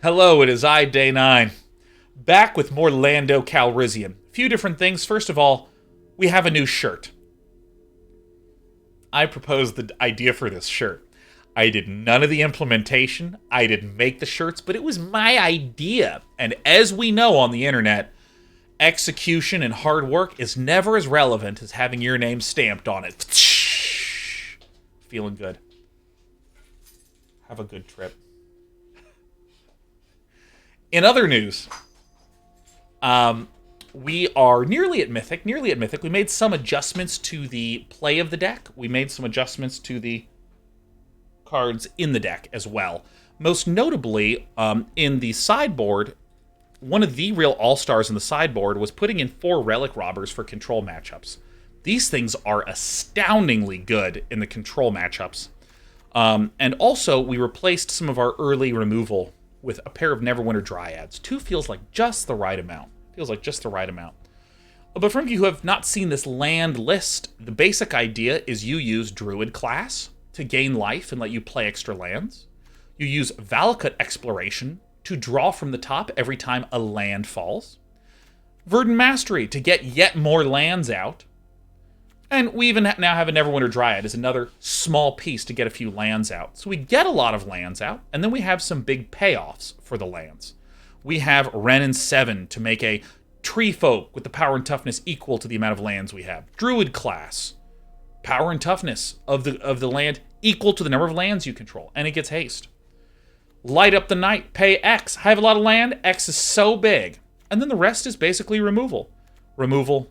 Hello, it is I, Day 9. Back with more Lando Calrissian. A few different things. First of all, we have a new shirt. I proposed the idea for this shirt. I did none of the implementation. I didn't make the shirts, but it was my idea. And as we know on the internet, execution and hard work is never as relevant as having your name stamped on it. Feeling good. Have a good trip. In other news, we are nearly at Mythic. We made some adjustments to the play of the deck. We made some adjustments to the cards in the deck as well. Most notably, in the sideboard, one of the real all-stars in the sideboard was putting in 4 Relic Robbers for control matchups. These things are astoundingly good in the control matchups. And also, we replaced some of our early removal with a pair of Neverwinter Dryads. 2 feels like just the right amount. But for any of you who have not seen this land list, the basic idea is you use Druid Class to gain life and let you play extra lands. You use Valakut Exploration to draw from the top every time a land falls. Verdant Mastery to get yet more lands out. And we even now have a Neverwinter Dryad as another small piece to get a few lands out. So we get a lot of lands out, and then we have some big payoffs for the lands. We have Wrenn and Seven to make a tree folk with the power and toughness equal to the amount of lands we have. Druid Class, power and toughness of the land equal to the number of lands you control, and it gets haste. Light up the night, pay X. I have a lot of land, X is so big. And then the rest is basically removal. Removal.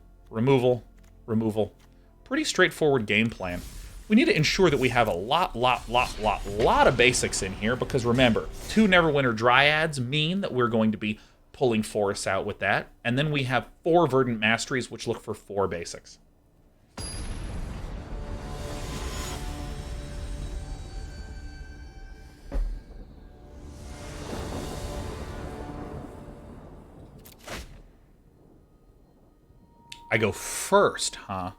Pretty straightforward game plan. We need to ensure that we have a lot of basics in here, because remember, 2 Neverwinter Dryads mean that we're going to be pulling forests out with that. And then we have 4 Verdant Masteries, which look for 4 basics. I go first, huh?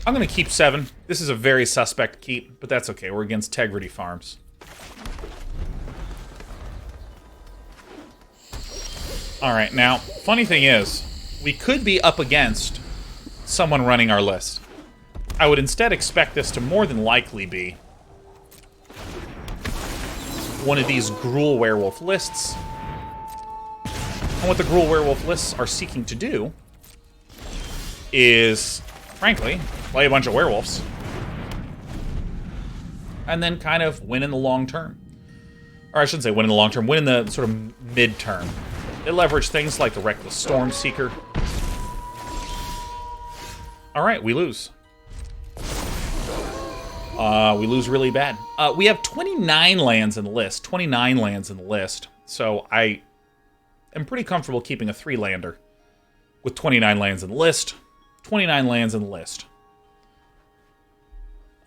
I'm going to keep 7. This is a very suspect keep, but that's okay. We're against Integrity Farms. Alright, now, funny thing is, we could be up against someone running our list. I would instead expect this to more than likely be one of these Gruul Werewolf lists. And what the Gruul Werewolf lists are seeking to do is, frankly, play a bunch of werewolves. And then kind of win in the long term. Or I shouldn't say win in the long term, win in the sort of mid-term. They leverage things like the Reckless Stormseeker. Alright, we lose. We lose really bad. We have 29 lands in the list. 29 lands in the list. So I am pretty comfortable keeping a 3-lander with 29 lands in the list. 29 lands in the list.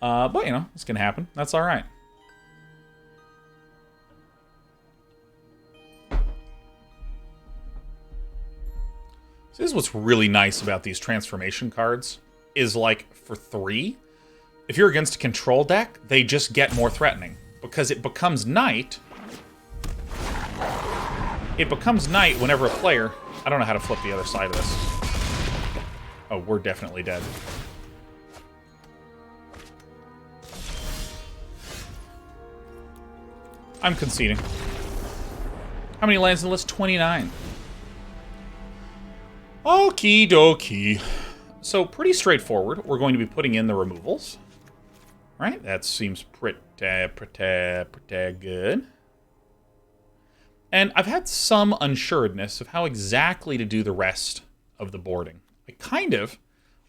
But, you know, it's gonna happen. That's alright. So this is what's really nice about these transformation cards, is like, for 3, if you're against a control deck, they just get more threatening. Because it becomes night. It becomes night whenever a player... I don't know how to flip the other side of this. Oh, we're definitely dead. I'm conceding. How many lands in the list? 29. Okie dokie. So, pretty straightforward. We're going to be putting in the removals. Right? That seems pretty good. And I've had some unsuredness of how exactly to do the rest of the boarding. I kind of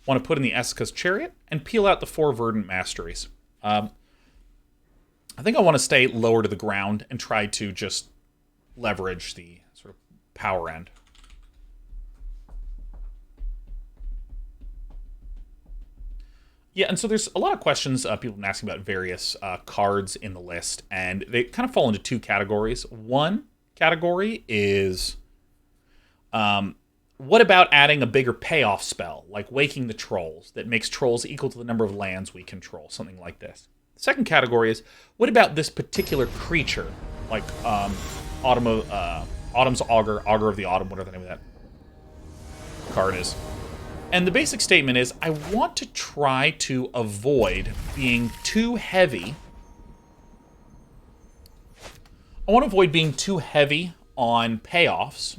want to put in the Esca's Chariot and peel out the 4 Verdant Masteries. I think I want to stay lower to the ground and try to just leverage the sort of power end. Yeah, and so there's a lot of questions people have been asking about various cards in the list, and they kind of fall into 2 categories. One category is... what about adding a bigger payoff spell, like Waking the Trolls, that makes trolls equal to the number of lands we control, something like this? The second category is, what about this particular creature, like Autumn's Augur, Augur of the Autumn, whatever the name of that card is. And the basic statement is, I want to try to avoid being too heavy. I want to avoid being too heavy on payoffs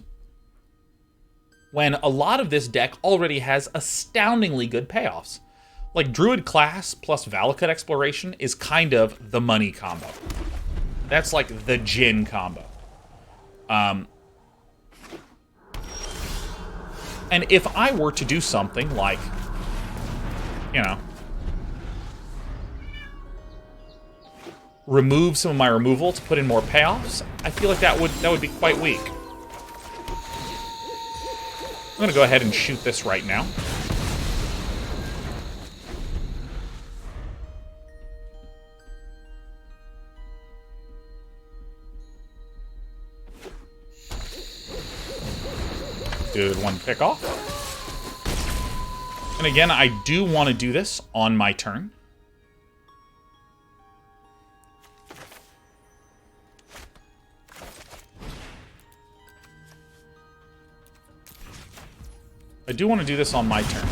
when a lot of this deck already has astoundingly good payoffs. Like, Druid Class plus Valakut Exploration is kind of the money combo. That's like the Jin combo. And if I were to do something like, you know, remove some of my removal to put in more payoffs, I feel like that would be quite weak. I'm gonna go ahead and shoot this right now. Good one pick off. And again, I do want to do this on my turn. I do want to do this on my turn.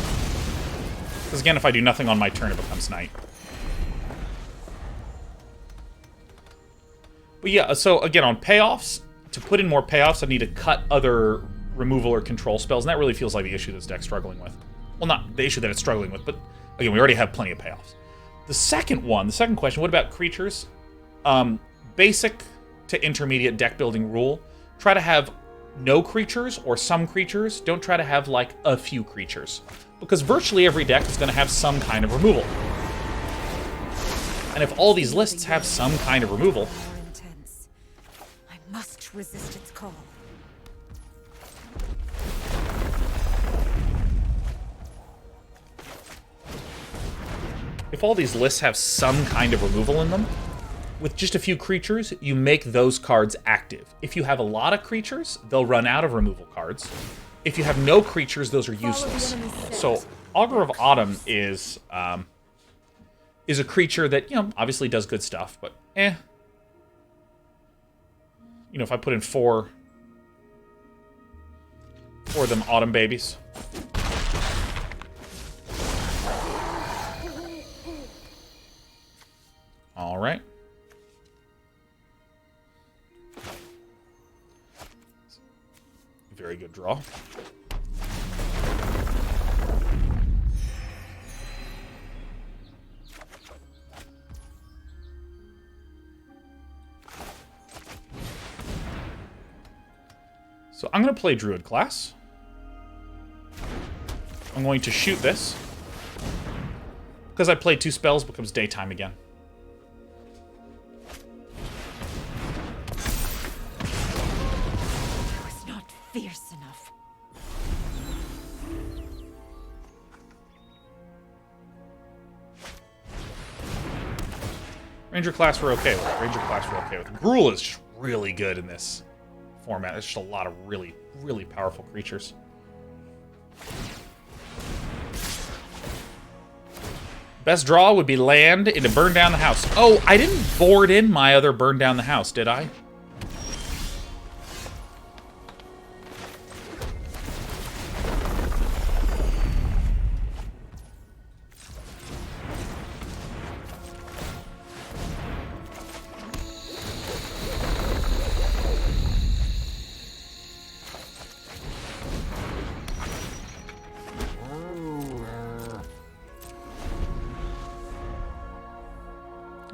Because again, if I do nothing on my turn, it becomes night. But yeah, so again, on payoffs, to put in more payoffs, I need to cut other removal or control spells, and that really feels like the issue this deck's struggling with. Well, not the issue that it's struggling with, but again, we already have plenty of payoffs. The second question, what about creatures? Basic to intermediate deck building rule, try to have no creatures or some creatures. Don't try to have, like, a few creatures. Because virtually every deck is going to have some kind of removal. And if all these lists have some kind of removal... I must resist its call. If all these lists have some kind of removal in them, with just a few creatures, you make those cards active. If you have a lot of creatures, they'll run out of removal cards. If you have no creatures, those are useless. So, Augur of Autumn is a creature that, you know, obviously does good stuff, but You know, if I put in four of them Autumn babies. All right. Very good draw. So I'm going to play Druid Class. I'm going to shoot this. Because I played 2 spells, it becomes daytime again. Fierce enough. Ranger class we're okay with. Gruul is just really good in this format. There's just a lot of really, really powerful creatures. Best draw would be land into burn down the house. Oh, I didn't board in my other burn down the house, did I?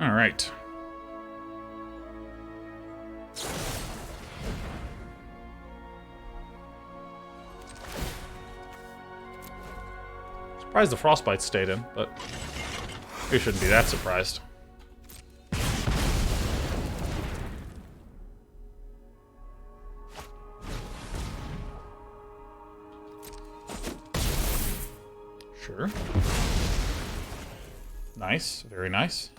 All right. Surprised the Frostbite stayed in, but we shouldn't be that surprised. Sure. Nice, very nice.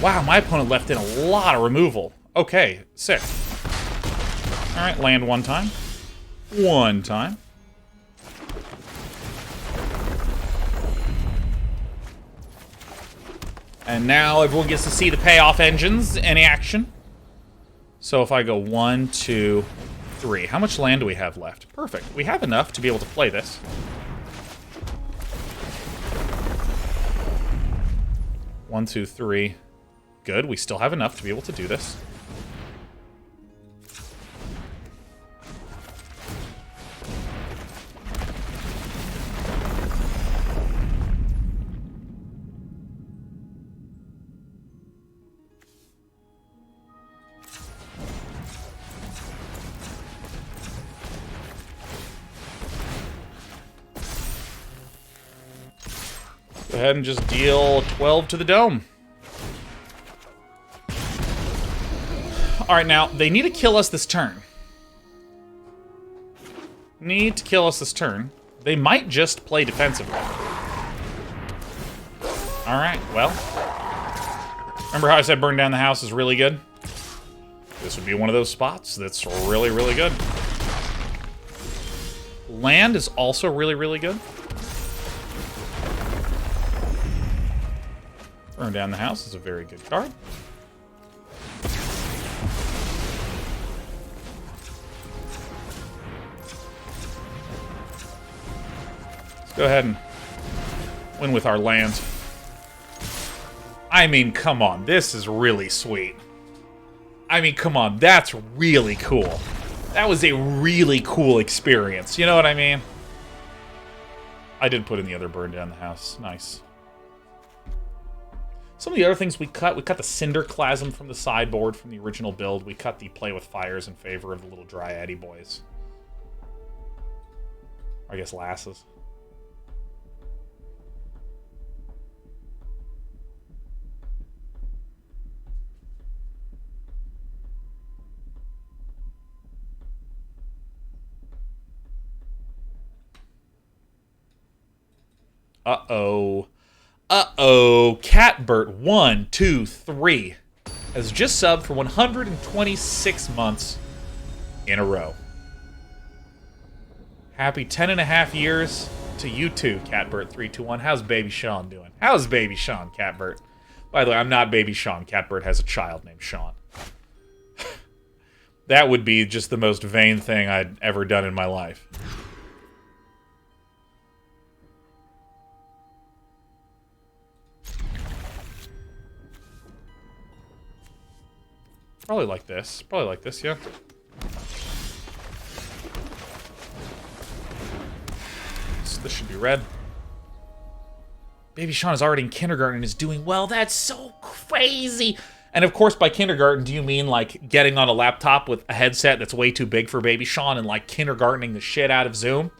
Wow, my opponent left in a lot of removal. Okay, sick. Alright, land one time. One time. And now everyone gets to see the payoff engines in action. So if I go 1, 2, 3. How much land do we have left? Perfect. We have enough to be able to play this. One, two, three. Good. We still have enough to be able to do this. Go ahead and just deal 12 to the dome. Alright, now, they need to kill us this turn. Need to kill us this turn. They might just play defensively. Alright, well. Remember how I said burn down the house is really good? This would be one of those spots that's really, really good. Land is also really, really good. Burn down the house is a very good card. Let's go ahead and win with our land. I mean, come on. This is really sweet. I mean, come on. That's really cool. That was a really cool experience. You know what I mean? I did put in the other burn down the house. Nice. Some of the other things we cut the Cinderclasm from the sideboard from the original build. We cut the Play with Fires in favor of the little Dryad-y boys. Or I guess lasses. Uh-oh. Uh-oh. Catbert123 has just subbed for 126 months in a row. Happy 10.5 years to you too, Catbert321. How's baby Sean doing? How's baby Sean, Catbert? By the way, I'm not baby Sean. Catbert has a child named Sean. That would be just the most vain thing I'd ever done in my life. Probably like this. Probably like this, yeah. So this should be red. Baby Sean is already in kindergarten and is doing well. That's so crazy. And of course, by kindergarten, do you mean like getting on a laptop with a headset that's way too big for baby Sean and like kindergartening the shit out of Zoom?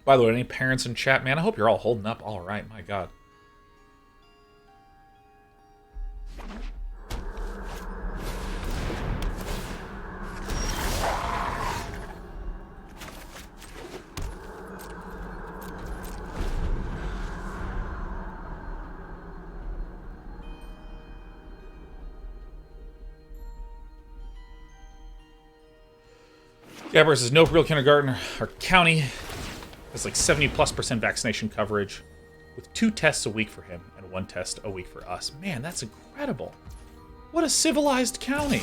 By the way, any parents in chat, man, I hope you're all holding up all right. My God. Yeah, versus no real kindergarten or county. It's like 70+% vaccination coverage with 2 tests a week for him and 1 test a week for us. Man, that's incredible. What a civilized county.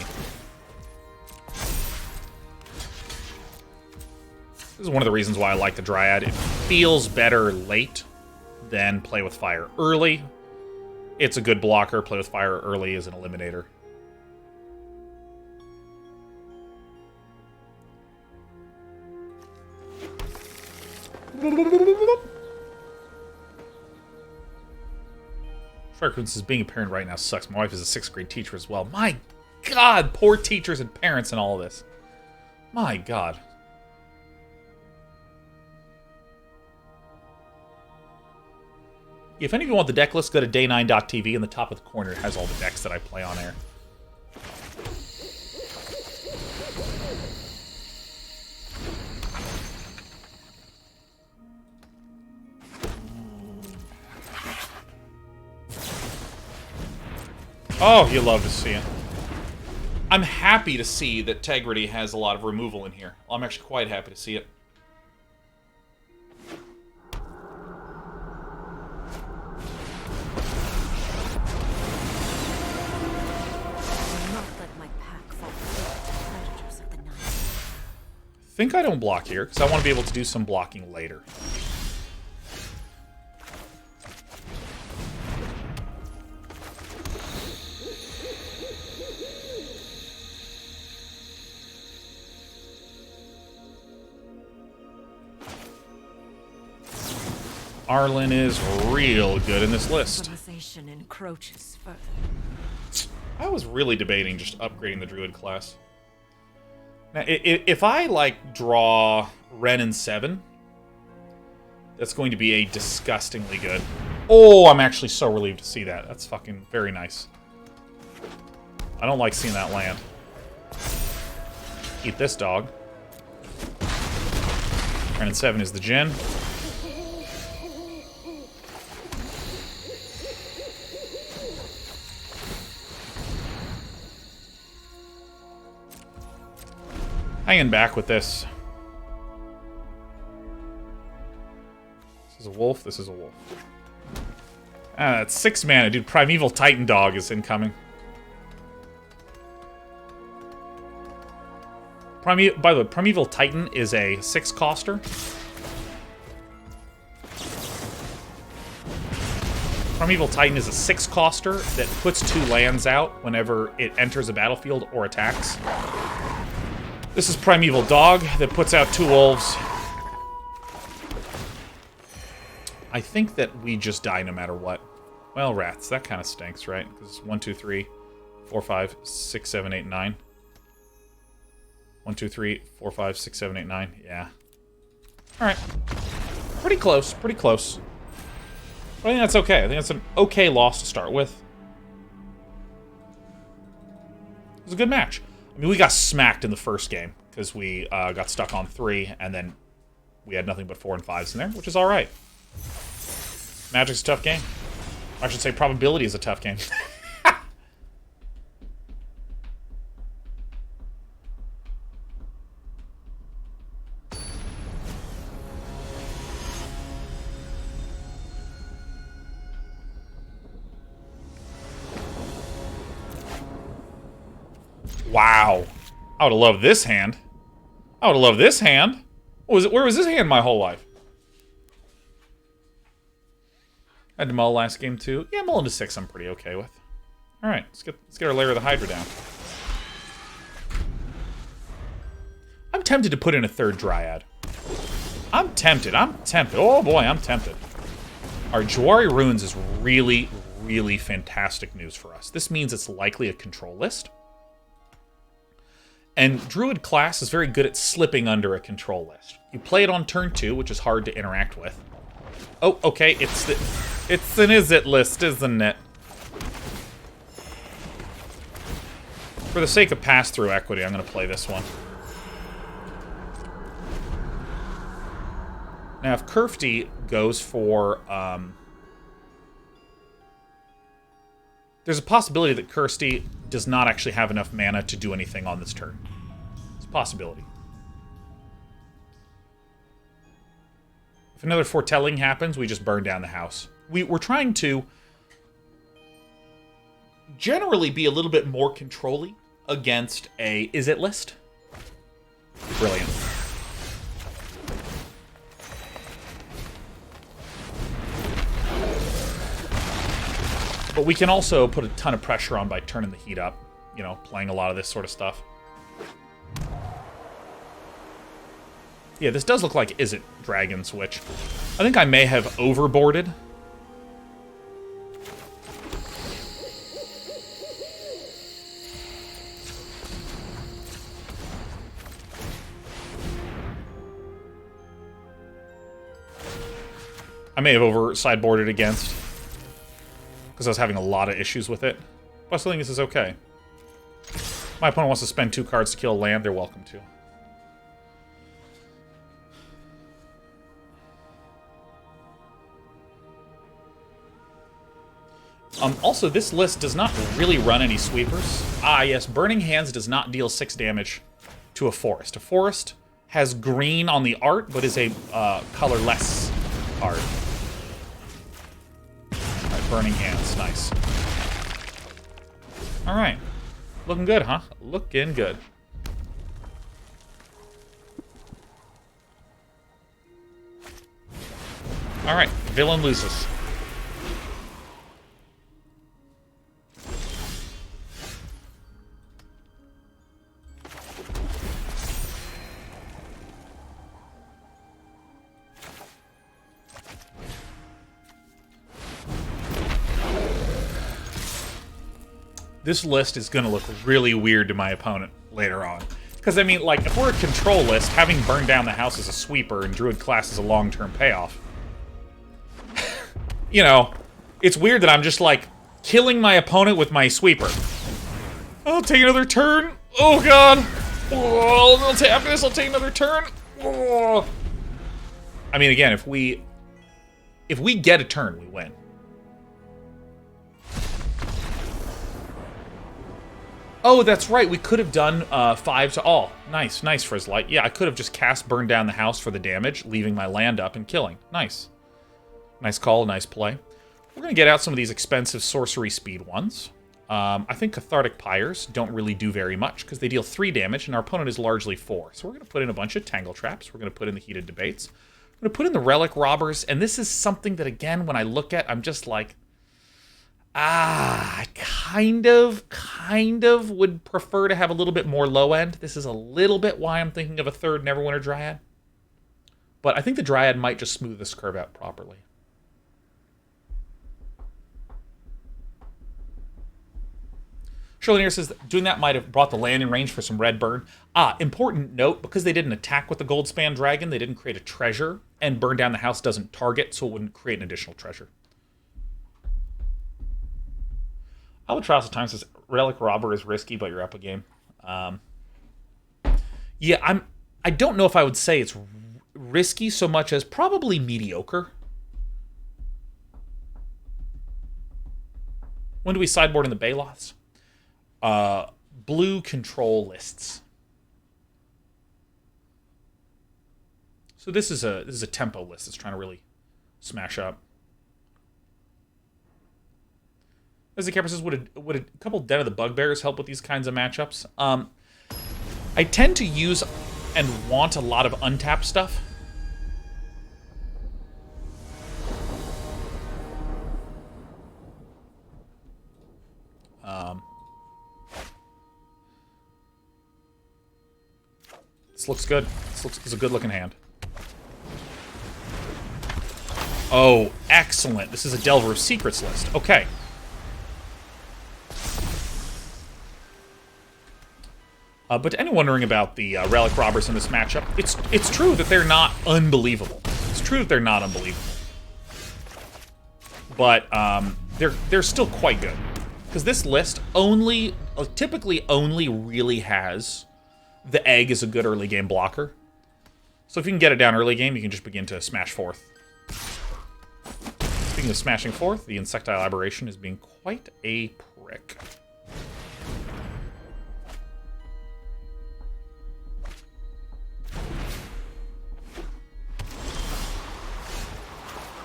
This is one of the reasons why I like the Dryad. It feels better late than Play with Fire early. It's a good blocker. Play with Fire early is an eliminator. Sharkoon says being a parent right now sucks. My wife is a 6th grade teacher as well. My God, poor teachers and parents in all of this. My God. If any of you want the deck list, go to day9.tv. In the top of the corner, it has all the decks that I play on air. Oh, you love to see it. I'm happy to see that Tegrity has a lot of removal in here. I'm actually quite happy to see it. I think I don't block here, because I want to be able to do some blocking later. Arlen is real good in this list. I was really debating just upgrading the Druid class. Now, if I, like, draw Wrenn and Seven, that's going to be a disgustingly good. Oh, I'm actually so relieved to see that. That's fucking very nice. I don't like seeing that land. Eat this dog. Wrenn and Seven is the Djinn. Hanging back with this. This is a wolf, this is a wolf. Ah, that's 6 mana, dude. Primeval Titan Dog is incoming. By the way, Primeval Titan is a 6-coster. Primeval Titan is a 6-coster that puts 2 lands out whenever it enters a battlefield or attacks. This is Primeval Dog that puts out 2 wolves. I think that we just die no matter what. Well, rats. That kind of stinks, right? Because 1, 2, 3, 4, 5, 6, 7, 8, 9. 1, 2, 3, 4, 5, 6, 7, 8, 9. Yeah. Alright. Pretty close. Pretty close. But I think that's okay. I think that's an okay loss to start with. It was a good match. I mean, we got smacked in the first game because we got stuck on 3, and then we had nothing but 4 and 5s in there, which is all right. Magic's a tough game. I should say probability is a tough game. Wow. I would have loved this hand. I would have loved this hand. What was it? Where was this hand my whole life? I had to mull last game too. Yeah, mulling to 6 I'm pretty okay with. Alright, let's get our Lair of the Hydra down. I'm tempted to put in a 3rd Dryad. I'm tempted. Oh boy, I'm tempted. Our Jawari Runes is really, really fantastic news for us. This means it's likely a control list. And Druid Class is very good at slipping under a control list. You play it on turn 2, which is hard to interact with. Oh, okay, it's an is-it list, isn't it? For the sake of pass-through equity, I'm going to play this one. Now, if Kerfty goes for... there's a possibility that Kirsty does not actually have enough mana to do anything on this turn. It's a possibility. If another foretelling happens, we just burn down the house. We're trying to generally be a little bit more controlly against a is-it list. Brilliant. But we can also put a ton of pressure on by turning the heat up, you know, playing a lot of this sort of stuff. Yeah, this does look like is-it Dragon Switch. I think I may have overboarded. I may have sideboarded against. Because I was having a lot of issues with it. But I still think this is okay. My opponent wants to spend 2 cards to kill a land, they're welcome to. Also, this list does not really run any sweepers. Ah, yes, Burning Hands does not deal 6 damage to a forest. A forest has green on the art, but is a colorless card. Alright, Burning Hands, nice. Alright. Looking good, huh? Looking good. Alright, villain loses. This list is going to look really weird to my opponent later on. Because, I mean, like, if we're a control list, having burned down the house as a sweeper and Druid Class is a long-term payoff. You know, it's weird that I'm just, like, killing my opponent with my sweeper. I'll take another turn. Oh, God. Oh, after this, I'll take another turn. Oh. I mean, again, if we get a turn, we win. Oh, that's right. We could have done 5 to all. Nice, nice, Frizzlight. Yeah, I could have just cast Burn Down the House for the damage, leaving my land up and killing. Nice. Nice call, nice play. We're going to get out some of these expensive sorcery speed ones. I think Cathartic Pyres don't really do very much, because they deal 3 damage, and our opponent is largely 4. So we're going to put in a bunch of Tangletraps. We're going to put in the Heated Debates. We're going to put in the Relic Robbers, and this is something that, again, when I look at, I'm just like... I kind of would prefer to have a little bit more low end. This is a little bit why I'm thinking of a 3rd Neverwinter Dryad. But I think the Dryad might just smooth this curve out properly. Shirley says that doing that might have brought the land in range for some red burn. Important note, because they didn't attack with the Goldspan Dragon, they didn't create a treasure, and Burn Down the House doesn't target, so it wouldn't create an additional treasure. Albatross at times says Relic Robber is risky, but you're up a game. Yeah, I don't know if I would say it's risky so much as probably mediocre. When do we sideboard in the Baloths? Blue control lists. So this is a tempo list that's trying to really smash up. As the camera says, would a couple Den of the Bugbears help with these kinds of matchups? I tend to use and want a lot of untapped stuff. This looks good. This is a good-looking hand. Oh, excellent. This is a Delver of Secrets list. Okay. But to anyone wondering about the Relic Robbers in this matchup, it's true that they're not unbelievable. It's true that they're not unbelievable. But they're still quite good. Because this list typically only really has the egg as a good early game blocker. So if you can get it down early game, you can just begin to smash forth. Speaking of smashing forth, the Insectile Aberration is being quite a prick.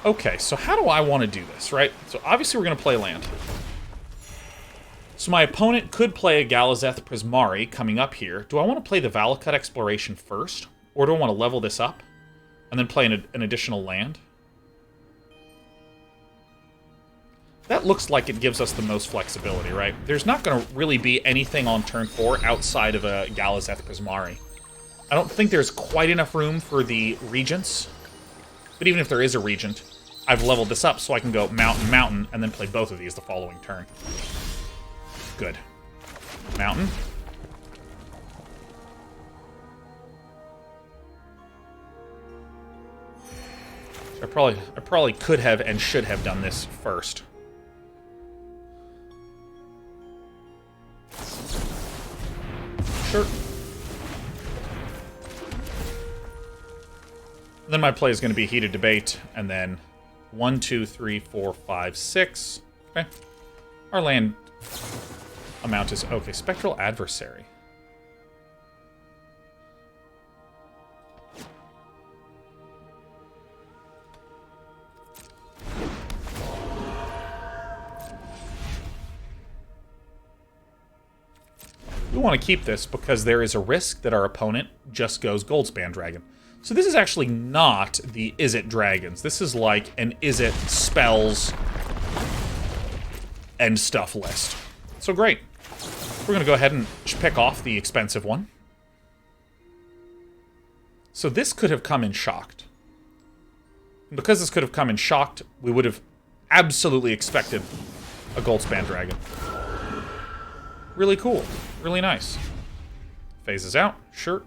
Okay, so how do I want to do this, right? So obviously we're going to play land. So my opponent could play a Galazeth Prismari coming up here. Do I want to play the Valakut Exploration first? Or do I want to level this up and then play an additional land? That looks like it gives us the most flexibility, right? There's not going to really be anything on turn 4 outside of a Galazeth Prismari. I don't think there's quite enough room for the Regents. But even if there is a Regent, I've leveled this up so I can go Mountain, Mountain, and then play both of these the following turn. Good. Mountain. I probably could have and should have done this first. Sure. Then my play is going to be Heated Debate, and then 1, 2, 3, 4, 5, 6. Okay. Our land amount is okay. Spectral Adversary. We want to keep this because there is a risk that our opponent just goes Goldspan Dragon. So this is actually not the Is It Dragons. This is like an Is It Spells and stuff list. So great. We're going to go ahead and pick off the expensive one. So this could have come in Shocked. And because this could have come in Shocked, we would have absolutely expected a Goldspan Dragon. Really cool. Really nice. Phases out. Sure.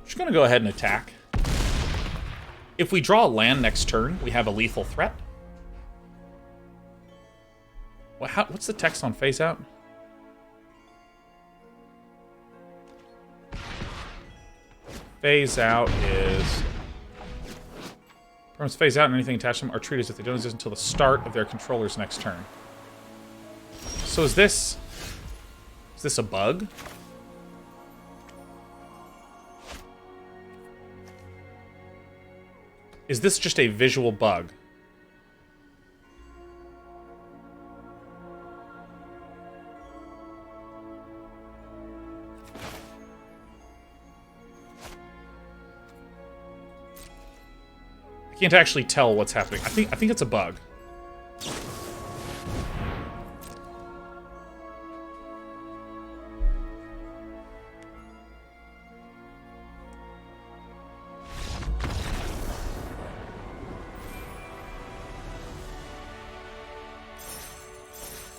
Just gonna go ahead and attack. If we draw a land next turn, we have a lethal threat. What's the text on phase out? Phase out is... Permanents phase out and anything attached to them are treated as if they don't exist until the start of their controller's next turn. So is this a bug? Is this just a visual bug? I can't actually tell what's happening. I think it's a bug.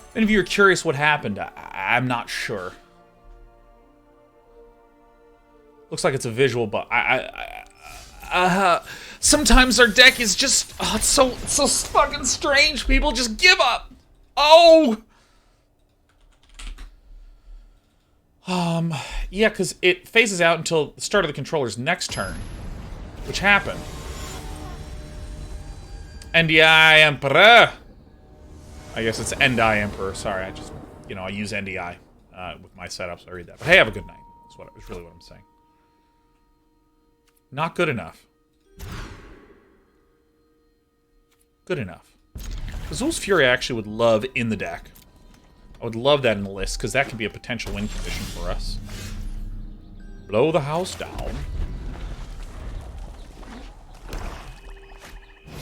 If any of you are curious what happened, I'm not sure. Looks like it's a visual bug. Sometimes our deck is just, it's so fucking strange. People just give up. Oh. Yeah, because it phases out until the start of the controller's next turn, which happened. NDI Emperor. I guess it's NDI Emperor. Sorry, I just, I use NDI with my setup, so I read that. But hey, have a good night. That's really what I'm saying. Not good enough. Good enough. Kazuul's Fury I actually would love in the deck. I would love that in the list, because that could be a potential win condition for us. Blow the house down.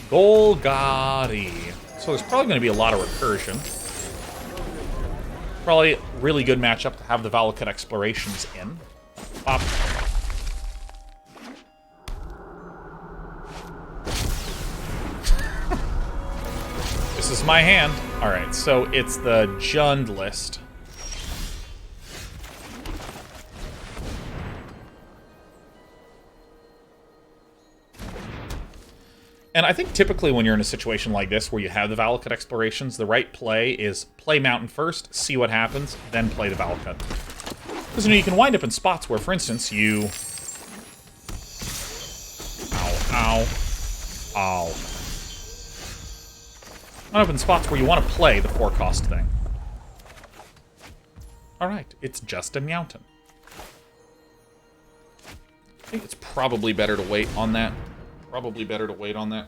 Golgari. So there's probably going to be a lot of recursion. Probably a really good matchup to have the Valakut Explorations in. Pop. This is my hand. Alright, so it's the Jund list. And I think typically when you're in a situation like this where you have the Valakut Explorations, the right play is play Mountain first, see what happens, then play the Valakut. Because you can wind up in spots where, for instance, you... Ow, ow, ow. Wind up in spots where you want to play the 4-cost thing. Alright, it's just a Mountain. I think it's probably better to wait on that. Probably better to wait on that.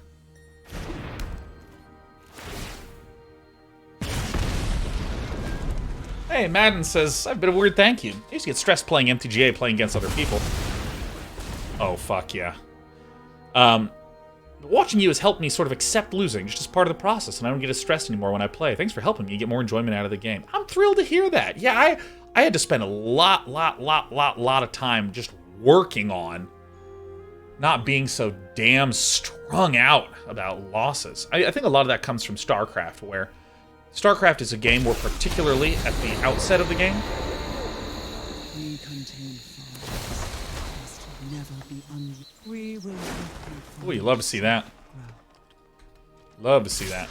Hey, Madden says, I've been a weird thank you. I used to get stressed playing MTGA, playing against other people. Oh, fuck yeah. Watching you has helped me sort of accept losing, just as part of the process, and I don't get as stressed anymore when I play. Thanks for helping me get more enjoyment out of the game. I'm thrilled to hear that. Yeah, I had to spend a lot of time just working on not being so damn strung out about losses. I think a lot of that comes from StarCraft, where StarCraft is a game where, particularly at the outset of the game, oh, you love to see that. Love to see that.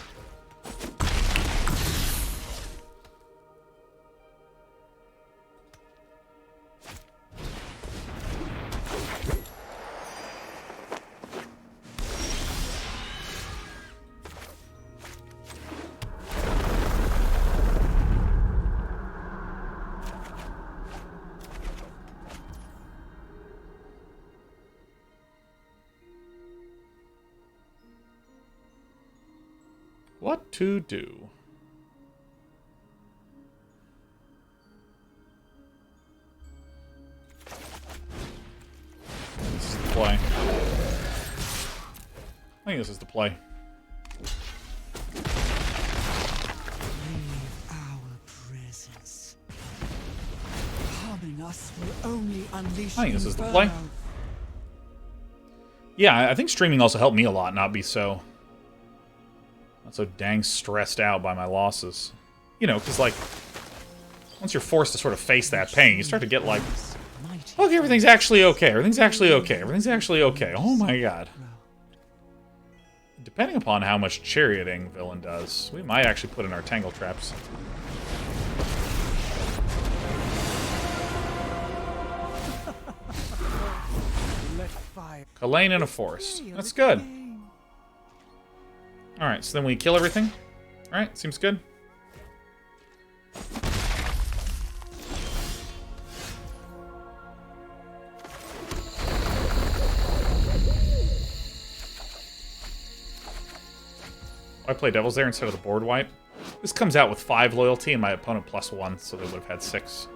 What to do? This is the play. I think this is the play. Leave our presence. Harming us will only unleash I think this is the inferno. play. Yeah, I think streaming also helped me a lot not be so... not so dang stressed out by my losses. You know, because, like, once you're forced to sort of face that pain, you start to get like, okay, everything's actually okay, everything's actually okay, everything's actually okay. Oh my god. Depending upon how much charioting Villain does, we might actually put in our Tangletraps. Kalain in a forest. That's good. Alright, so then we kill everything. Alright, seems good. I play Devils there instead of the board wipe. This comes out with 5 loyalty and my opponent +1, so they would have had 6.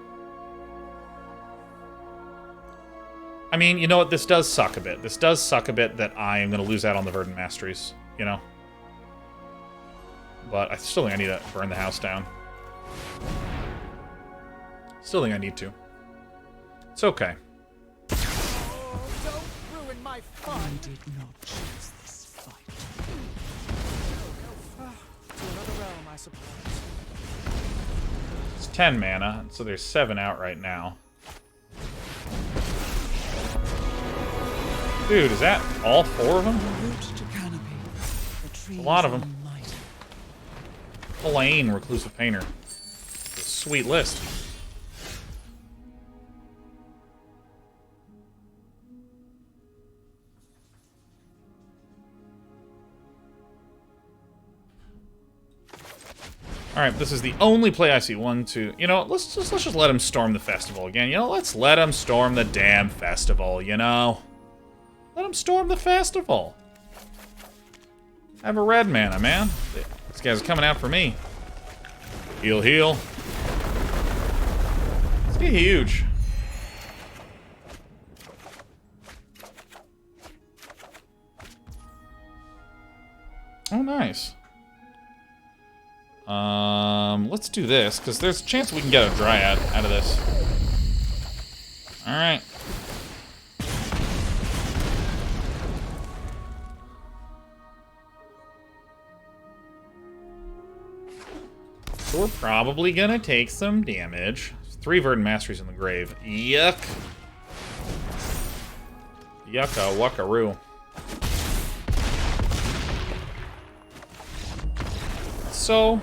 I mean, you know what? This does suck a bit. This does suck a bit that I am going to lose out on the Verdant Masteries, you know? But I still think I need to burn the house down. Still think I need to. It's okay. Oh, don't ruin my fun. I did not choose this fight. To another realm, I suppose. It's 10 mana, so there's 7 out right now. Dude, is that all 4 of them? A lot of them. Kalain, Reclusive Painter. It's a sweet list. Alright, this is the only play I see. 1, 2... You know, let's just let him storm the festival again. You know, let's let him storm the damn festival, you know? Let him storm the festival. Have a red mana, man. This guy's coming out for me. Heal, heal. Let's get huge. Oh, nice. Let's do this, because there's a chance we can get a Dryad out of this. Alright. So we're probably gonna take some damage. 3 Verdant Masteries in the grave. Yuck. Yucka wuckaroo. So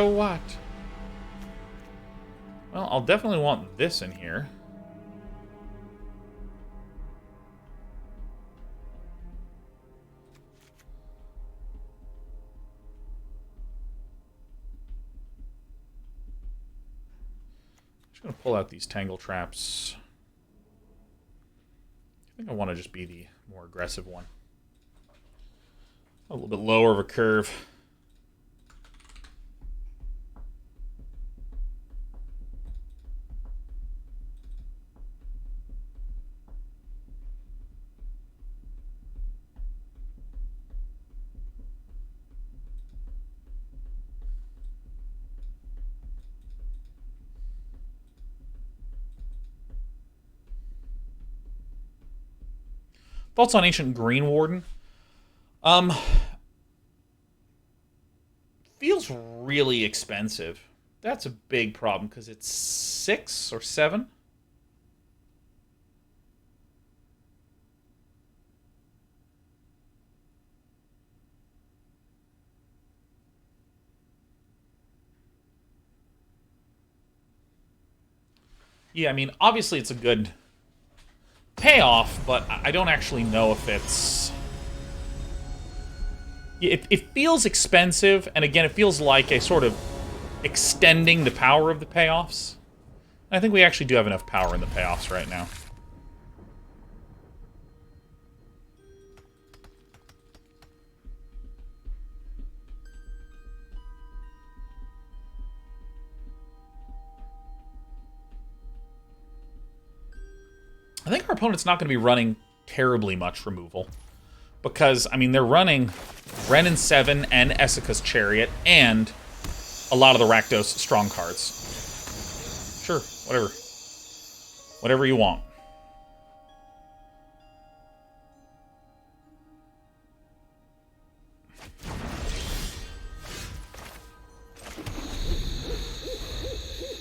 what? Well, I'll definitely want this in here. Just gonna pull out these Tangletraps. I think I want to just be the more aggressive one. A little bit lower of a curve. Thoughts on Ancient Greenwarden? Feels really expensive. That's a big problem because it's 6 or 7. Yeah, I mean, obviously it's a good payoff, but I don't actually know if it's... It feels expensive, and again, it feels like a sort of extending the power of the payoffs. I think we actually do have enough power in the payoffs right now. I think our opponent's not going to be running terribly much removal. Because, I mean, they're running Wrenn and Seven and Esika's Chariot and a lot of the Rakdos strong cards. Sure, whatever. Whatever you want.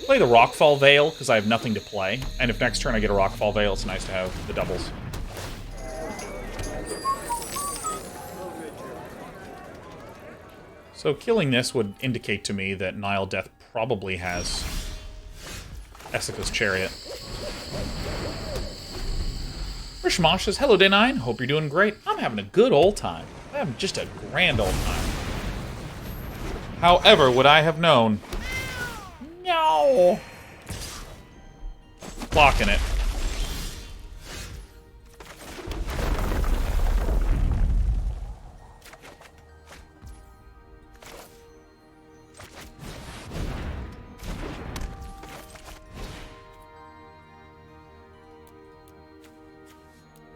Play the Rockfall Vale, because I have nothing to play. And if next turn I get a Rockfall Vale, it's nice to have the doubles. So killing this would indicate to me that Nile Death probably has Esika's Chariot. Rishmosh says, hello, Day9. Hope you're doing great. I'm having a good old time. I'm having just a grand old time. However, would I have known... No! Blocking it.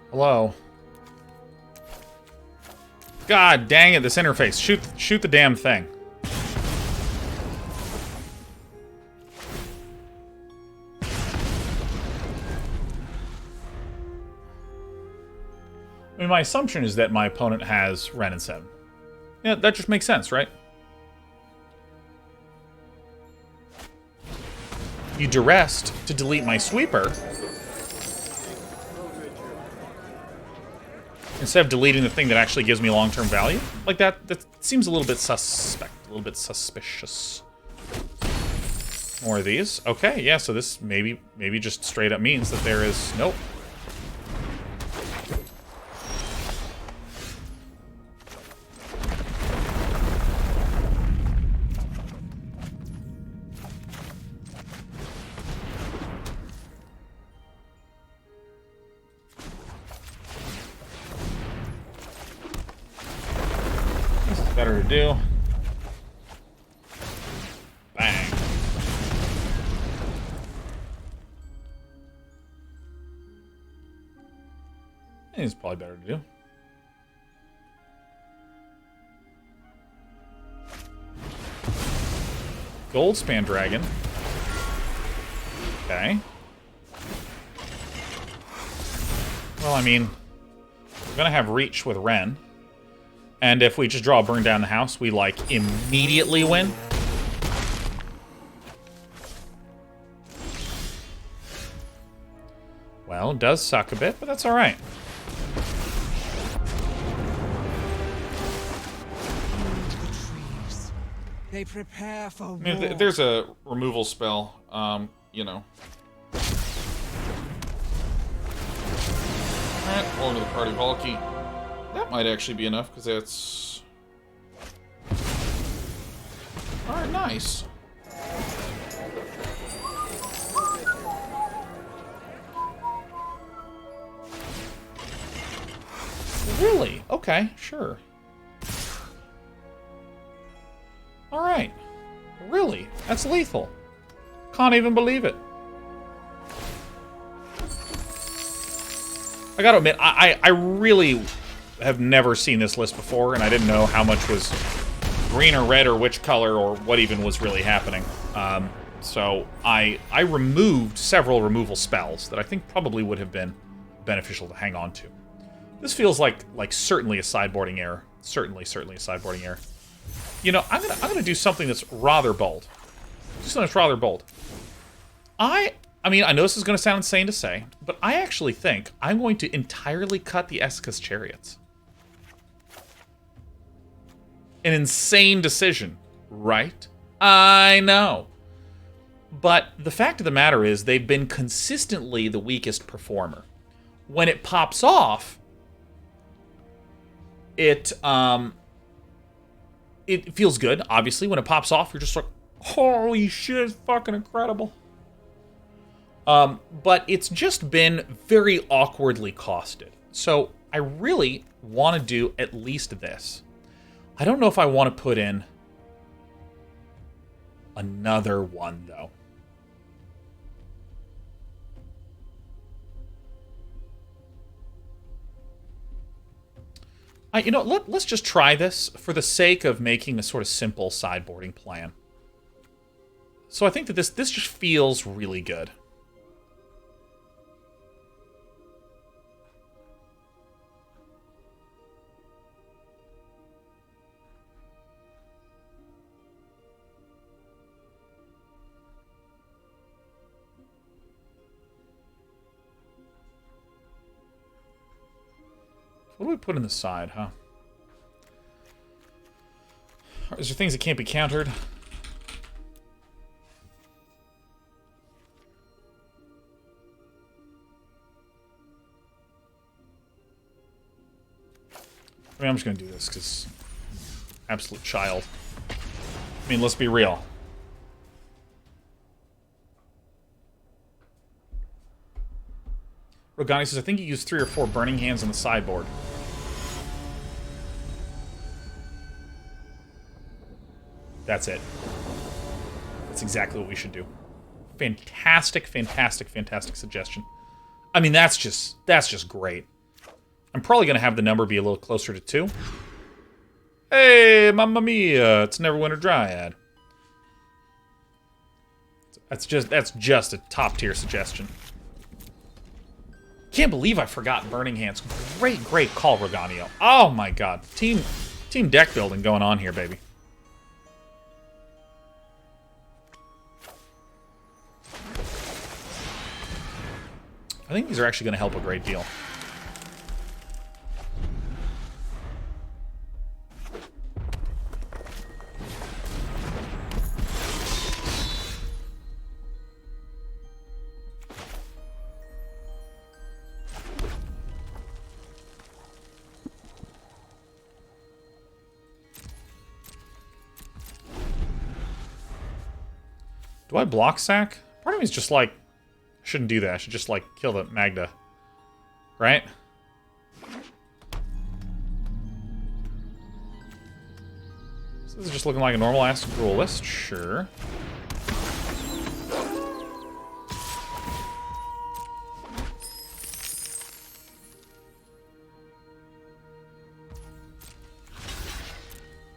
Hello. God dang it, this interface. Shoot the damn thing. I mean, my assumption is that my opponent has Wrenn and Seven. Yeah, that just makes sense, right? You duressed to delete my sweeper. Instead of deleting the thing that actually gives me long-term value. Like that seems a little bit suspect, a little bit suspicious. More of these. Okay, yeah, so this maybe just straight up means that there is... Nope. Better to do. Bang. It's probably better to do. Goldspan Dragon. Okay. Well, I mean, we're gonna have reach with Wrenn. And if we just draw Burn Down the House, we, like, immediately win. Well, it does suck a bit, but that's alright. They prepare for war. I mean, there's a removal spell, you know. Alright, pull into the party Valky. That might actually be enough, because that's... Alright, nice. Really? Okay, sure. Alright. Really? That's lethal. Can't even believe it. I gotta admit, I really... have never seen this list before, and I didn't know how much was green or red or which color or what even was really happening. So I removed several removal spells that I think probably would have been beneficial to hang on to. This feels like certainly a sideboarding error. Certainly a sideboarding error. You know, I'm gonna do something that's rather bold. Just something that's rather bold. I mean, I know this is gonna sound insane to say, but I actually think I'm going to entirely cut the Esika's Chariots. An insane decision, right? I know. But the fact of the matter is they've been consistently the weakest performer. When it pops off, it feels good, obviously. When it pops off, you're just like, holy shit, it's fucking incredible. But it's just been very awkwardly costed. So I really want to do at least this. I don't know if I want to put in another one, though. You know, let's just try this for the sake of making a sort of simple sideboarding plan. So I think that this just feels really good. What do we put in the side, huh? Is there things that can't be countered? I mean, I'm just going to do this because absolute child. I mean, let's be real. Rogani says, I think you used 3 or 4 Burning Hands on the sideboard. That's it. That's exactly what we should do. Fantastic, fantastic, fantastic suggestion. I mean, that's just great. I'm probably going to have the number be a little closer to 2. Hey, mamma mia, it's Neverwinter Dryad. That's just a top-tier suggestion. Can't believe I forgot Burning Hands. Great, great call, Roganio. Oh my god. Team deck building going on here, baby. I think these are actually going to help a great deal. Do I block sack? Part of me is just like, I shouldn't do that. I should just, like, kill the Magda. Right? So this is just looking like a normal-ass Gruul list. Sure.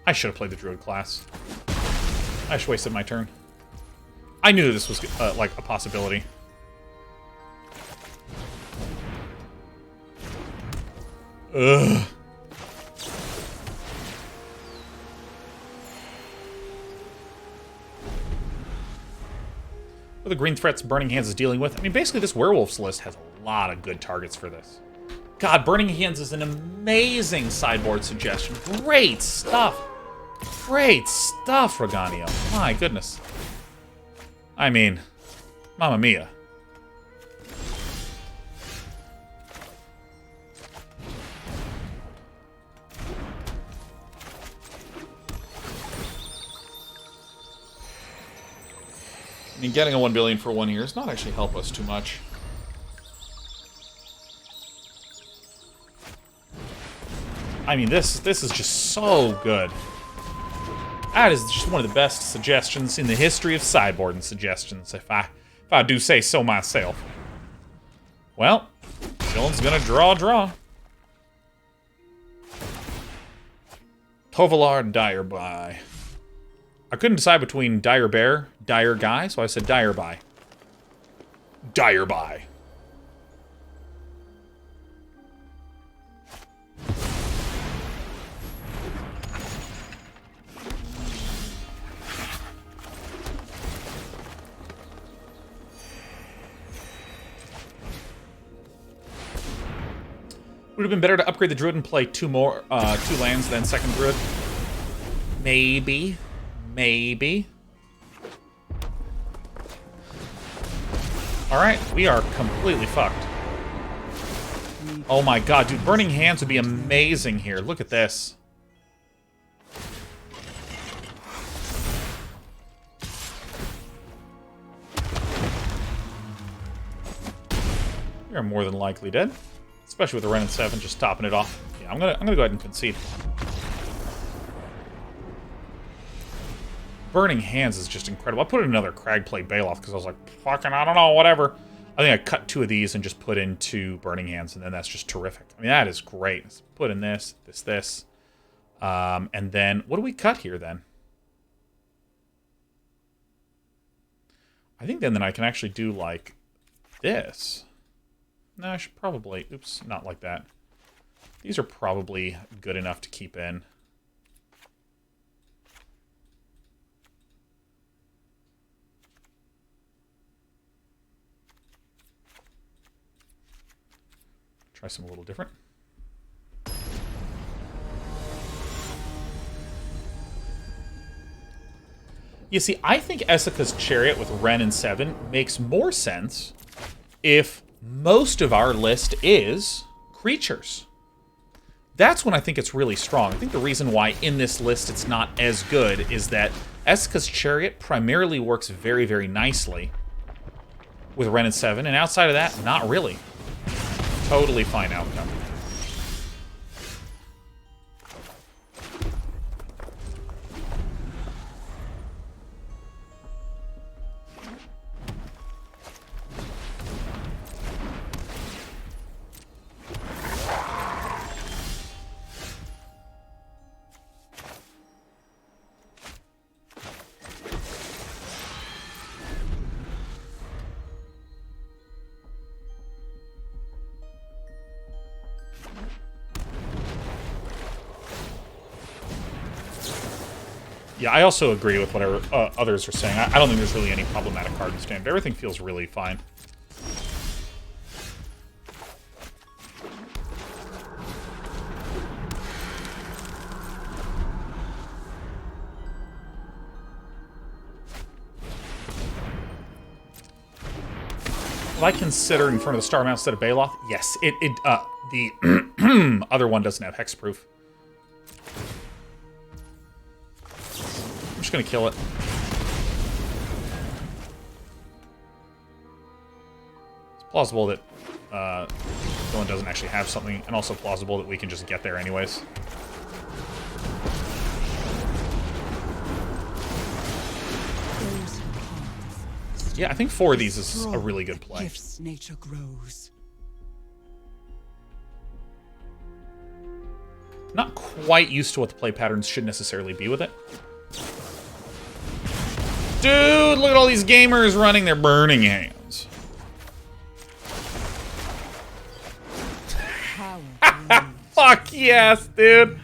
I should have played the Druid class. I just wasted my turn. I knew this was, like, a possibility. Ugh. What are the green threats Burning Hands is dealing with? I mean, basically, this Werewolves list has a lot of good targets for this. God, Burning Hands is an amazing sideboard suggestion. Great stuff. Great stuff, Roganio. My goodness. I mean, mamma mia. I mean, getting a 1 billion for 1 year does not actually help us too much. I mean, this is just so good. That is just one of the best suggestions in the history of sideboarding suggestions, if I do say so myself. Well, Dylan's gonna draw. Tovalar and Direby. I couldn't decide between Dire Bear, Dire Guy, so I said Direby. Direby. Would have been better to upgrade the Druid and play 2 lands than second Druid. Maybe. Alright, we are completely fucked. Oh my god, dude, Burning Hands would be amazing here. Look at this. You're more than likely dead. Especially with the Wrenn and Seven just topping it off. Yeah, I'm gonna go ahead and concede. Burning Hands is just incredible. I put in another Cragplate Baloth because I was like, fucking, I don't know, whatever. I think I cut 2 of these and just put in 2 Burning Hands, and then that's just terrific. I mean, that is great. Let's put in this. And then, what do we cut here, then? I think then I can actually do, like, this. No, I should probably... Oops, not like that. These are probably good enough to keep in. Try some a little different. You see, I think Esika's Chariot with Wrenn and Seven makes more sense if most of our list is creatures. That's when I think it's really strong. I think the reason why in this list it's not as good is that Esika's Chariot primarily works very, very nicely with Wrenn and Seven, and outside of that, not really. Totally fine outcome. Yeah, I also agree with whatever others are saying. I don't think there's really any problematic card in Standard. Everything feels really fine. Will I consider in front of the Star Mount instead of Baloth? Yes, the other one doesn't have hexproof. I'm just gonna kill it. It's plausible that Villain doesn't actually have something, and also plausible that we can just get there anyways. Yeah, I think 4 of these is a really good play. Gifts nature grows. Not quite used to what the play patterns should necessarily be with it. Dude, look at all these gamers running their Burning Hands. Fuck yes, dude.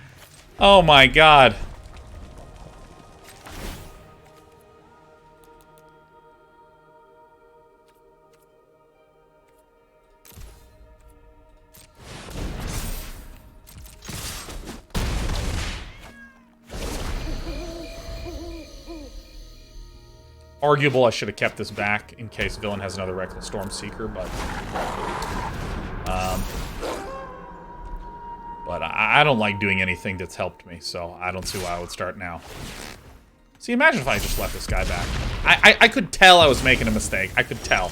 Oh my god. Arguable, I should have kept this back in case Villain has another Reckless Stormseeker, but I don't like doing anything that's helped me, so I don't see why I would start now. See, imagine if I just left this guy back. I could tell I was making a mistake. I could tell.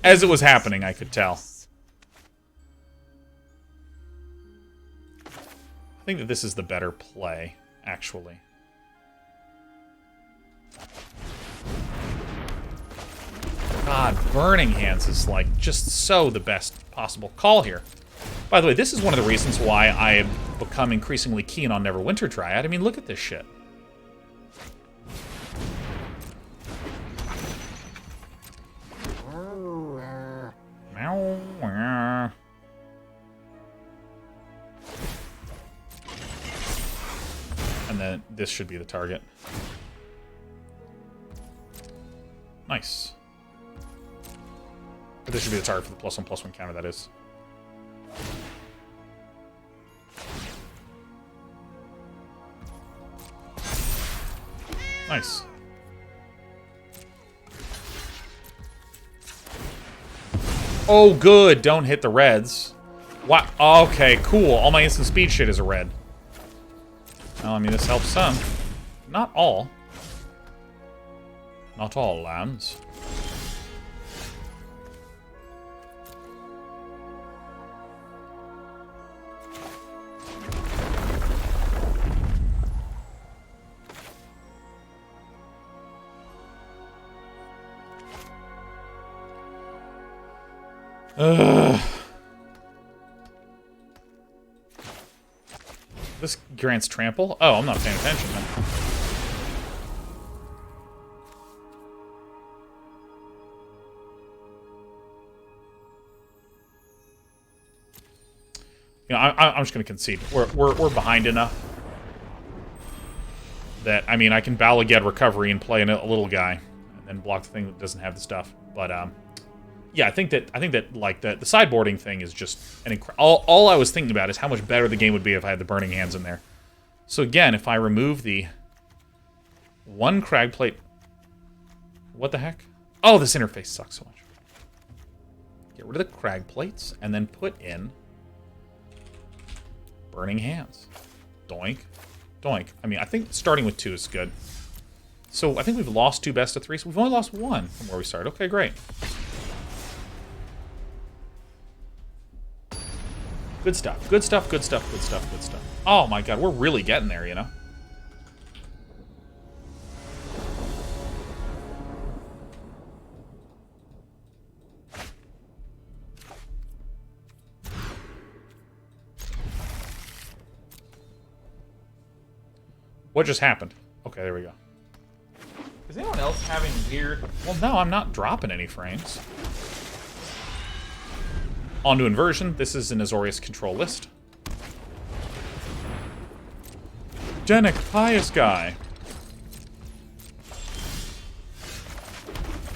As it was happening, I could tell. I think that this is the better play, actually. God, Burning Hands is, like, just so the best possible call here. By the way, this is one of the reasons why I have become increasingly keen on Neverwinter Dryad. I mean, look at this shit. And then this should be the target. Nice. This should be the target for the +1/+1 counter, that is. Nice. Oh, good. Don't hit the reds. What? Okay, cool. All my instant speed shit is a red. Well, I mean, this helps some. Not all. Not all lands. Ugh. This grants trample? Oh, I'm not paying attention then. You know, I'm just going to concede. We're behind enough that, I mean, I can Bala Ged Recovery and play a little guy and then block the thing that doesn't have the stuff. But yeah, I think that like the sideboarding thing is just an all I was thinking about is how much better the game would be if I had the Burning Hands in there. So again, if I remove the one Cragplate, what the heck? Oh, this interface sucks so much. Get rid of the Cragplates and then put in Burning Hands. Doink, doink. I mean, I think starting with 2 is good. So I think we've lost 2 best of 3, so we've only lost 1 from where we started. Okay, great. Good stuff, good stuff, good stuff, good stuff, good stuff. Oh my god, we're really getting there, you know? What just happened? Okay, there we go. Is anyone else having weird... Well, no, I'm not dropping any frames. On to Inversion. This is an Azorius control list. Genic, pious guy.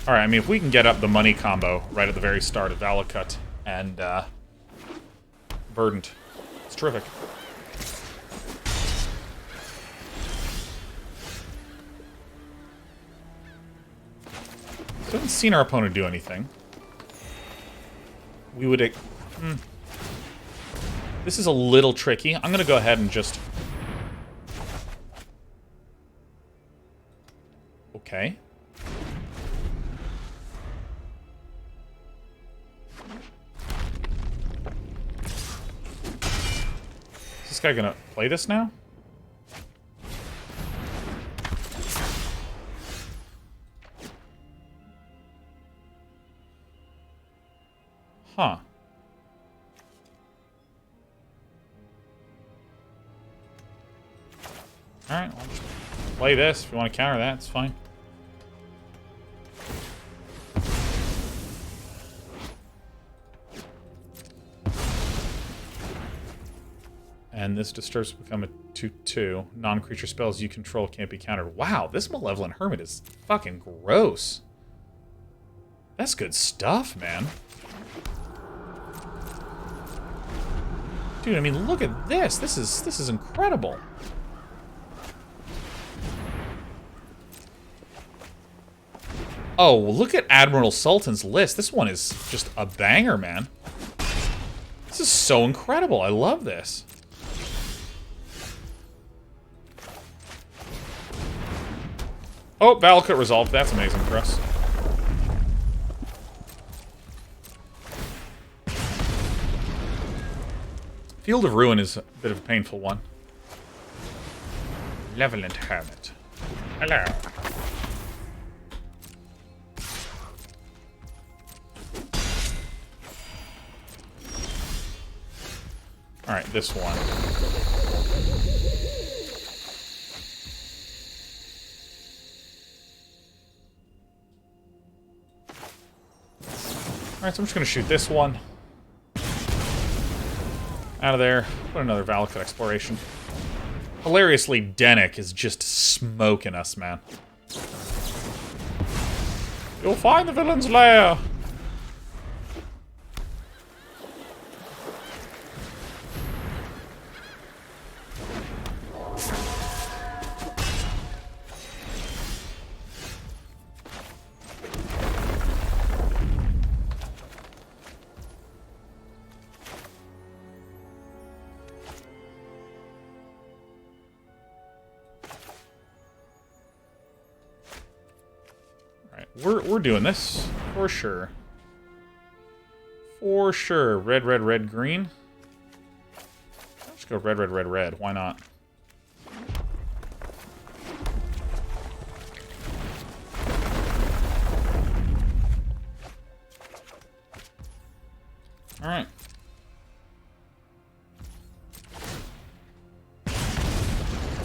Alright, I mean, if we can get up the money combo right at the very start of Valakut and Verdant, it's terrific. So I haven't seen our opponent do anything. We would... This is a little tricky. I'm going to go ahead and just... Okay. Is this guy going to play this now? Huh. Alright, I'll just play this. If you want to counter that, it's fine. And this disturbs to become a 2/2. Non-creature spells you control can't be countered. Wow, this Malevolent Hermit is fucking gross. That's good stuff, man. Dude, I mean, look at this. This is incredible. Oh, look at Admiral Sultan's list. This one is just a banger, man. This is so incredible. I love this. Oh, Valakut resolved. That's amazing for us. Field of Ruin is a bit of a painful one. Malevolent Hermit. Hello. Alright, this one. Alright, so I'm just going to shoot this one. Out of there. Put another Valakut Exploration. Hilariously, Denick is just smoking us, man. You'll find the villain's lair! We're doing this, for sure. For sure. Red, red, red, green. Let's go red, red, red, red. Why not?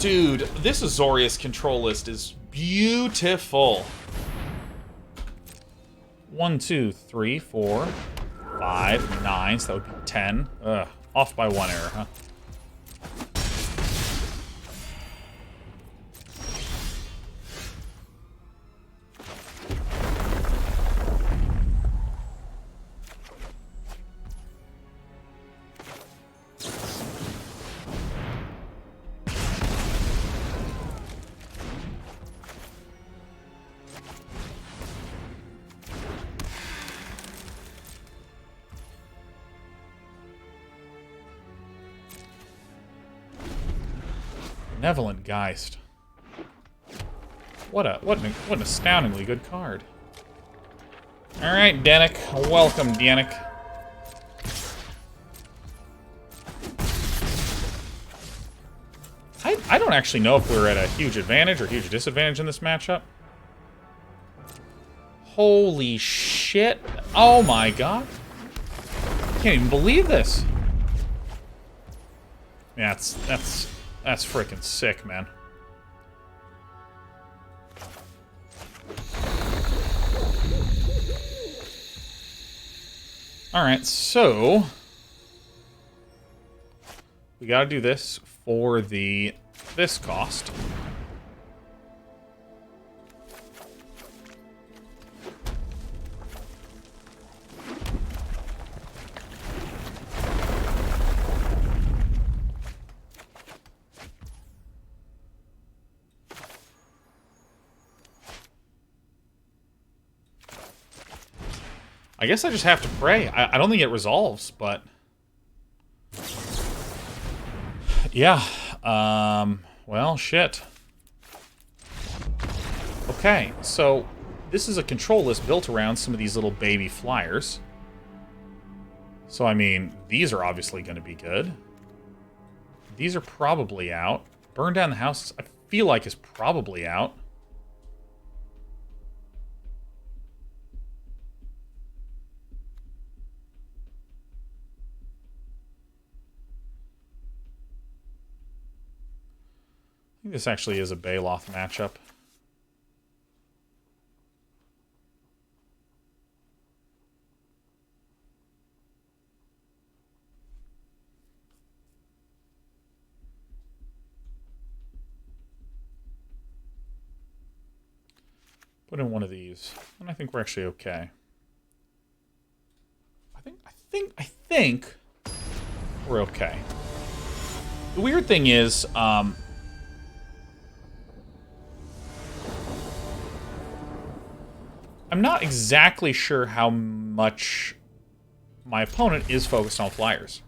Dude, this Azorius control list is beautiful. 1, 2, 3, 4, 5, 9. So that would be 10. Ugh, off by 1 error, huh? Benevolent Geist. What an astoundingly good card. All right, Danik. Welcome, Danik. I don't actually know if we're at a huge advantage or huge disadvantage in this matchup. Holy shit. Oh my god. Can't even believe this. Yeah, that's freaking sick, man. Alright, so we gotta do this for this cost. I guess I just have to pray. I don't think it resolves, but yeah. Well, shit. Okay, so this is a control list built around some of these little baby flyers. So, I mean, these are obviously going to be good. These are probably out. Burn Down the House, I feel like, is probably out. I think this actually is a Baloth matchup. Put in one of these, and I think we're actually okay. I think we're okay. The weird thing is, I'm not exactly sure how much my opponent is focused on flyers.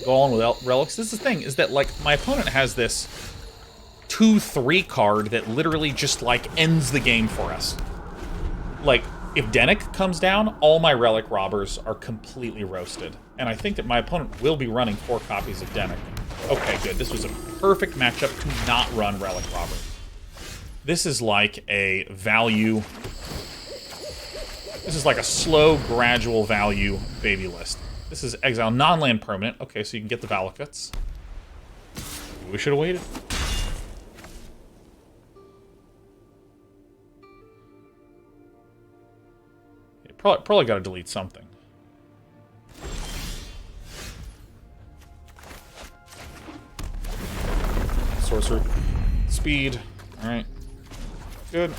Go on with relics. This is the thing, is that, like, my opponent has this 2/3 card that literally just, like, ends the game for us. Like, if Danik comes down, all my Relic Robbers are completely roasted. And I think that my opponent will be running 4 copies of Danik. Okay, good. This was a perfect matchup to not run Relic Robber. This is like a value... This is like a slow, gradual value baby list. This is exile non-land permanent. Okay, so you can get the Valakuts. We should have waited. Probably got to delete something. Sorcerer. Speed. Alright. Good.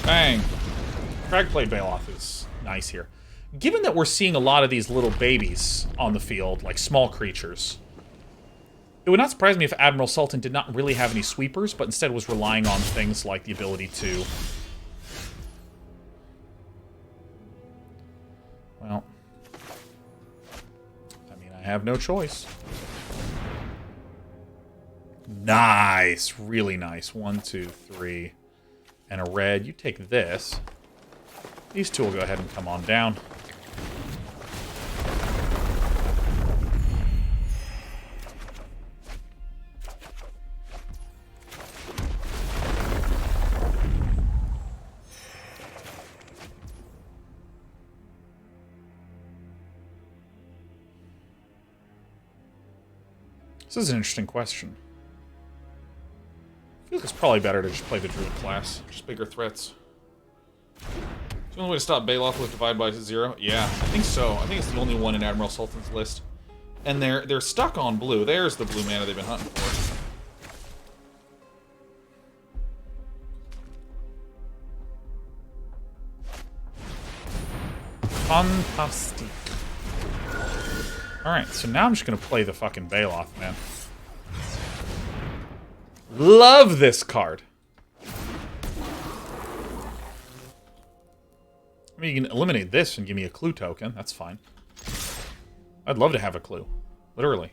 Bang. Cragplate Baloth is nice here. Given that we're seeing a lot of these little babies on the field, like small creatures, it would not surprise me if Admiral Sultan did not really have any sweepers, but instead was relying on things like the ability to... Well... I mean, I have no choice. Nice! Really nice. 1, 2, 3. And a red. You take this. These two will go ahead and come on down. This is an interesting question. I feel like it's probably better to just play the Druid class. Just bigger threats. Is the only way to stop Baloth with Divide by 0? Yeah, I think so. I think it's the only one in Admiral Sultan's list. And they're stuck on blue. There's the blue mana they've been hunting for. Fantastic. Alright, so now I'm just gonna play the fucking Baloth, man. Love this card. I mean, you can eliminate this and give me a clue token. That's fine. I'd love to have a clue. Literally.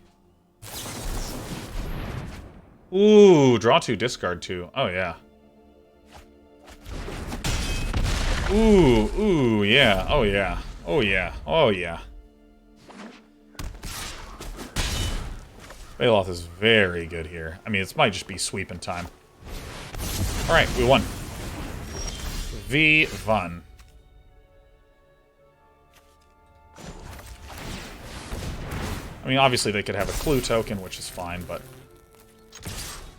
Ooh, draw 2, discard 2. Oh, yeah. Ooh, yeah. Oh, yeah. Oh, yeah. Oh, yeah. Baloth is very good here. I mean, this might just be sweeping time. Alright, we won. We won. I mean, obviously they could have a clue token, which is fine, but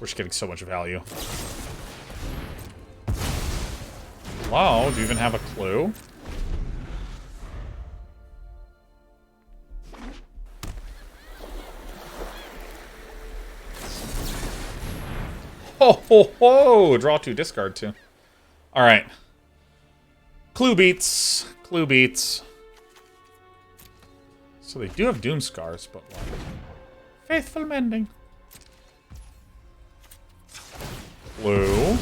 we're just getting so much value. Wow, do you even have a clue? Ho ho ho! Draw 2, discard 2. Alright. Clue beats. Clue beats. So they do have Doom Scars, but like... Faithful Mending. Blue.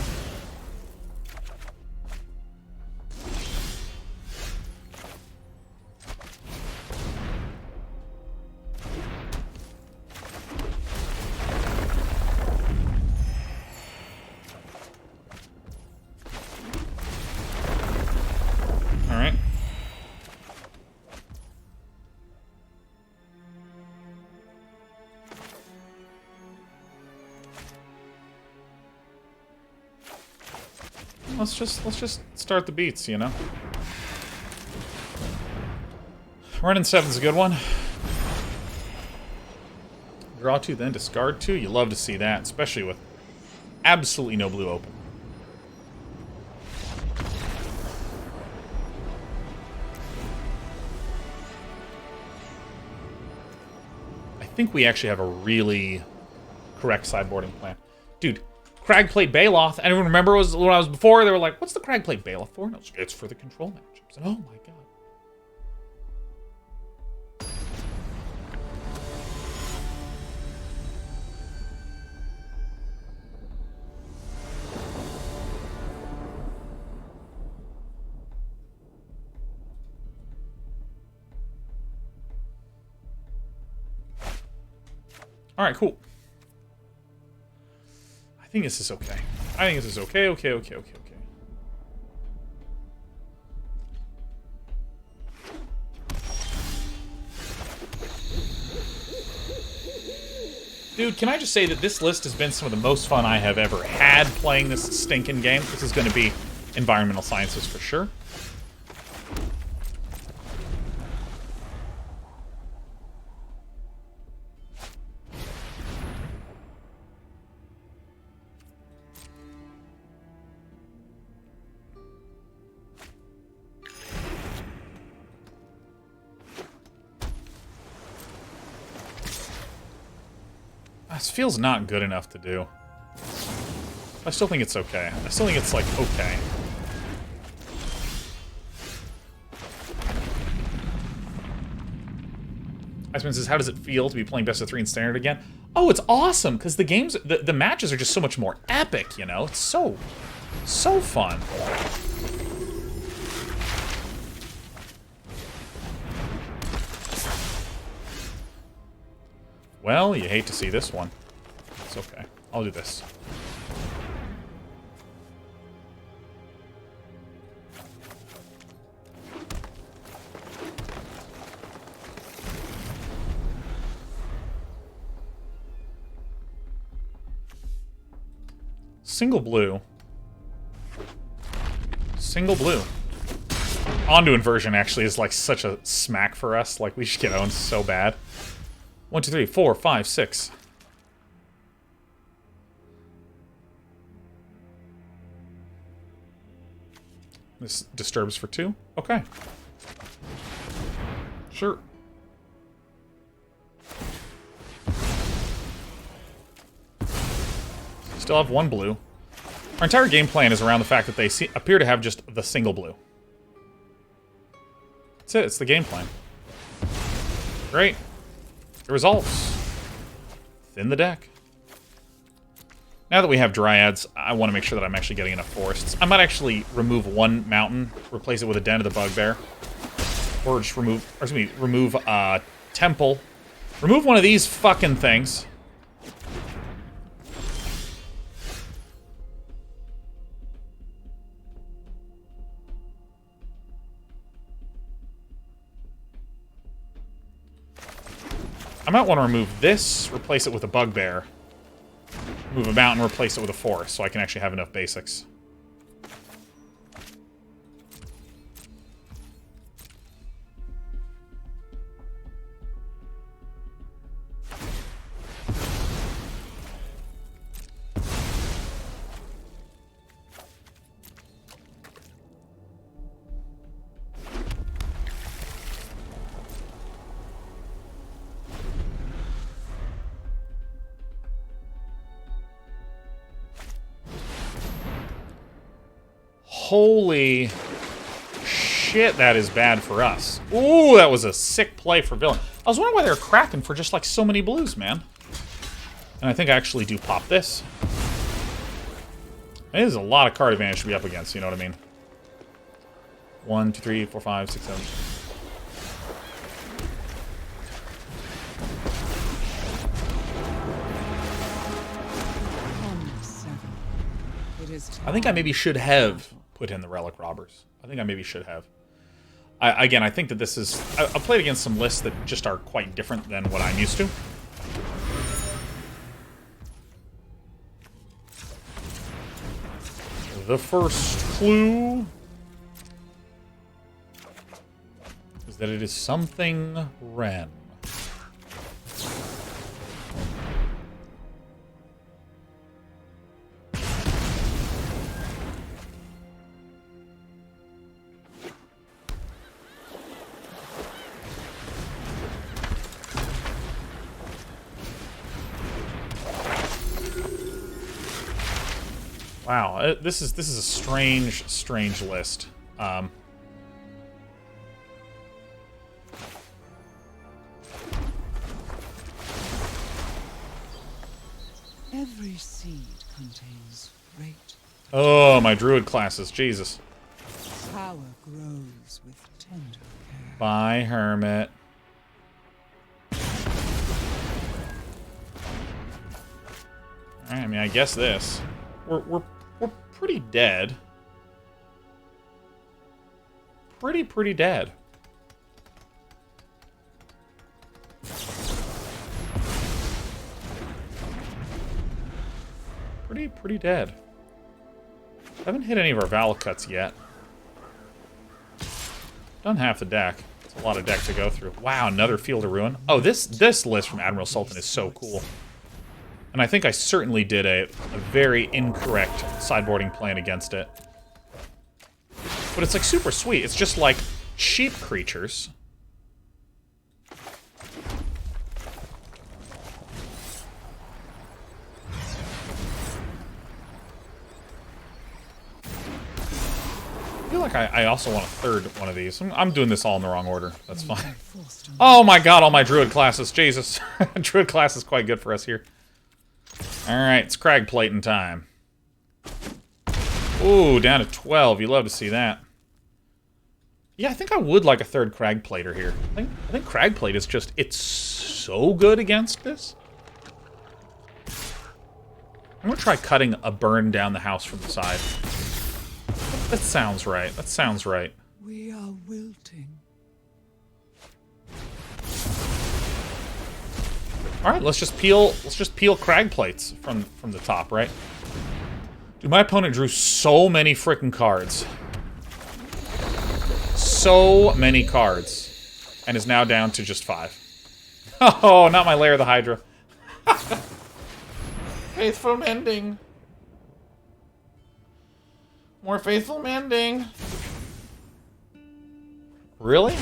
Alright. Let's just start the beats, you know? Wrenn and Seven's a good one. Draw 2, then discard 2. You love to see that, especially with absolutely no blue open. I think we actually have a really correct sideboarding plan. Dude, Cragplate Baloth. Anyone remember when I was before? They were like, what's the Cragplate Baloth for? And I was like, it's for the control matchups. And oh my god. Alright, cool. I think this is okay. I think this is okay, okay. Dude, can I just say that this list has been some of the most fun I have ever had playing this stinking game. This is going to be environmental sciences for sure. This feels not good enough to do. I still think it's okay. I still think it's, like, okay. Iceman says, how does it feel to be playing best of 3 in Standard again? Oh, it's awesome, because the games, the matches are just so much more epic, you know? It's so fun. Well, you hate to see this one. It's okay. I'll do this. Single blue. Single blue. Onto inversion actually is like such a smack for us. Like we should get owned so bad. 1, 2, 3, 4, 5, 6. This disturbs for 2? Okay. Sure. Still have 1 blue. Our entire game plan is around the fact that they appear to have just the single blue. That's it. It's the game plan. Great. The results. Thin the deck. Now that we have Dryads, I want to make sure that I'm actually getting enough forests. I might actually remove 1 mountain, replace it with a Den of the Bugbear. Or just remove, or excuse me, remove Temple. Remove one of these fucking things. I might want to remove this, replace it with a Bugbear. Move a mountain, replace it with a forest, so I can actually have enough basics. Holy shit, that is bad for us. Ooh, that was a sick play for villain. I was wondering why they were cracking for just like so many blues, man. And I think I actually do pop this. It is a lot of card advantage to be up against, you know what I mean? 1, 2, 3, 4, 5, 6, 7. I think I maybe should have put in the Relic Robbers. I think I maybe should have. Again, I think that this is... I've played against some lists that just are quite different than what I'm used to. The first clue is that it is something Wrenn. Wow, this is a strange list. Every seed contains great. Oh, my Druid classes, Jesus. Power grows with tender care. Bye, Hermit. Alright, I mean, I guess this. We're pretty dead. Pretty dead. Pretty dead. Haven't hit any of our Valakuts yet. Done half the deck. It's a lot of deck to go through. Wow, another Field of Ruin. Oh, this list from Admiral Sultan is so cool. And I think I certainly did a very incorrect sideboarding plan against it. But it's like super sweet. It's just like cheap creatures. I feel like I also want a third one of these. I'm doing this all in the wrong order. That's fine. Oh my god, all my Druid classes. Jesus. Druid class is quite good for us here. Alright, it's Cragplating time. Ooh, down to 12. You love to see that. Yeah, I think I would like a third Cragplater here. I think Cragplate is just... It's so good against this. I'm gonna try cutting a burn down the house from the side. That sounds right. That sounds right. We are wilting. All right, let's just peel crag plates from the top, right? Dude, my opponent drew so many freaking cards. So many cards. And is now down to just 5. Oh, not my Lair of the Hydra. Faithful mending. More faithful mending. Really?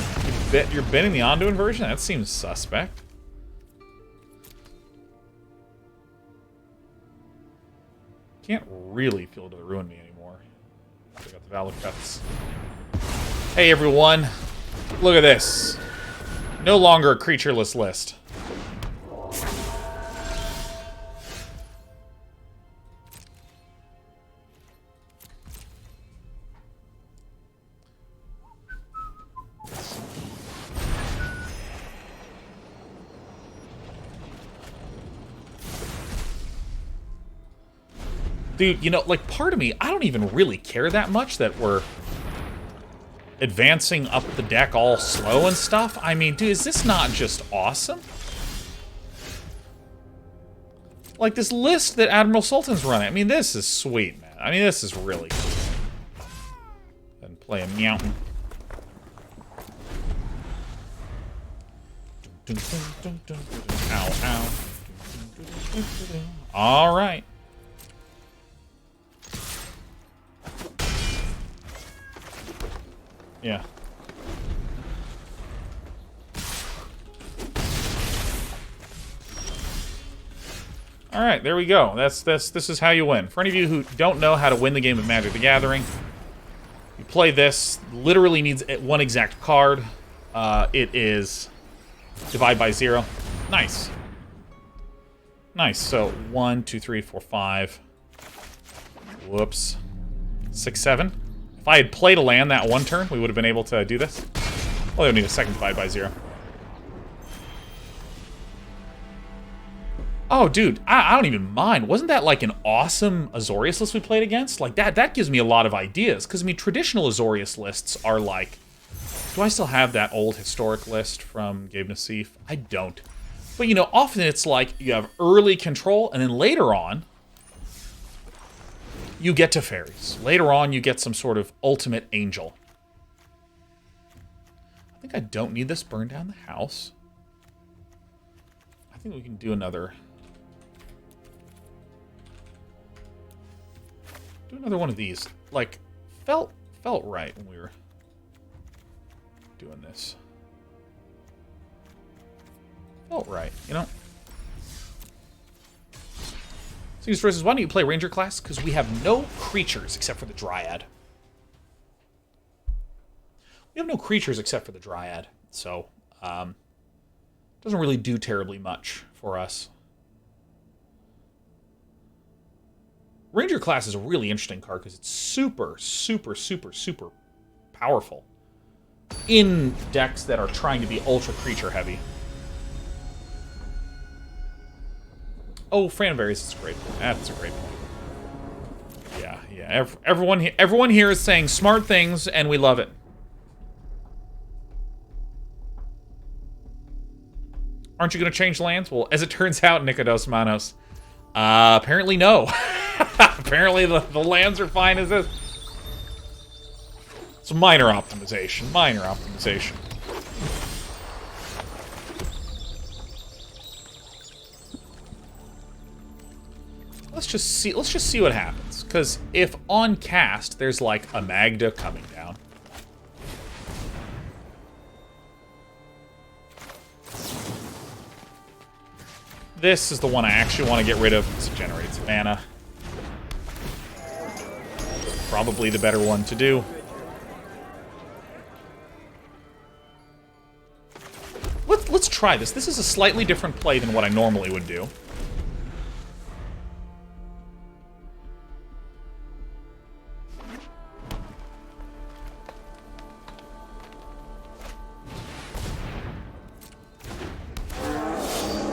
You're binning the Onduin version? That seems suspect. Can't really feel to ruin me anymore. I got the Valakuts. Hey everyone, look at this. No longer a creatureless list. Dude, you know, like, part of me, I don't even really care that much that we're advancing up the deck all slow and stuff. I mean, dude, is this not just awesome? Like, this list that Admiral Sultan's running, I mean, this is sweet, man. I mean, this is really good. And play a Mountain. Ow, ow. All right. Yeah. All right, there we go. This is how you win. For any of you who don't know how to win the game of Magic the Gathering, you play this. Literally needs one exact card. It is divide by 0. Nice. Nice. So 1, 2, 3, 4, 5. Whoops. 6, 7. If I had played a land that one turn, we would have been able to do this. Well, they would need a second divide by 0. Oh, dude, I don't even mind. Wasn't that like an awesome Azorius list we played against? Like, that gives me a lot of ideas. Because, I mean, traditional Azorius lists are like... Do I still have that old historic list from Gabe Nassif? I don't. But, you know, often it's like you have early control, and then later on, you get to fairies. Later on, you get some sort of ultimate angel. I think I don't need this. Burn down the house. I think we can do another... Do another one of these. Like, felt right when we were doing this. Felt right, you know? Series versus, why don't you play Ranger class? Because we have no creatures except for the Dryad. We have no creatures except for the Dryad. So, doesn't really do terribly much for us. Ranger class is a really interesting card because it's super, super, super, super powerful in decks that are trying to be ultra creature heavy. Oh, Franberries is great. That's a great point. Yeah. Everyone here is saying smart things, and we love it. Aren't you going to change lands? Well, as it turns out, Nikodos Manos, apparently no. Apparently the lands are fine as is. It's a minor optimization. Minor optimization. Let's just see what happens. Because if on cast there's like a Magda coming down. This is the one I actually want to get rid of because it generates mana. Probably the better one to do. Let's try this. This is a slightly different play than what I normally would do.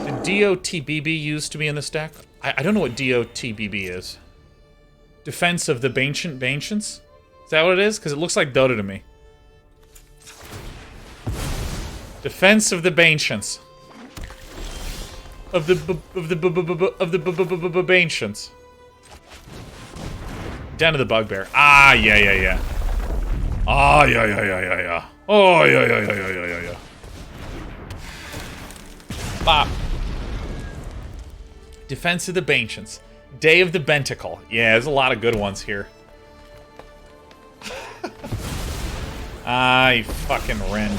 Did DOTBB used to be in this deck? I don't know what DOTBB is. Defense of the Ancients? Is that what it is? Because it looks like Dota to me. Defense of the Ancients. Of the Ancients. Den of the Bugbear. Ah, yeah. Ah, yeah. Oh, yeah. Bop. Defense of the Ancients. Day of the Bentacle. Yeah, there's a lot of good ones here. I fucking Wrenn.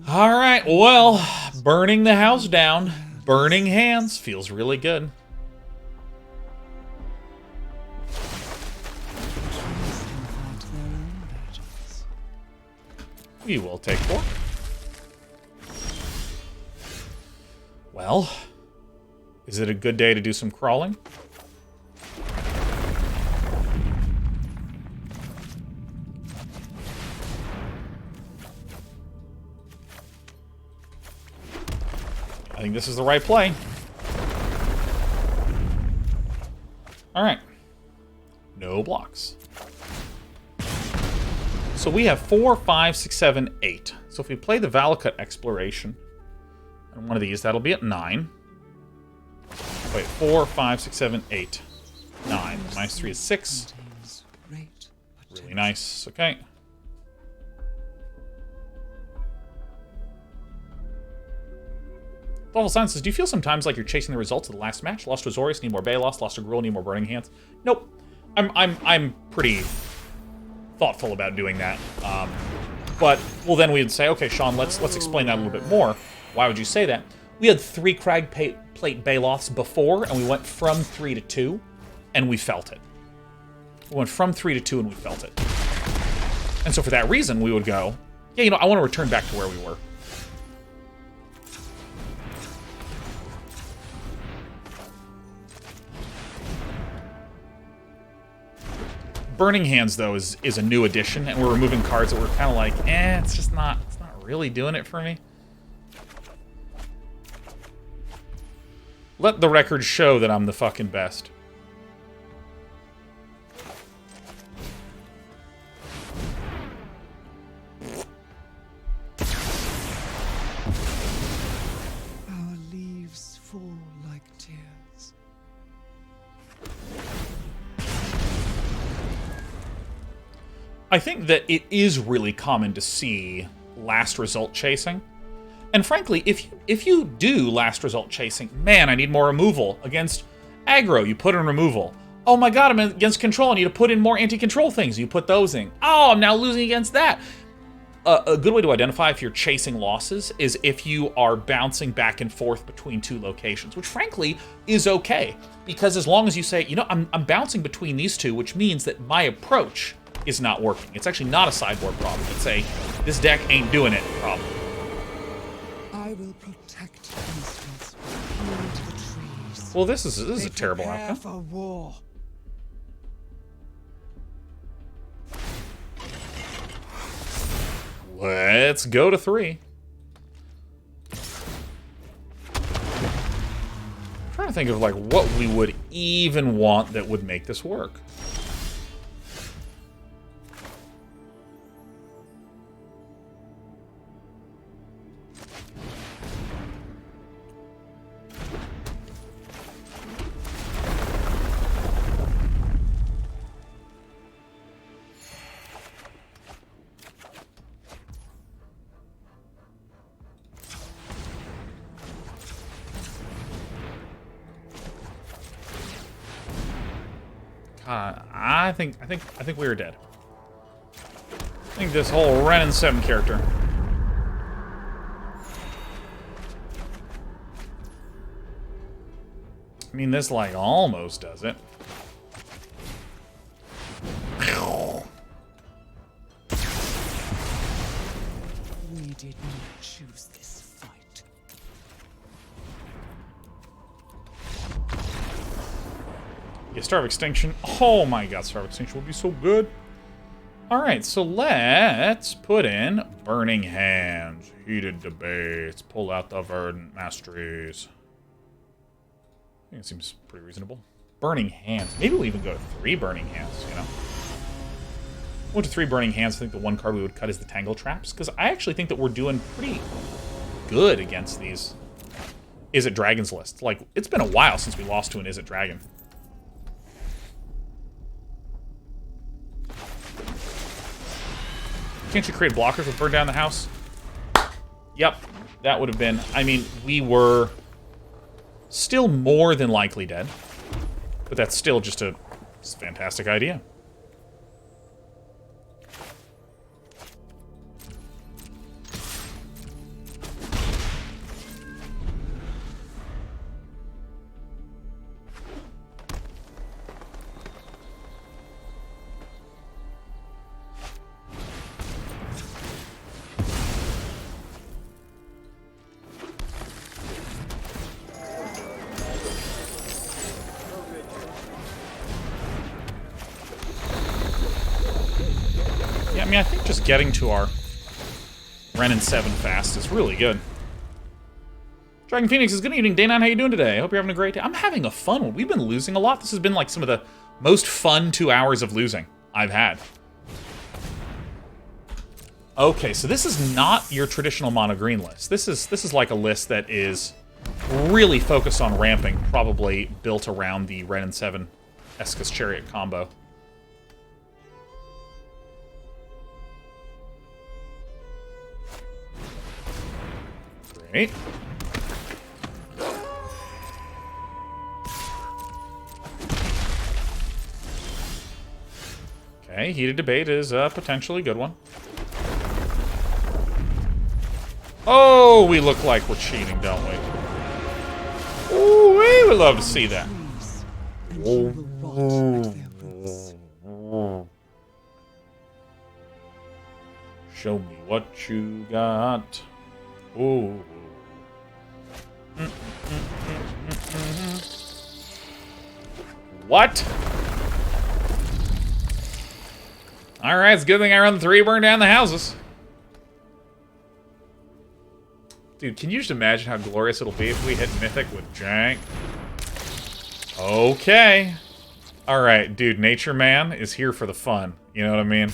Alright, well, burning the house down. Burning hands feels really good. We will take 4. Well, is it a good day to do some crawling? I think this is the right play. Alright. No blocks. So we have 4, 5, 6, 7, 8. So if we play the Valakut Exploration on one of these, that'll be at 9. Wait, 4, 5, 6, 7, 8. 9. Minus 3 is 6. Really nice. Okay. Thoughtful Silence says, do you feel sometimes like you're chasing the results of the last match? Lost to Azorius, need more Baloth. Lost to Gruul, need more Burning Hands. Nope. I'm pretty thoughtful about doing that. But, well, then we'd say, okay, Sean, let's explain that a little bit more. Why would you say that? We had 3 Cragplate Baloths before, and we went from 3 to 2, and we felt it. We went from 3 to 2, and we felt it. And so for that reason, we would go, yeah, you know, I want to return back to where we were. Burning Hands, though, is a new addition, and we're removing cards that we're kind of like, it's not really doing it for me. Let the record show that I'm the fucking best. Our leaves fall like tears. I think that it is really common to see last result chasing. And frankly, if you do last result chasing, man, I need more removal. Against aggro, you put in removal. Oh my god, I'm against control, I need to put in more anti-control things. You put those in. Oh, I'm now losing against that. A good way to identify if you're chasing losses is if you are bouncing back and forth between 2 locations, which frankly is okay. Because as long as you say, you know, I'm bouncing between these 2, which means that my approach is not working. It's actually not a sideboard problem. It's a, this deck ain't doing it problem. I will protect these into the trees. Well, this is a terrible outcome. For war. Let's go to 3. I'm trying to think of like what we would even want that would make this work. I think we were dead. I think this whole Wrenn and Seven character. I mean, this like almost does it. We did not choose this fight. Yeah, Star of Extinction. Oh my god, Star of Extinction would be so good. Alright, so let's put in Burning Hands. Heated Debates. Pull out the Verdant Masteries. I think it seems pretty reasonable. Burning Hands. Maybe we'll even go to 3 Burning Hands, you know? Went to 3 Burning Hands. I think the one card we would cut is the Tangletraps, because I actually think that we're doing pretty good against these Is It Dragons lists. Like, it's been a while since we lost to an Is It Dragon. Can't you create blockers with Burn Down the House? Yep, that would have been... I mean, we were still more than likely dead. But that's still just a fantastic idea. mean, I think just getting to our Wrenn and Seven fast is really good. Dragon Phoenix is good evening. Day 9, how you doing today? I hope you're having a great day. I'm having a fun one. We've been losing a lot. This has been like some of the most fun 2 hours of losing I've had. Okay, so this is not your traditional mono green list. This is like a list that is really focused on ramping, probably built around the Wrenn and Seven Escus Chariot combo. Great. Okay, Heated Debate is a potentially good one. Oh, we look like we're cheating, don't we? Ooh, we would love to see that. Show me what you got. Ooh. What? Alright, it's a good thing I run the 3, burn down the houses. Dude, can you just imagine how glorious it'll be if we hit Mythic with Jank? Okay. Alright, dude, Nature Man is here for the fun. You know what I mean?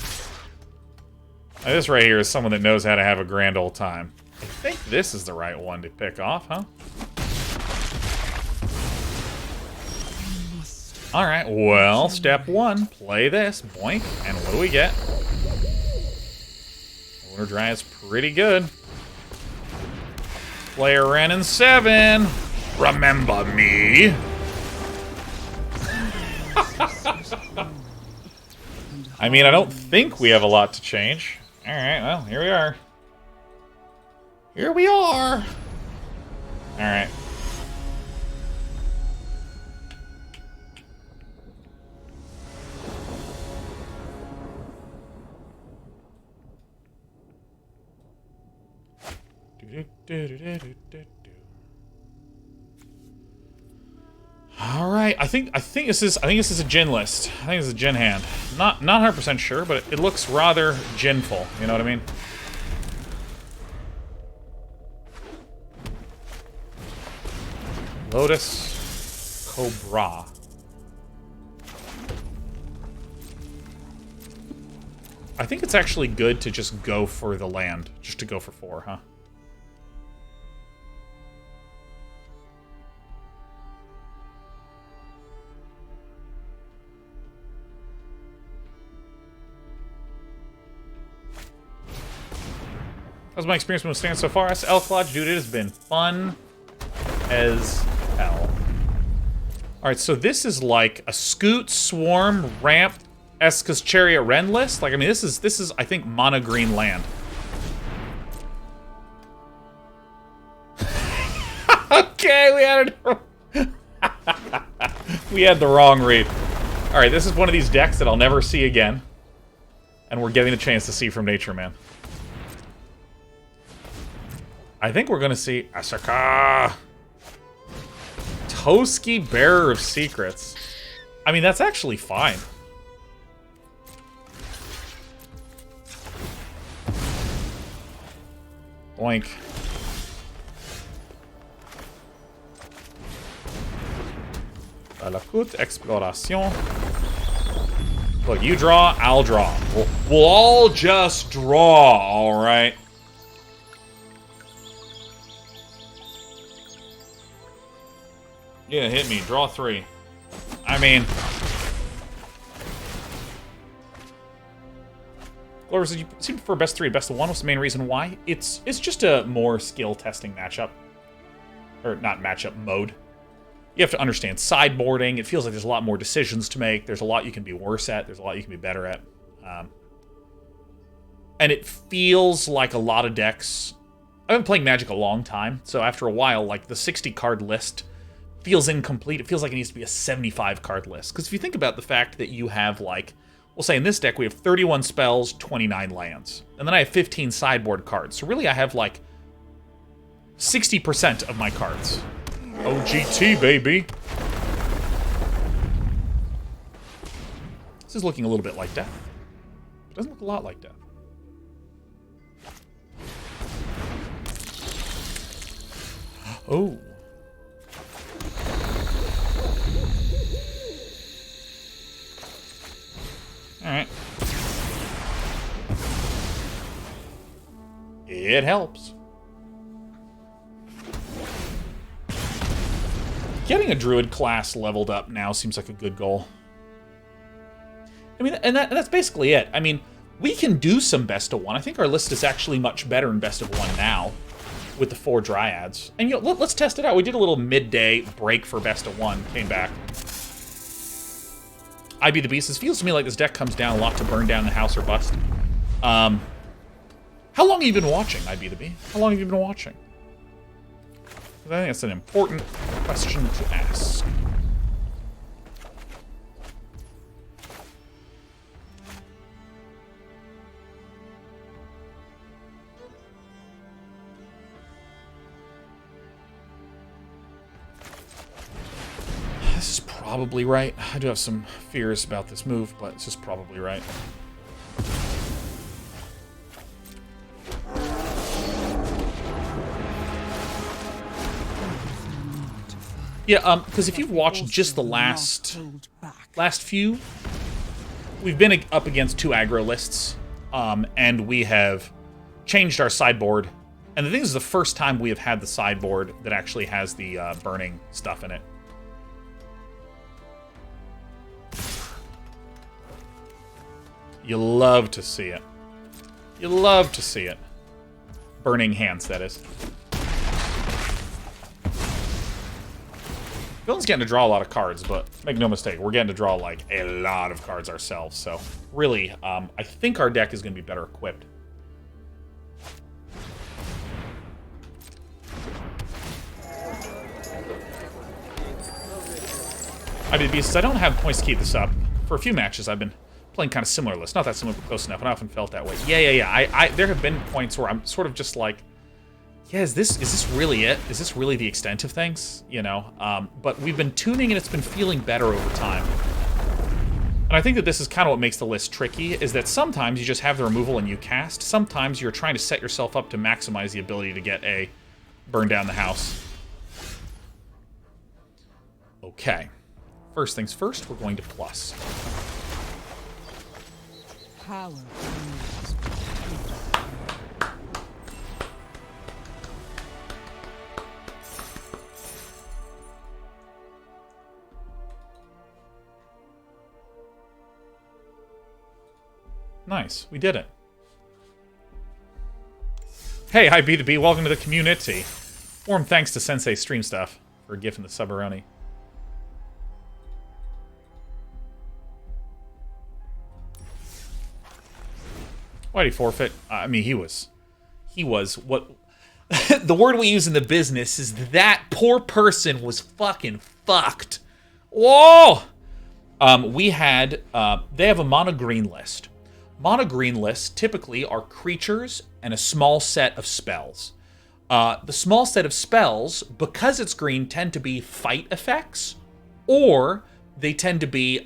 Now, this right here is someone that knows how to have a grand old time. I think this is the right one to pick off, huh? Alright, well, step 1, play this, boink, and what do we get? Neverwinter Dryad's pretty good. Play a Wrenn and Seven. Remember me? I mean, I don't think we have a lot to change. Alright, well, here we are. Here we are! Alright. All right, I think this is a Jin list. I think this is a Jin hand. Not 100% sure, but it looks rather Jinful. You know what I mean? Lotus Cobra. I think it's actually good to just go for the land, just to go for 4, huh? How's my experience with Stand so far? Elk Lodge, dude, it has been fun as hell. Alright, so this is like a Scoot, Swarm, Ramp, Escus Chariot, Wrenn list. Like, I mean, this is I think, mono green land. Okay, we had it. We had the wrong read. Alright, this is one of these decks that I'll never see again. And we're getting the chance to see from Nature Man. I think we're gonna see Asaka. Toski, Bearer of Secrets. I mean, that's actually fine. Boink. Valakut Exploration. Look, you draw, I'll draw. We'll all just draw, alright? Yeah, hit me. Draw 3. I mean... Glover said you seem to prefer best 3 to best of 1. What's the main reason why? It's just a more skill-testing matchup. Or, not matchup, mode. You have to understand sideboarding. It feels like there's a lot more decisions to make. There's a lot you can be worse at. There's a lot you can be better at. And it feels like a lot of decks... I've been playing Magic a long time, so after a while, like, the 60-card list... feels incomplete. It feels like it needs to be a 75-card list. Because if you think about the fact that you have, like... We'll say in this deck we have 31 spells, 29 lands. And then I have 15 sideboard cards. So really I have, like, 60% of my cards. OGT, baby! This is looking a little bit like Death. It doesn't look a lot like Death. Oh. Alright. It helps. Getting a Druid class leveled up now seems like a good goal. I mean, and that's basically it. I mean, we can do some best of one. I think our list is actually much better in best of one now with the 4 Dryads. And you know, let's test it out. We did a little midday break for best of one, came back. I Be the Beast. This feels to me like this deck comes down a lot to burn down the house or bust. How long have you been watching, I Be the Beast? How long have you been watching? I think that's an important question to ask. This is probably right. I do have some fears about this move, but this is probably right. Yeah, because if you've watched just the last few, we've been up against 2 aggro lists, and we have changed our sideboard. And the thing is, the first time we have had the sideboard that actually has the burning stuff in it. You love to see it. You love to see it. Burning hands, that is. Villain's getting to draw a lot of cards, but make no mistake, we're getting to draw, like, a lot of cards ourselves. So, really, I think our deck is going to be better equipped. I Be the Beast, I don't have points to keep this up. For a few matches, I've been playing kind of similar lists. Not that similar, but close enough, and I often felt that way. Yeah. There have been points where I'm sort of just like, yeah, is this really it? Is this really the extent of things? You know, but we've been tuning and it's been feeling better over time. And I think that this is kind of what makes the list tricky, is that sometimes you just have the removal and you cast. Sometimes you're trying to set yourself up to maximize the ability to get a burn down the house. Okay. First things first, we're going to plus. Power. Nice, we did it. Hey, I Be the Bee, welcome to the community. Warm thanks to Sensei Stream Stuff for gifting the Subaroni. Why'd he forfeit? I mean, he was what... the word we use in the business is that poor person was fucking fucked. Whoa! We had... they have a mono green list. Mono green lists typically are creatures and a small set of spells. The small set of spells, because it's green, tend to be fight effects, or they tend to be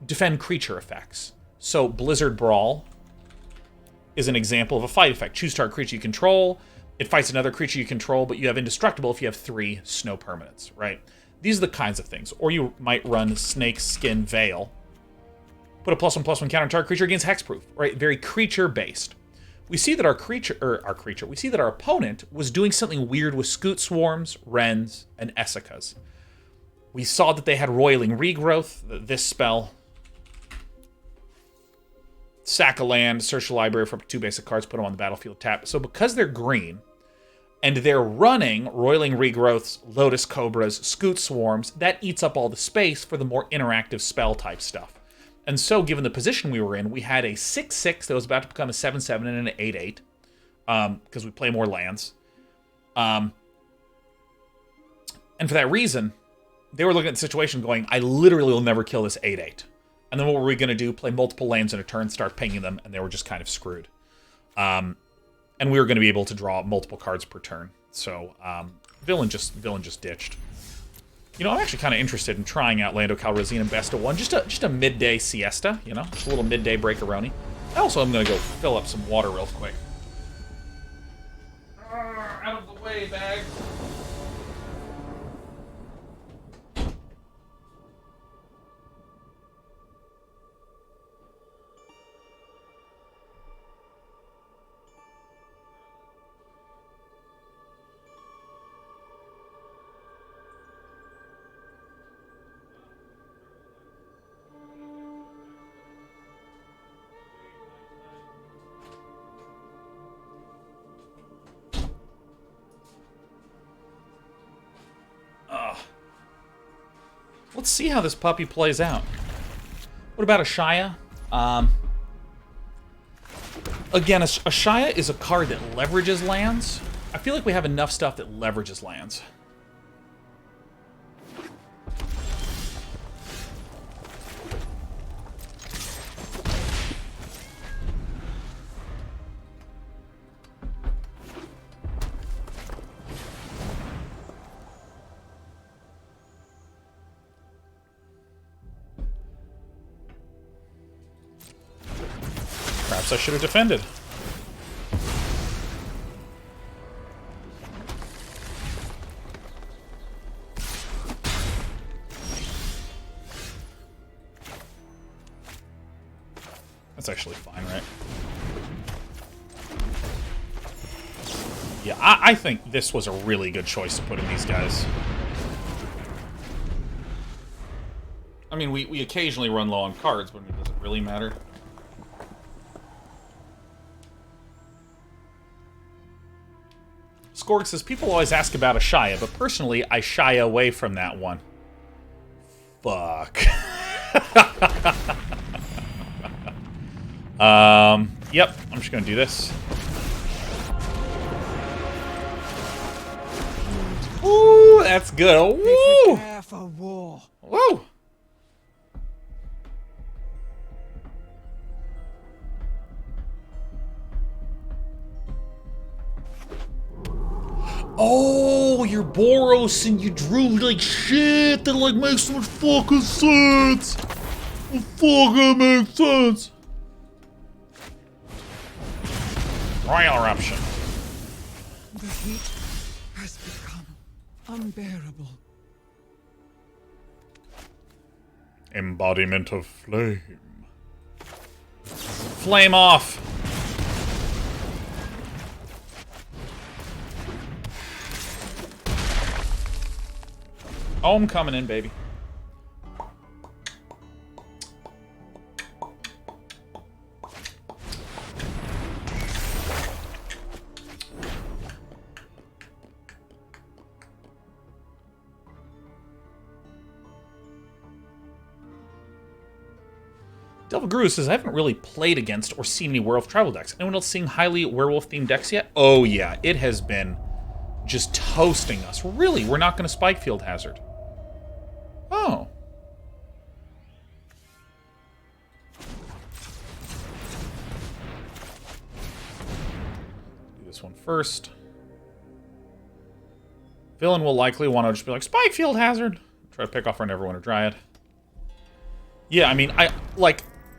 defend creature effects. So Blizzard Brawl is an example of a fight effect. Choose target creature you control. It fights another creature you control, but you have Indestructible if you have 3 snow permanents, right? These are the kinds of things. Or you might run Snake Skin Veil. Put a +1/+1 counter on target creature against hexproof, right? Very creature-based. We see that we see that our opponent was doing something weird with Scoot Swarms, Wrens, and Essicas. We saw that they had Roiling Regrowth, this spell. Sack a land, search the library for 2 basic cards, put them on the battlefield, tap. So because they're green, and they're running Roiling Regrowths, Lotus Cobras, Scoot Swarms, that eats up all the space for the more interactive spell-type stuff. And so, given the position we were in, we had a 6/6 that was about to become a 7/7 and an 8/8, because we play more lands. And for that reason, they were looking at the situation going, I literally will never kill this 8/8. And then what were we going to do? Play multiple lands in a turn, start pinging them, and they were just kind of screwed. And we were going to be able to draw multiple cards per turn. So, Villain just ditched. You know, I'm actually kind of interested in trying out Lando Calrissian in Best of One. Just a midday siesta, you know? Just a little midday breakaroni. Also, I'm going to go fill up some water real quick. Out of the way, bag. Let's see how this puppy plays out. What about Ashaya? Again, Ashaya is a card that leverages lands. I feel like we have enough stuff that leverages lands. Perhaps I should have defended. That's actually fine, right? Yeah, I think this was a really good choice to put in these guys. I mean, we occasionally run low on cards, but does it really matter? Skorg says, people always ask about Ashaya, but personally, I shy away from that one. Fuck. Yep, I'm just gonna do this. Ooh, that's good. Woo! Prepare for war. Woo! Oh, you're Boros and you drew like shit. That like makes so much fucking sense. It fucking makes sense. Royal Eruption. The heat has become unbearable. Embodiment of flame. Flame off. Oh, I'm coming in, baby. Delva Guru says, I haven't really played against or seen any werewolf tribal decks. Anyone else seeing highly werewolf-themed decks yet? Oh, yeah. It has been just toasting us. Really? We're not going to Spike Field Hazard. Oh. Do this one first. Villain will likely want to just be like, Spike Field Hazard. Try to pick off our Neverwinter Dryad. Yeah, I mean,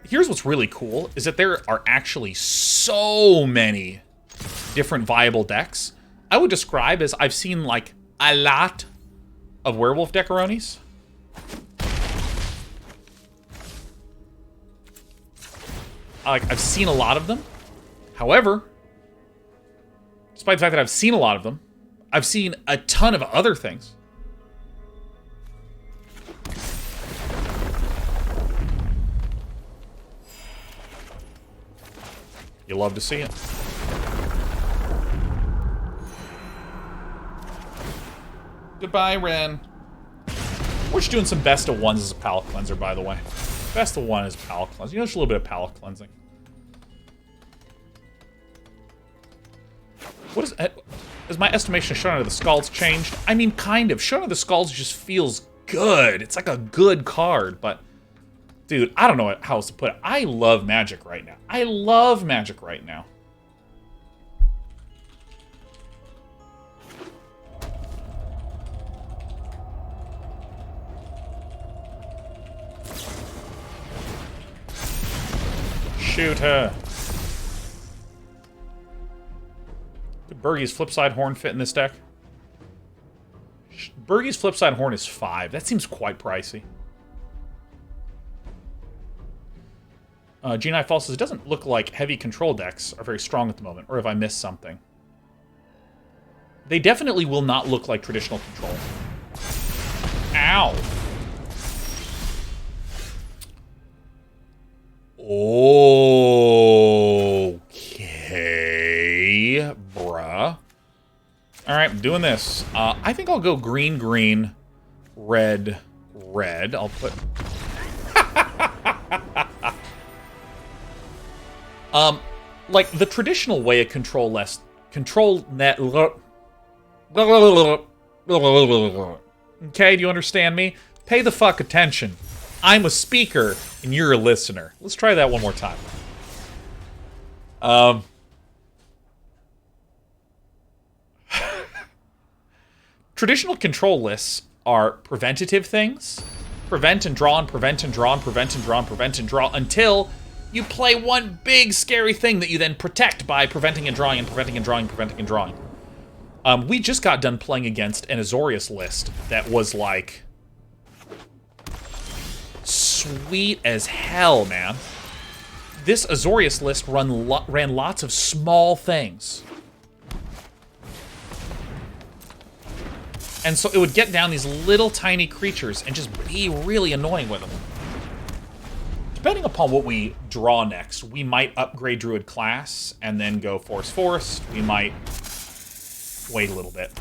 here's what's really cool, is that there are actually so many different viable decks. I would describe as I've seen, like, a lot of werewolf decaronis. I've seen a lot of them. However, despite the fact that I've seen a lot of them, I've seen a ton of other things. You love to see it. Goodbye, Wrenn. We're just doing some best of ones as a palate cleanser, by the way. Best of one is palate cleanser. You know, just a little bit of palate cleansing. What is... Has my estimation of Shadow of the Skulls changed? I mean, kind of. Shadow of the Skulls just feels good. It's like a good card, but... Dude, I don't know how else to put it. I love Magic right now. I love Magic right now. Shoot her. Could Bergie's Flipside Horn fit in this deck? Bergie's Flipside Horn is 5. That seems quite pricey. G9 Fall says, it doesn't look like heavy control decks are very strong at the moment, or have I missed something? They definitely will not look like traditional control. Ow! Okay, bruh. Alright, I'm doing this. I think I'll go green, green, red, red. I'll put... like, the traditional way of control net... Okay, do you understand me? Pay the fuck attention. I'm a speaker, and you're a listener. Let's try that one more time. Traditional control lists are preventative things. Prevent and draw and prevent and draw and prevent and draw and prevent and draw until you play one big scary thing that you then protect by preventing and drawing and preventing and drawing and preventing and drawing. We just got done playing against an Azorius list that was like... sweet as hell, man. This Azorius list ran lots of small things. And so it would get down these little tiny creatures and just be really annoying with them. Depending upon what we draw next, we might upgrade Druid Class and then go Forest. We might wait a little bit.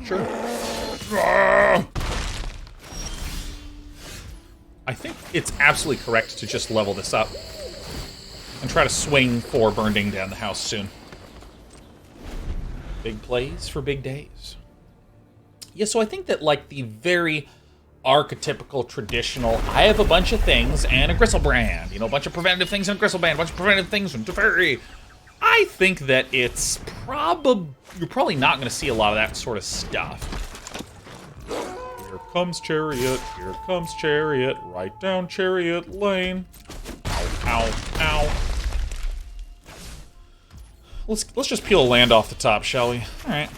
Sure. I think it's absolutely correct to just level this up and try to swing for burning down the house soon. Big plays for big days. Yeah, so I think that, like, the very archetypical, traditional, I have a bunch of things and a Gristlebrand, you know, a bunch of preventative things and a Gristlebrand, a bunch of preventative things and Teferi. I think that it's you're probably not going to see a lot of that sort of stuff. Here comes Chariot, right down Chariot Lane. Ow, ow. Let's just peel land off the top, shall we? All right.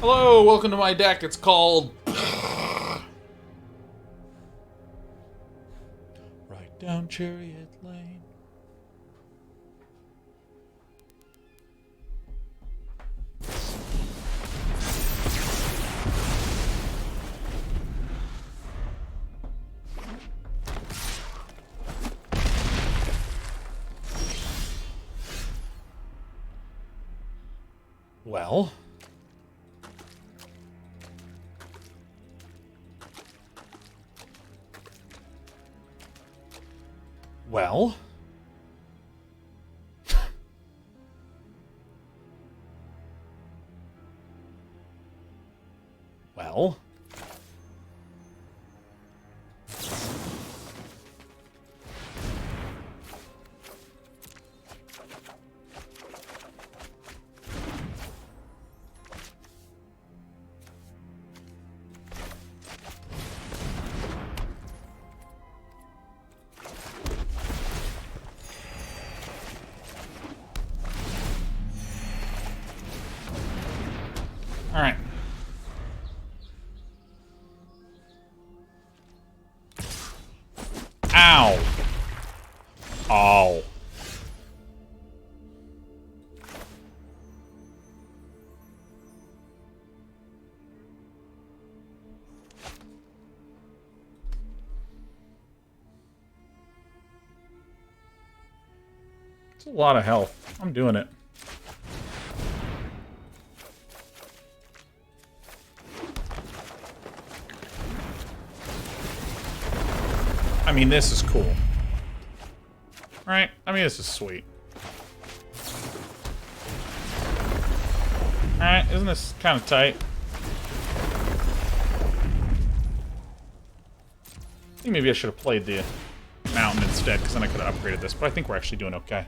Hello, welcome to my deck. It's called... right down Chariot Lane. Well... Well... well... All right. Ow. Oh. It's a lot of health. I'm doing it. I mean, this is cool. Right? I mean, this is sweet. Alright, isn't this kind of tight? I think maybe I should have played the mountain instead, because then I could have upgraded this, but I think we're actually doing okay.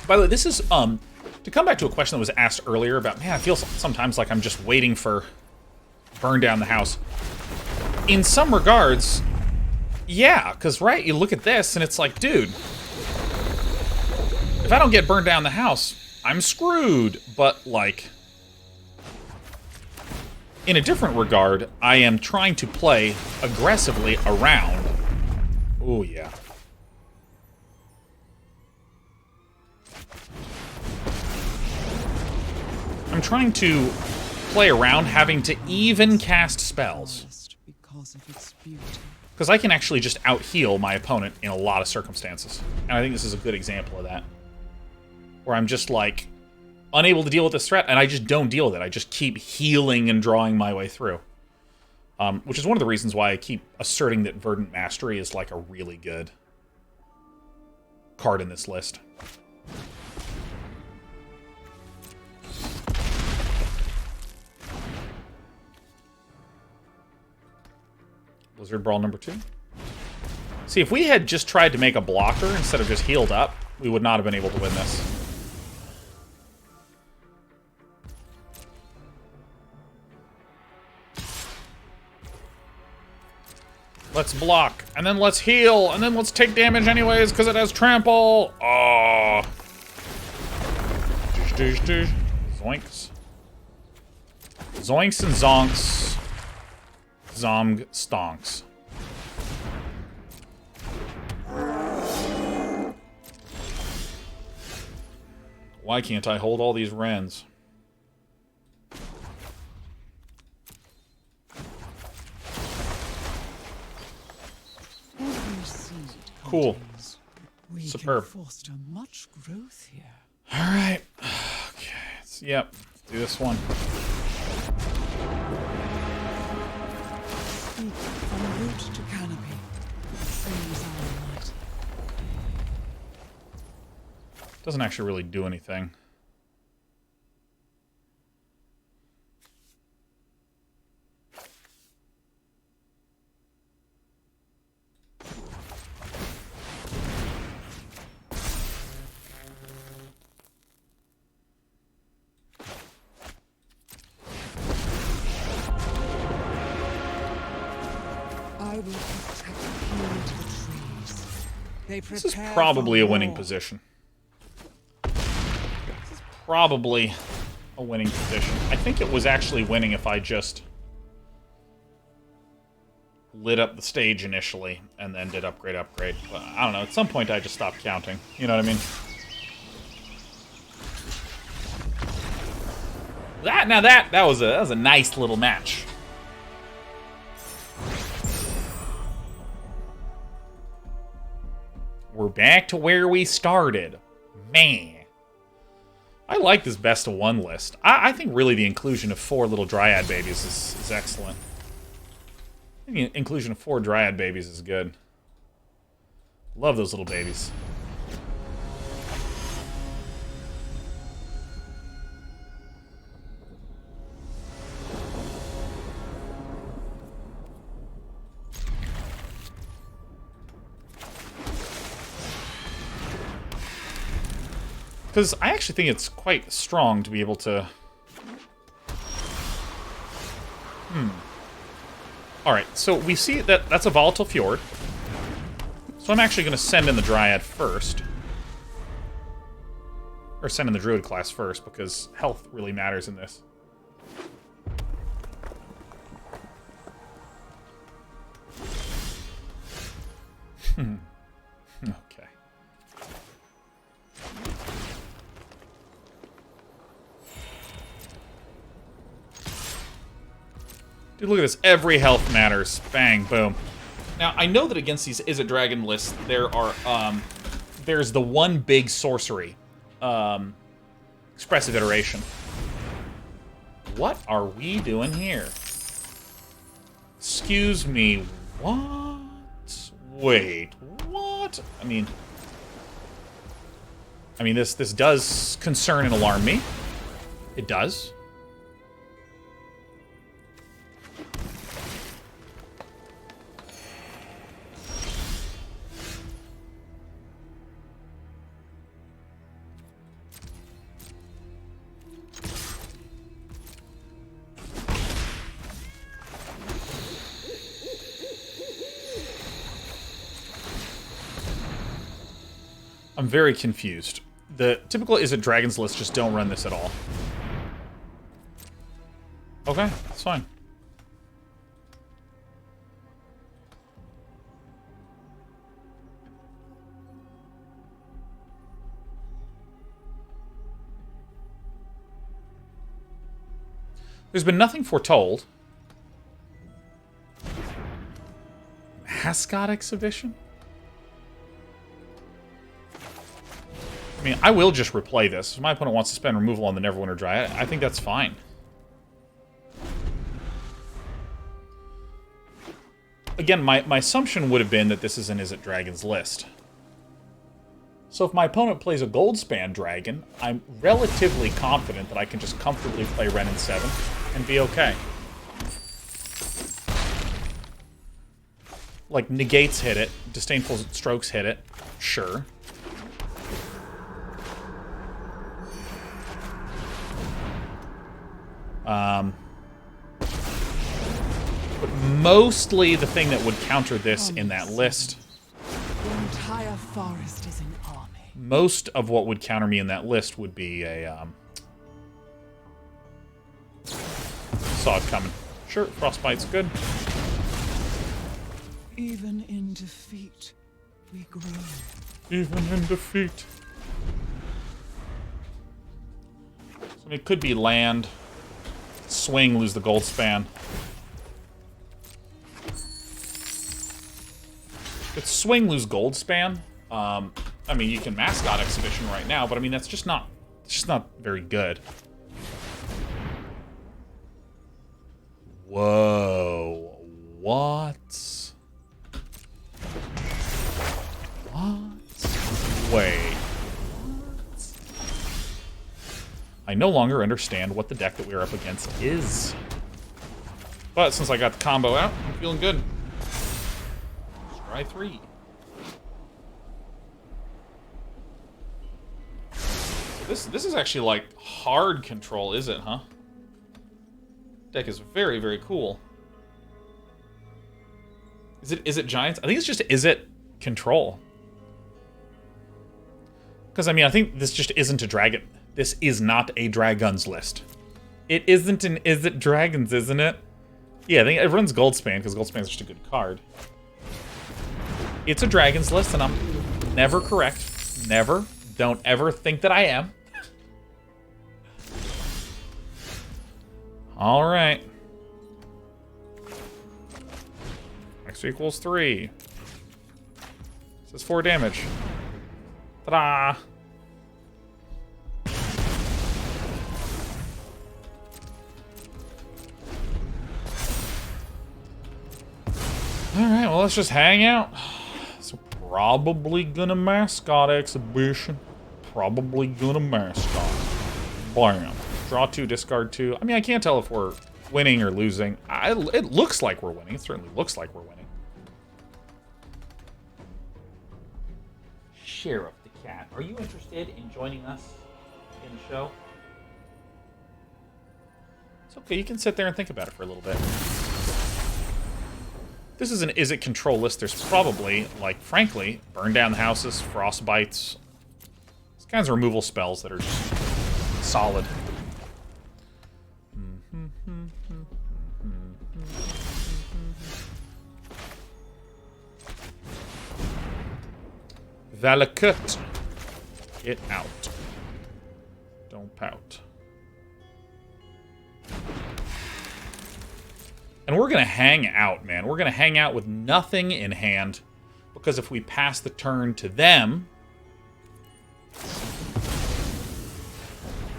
By the way, this is, to come back to a question that was asked earlier about, man, I feel sometimes like I'm just waiting for burn down the house. In some regards, yeah, because, right, you look at this and it's like, dude, if I don't get burned down the house, I'm screwed. But, like, in a different regard, I am trying to play aggressively around. Oh, yeah. I'm trying to play around having to even cast spells. Because of its beauty. Because I can actually just out-heal my opponent in a lot of circumstances. And I think this is a good example of that. Where I'm just, like, unable to deal with this threat, and I just don't deal with it. I just keep healing and drawing my way through. Which is one of the reasons why I keep asserting that Verdant Mastery is, like, a really good card in this list. Blizzard Brawl number 2. See, if we had just tried to make a blocker instead of just healed up, we would not have been able to win this. Let's block, and then let's heal, and then let's take damage anyways, because it has trample. Oh. Zoinks. Zoinks and zonks. Zomg stonks. Why can't I hold all these Wrens? Cool. Superb. Foster much growth here. All right. Okay. Yep. Let's do this one. From root to canopy, same as our light. Doesn't actually really do anything. This is probably a winning position. This is probably a winning position. I think it was actually winning if I just lit up the stage initially and then did upgrade. But I don't know. At some point, I just stopped counting. You know what I mean? That was a nice little match. We're back to where we started. Man. I like this best of one list. I think really the inclusion of 4 little Dryad babies is excellent. I think the inclusion of 4 Dryad babies is good. Love those little babies. Because I actually think it's quite strong to be able to... Alright, so we see that that's a volatile fjord. So I'm actually going to send in the Dryad first. Or send in the Druid class first, because health really matters in this. Okay. Dude, look at this. Every health matters. Bang, boom. Now, I know that against these Is It Dragon lists, there are, there's the one big sorcery. Expressive Iteration. What are we doing here? Excuse me, what? Wait, what? I mean, this does concern and alarm me. It does. I'm very confused. The typical Is It Dragons list just don't run this at all. Okay, that's fine. There's been nothing foretold. Mascot Exhibition? I mean, I will just replay this. If my opponent wants to spend removal on the Neverwinter Dryad, I think that's fine. Again, my assumption would have been that this is an Izzet Dragon's list. So if my opponent plays a Goldspan Dragon, I'm relatively confident that I can just comfortably play Wrenn and Seven and be okay. Like, Negates hit it, Disdainful Strokes hit it, sure. But mostly the thing that would counter this in that list... The entire forest is an army. Most of what would counter me in that list would be a, saw it coming. Sure, Frostbite's good. Even in defeat, we grow. Even in defeat. So, I mean, it could be land. Swing, lose the Goldspan. It's swing, lose Goldspan. I mean, you can Mascot Exhibition right now, but I mean, that's just not, it's just not very good. Whoa. What? What? Wait. What? I no longer understand what the deck that we're up against is. But since I got the combo out, I'm feeling good. Try 3. This is actually like hard control, is it, huh? Deck is very, very cool. Is it Giants? I think it's just Izzet control. Because I mean I think this just isn't a dragon. This is not a Dragons list. It isn't an Izzet Dragons, isn't it? Yeah, I think it runs Goldspan because Goldspan's just a good card. It's a Dragons list, and I'm never correct. Never. Don't ever think that I am. Alright. X equals 3. This is 4 damage. Ta-da! Alright, well, let's just hang out. So probably gonna Mascot Exhibition. Probably gonna Mascot. Bam. Draw 2, discard 2. I mean, I can't tell if we're winning or losing. It looks like we're winning. It certainly looks like we're winning. Sheriff the Cat, are you interested in joining us in the show? It's okay, you can sit there and think about it for a little bit. This is an Izzet control list. There's probably, like, frankly, Burn Down the Houses, Frostbites. These kinds of removal spells that are just solid. Valakut. Get out. Don't pout. And we're going to hang out, man. We're going to hang out with nothing in hand. Because if we pass the turn to them...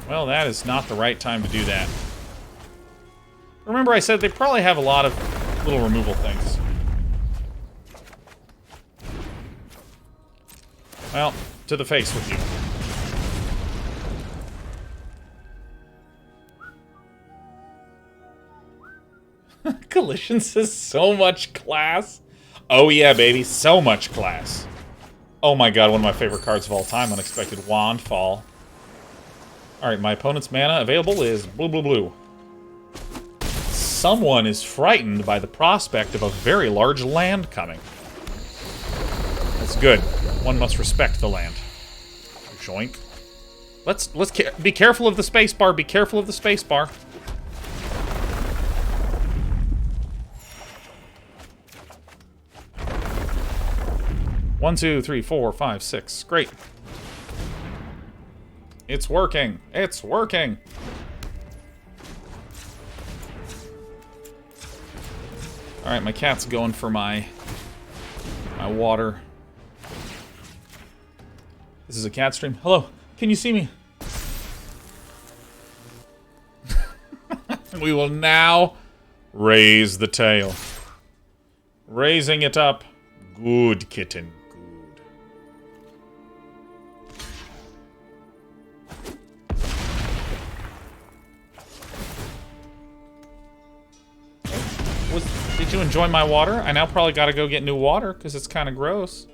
well, that is not the right time to do that. Remember I said they probably have a lot of little removal things. Well, to the face with you. Collision says so much class. Oh yeah, baby, so much class. Oh my god, one of my favorite cards of all time, Unexpected Wandfall. Alright, my opponent's mana available is blue, blue, blue. Someone is frightened by the prospect of a very large land coming. That's good. One must respect the land. Joink. Let's be careful of the spacebar. Be careful of the spacebar. One, two, three, four, five, six. Great. It's working. It's working. Alright, my cat's going for my water. This is a cat stream. Hello, can you see me? We will now raise the tail. Raising it up. Good, kitten. Good. Did you enjoy my water? I now probably gotta go get new water, because it's kind of gross.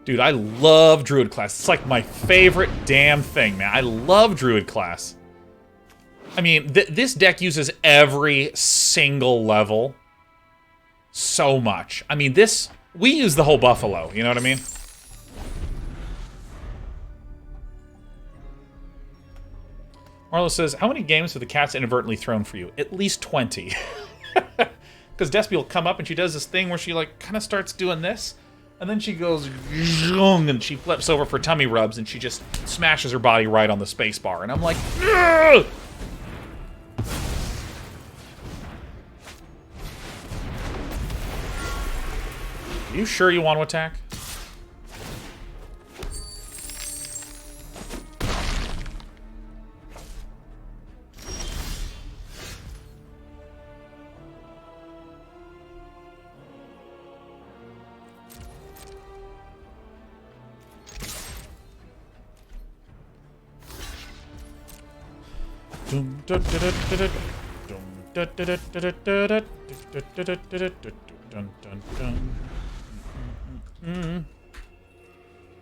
Dude, I love Druid Class. It's like my favorite damn thing, man. I love Druid Class. I mean, this deck uses every single level so much. I mean, we use the whole Buffalo, you know what I mean? Marlo says, how many games have the cats inadvertently thrown for you? At least 20. Because Despy will come up and she does this thing where she, like, kind of starts doing this. And then she goes, and she flips over for tummy rubs, and she just smashes her body right on the space bar. And I'm like, ugh! Are you sure you want to attack?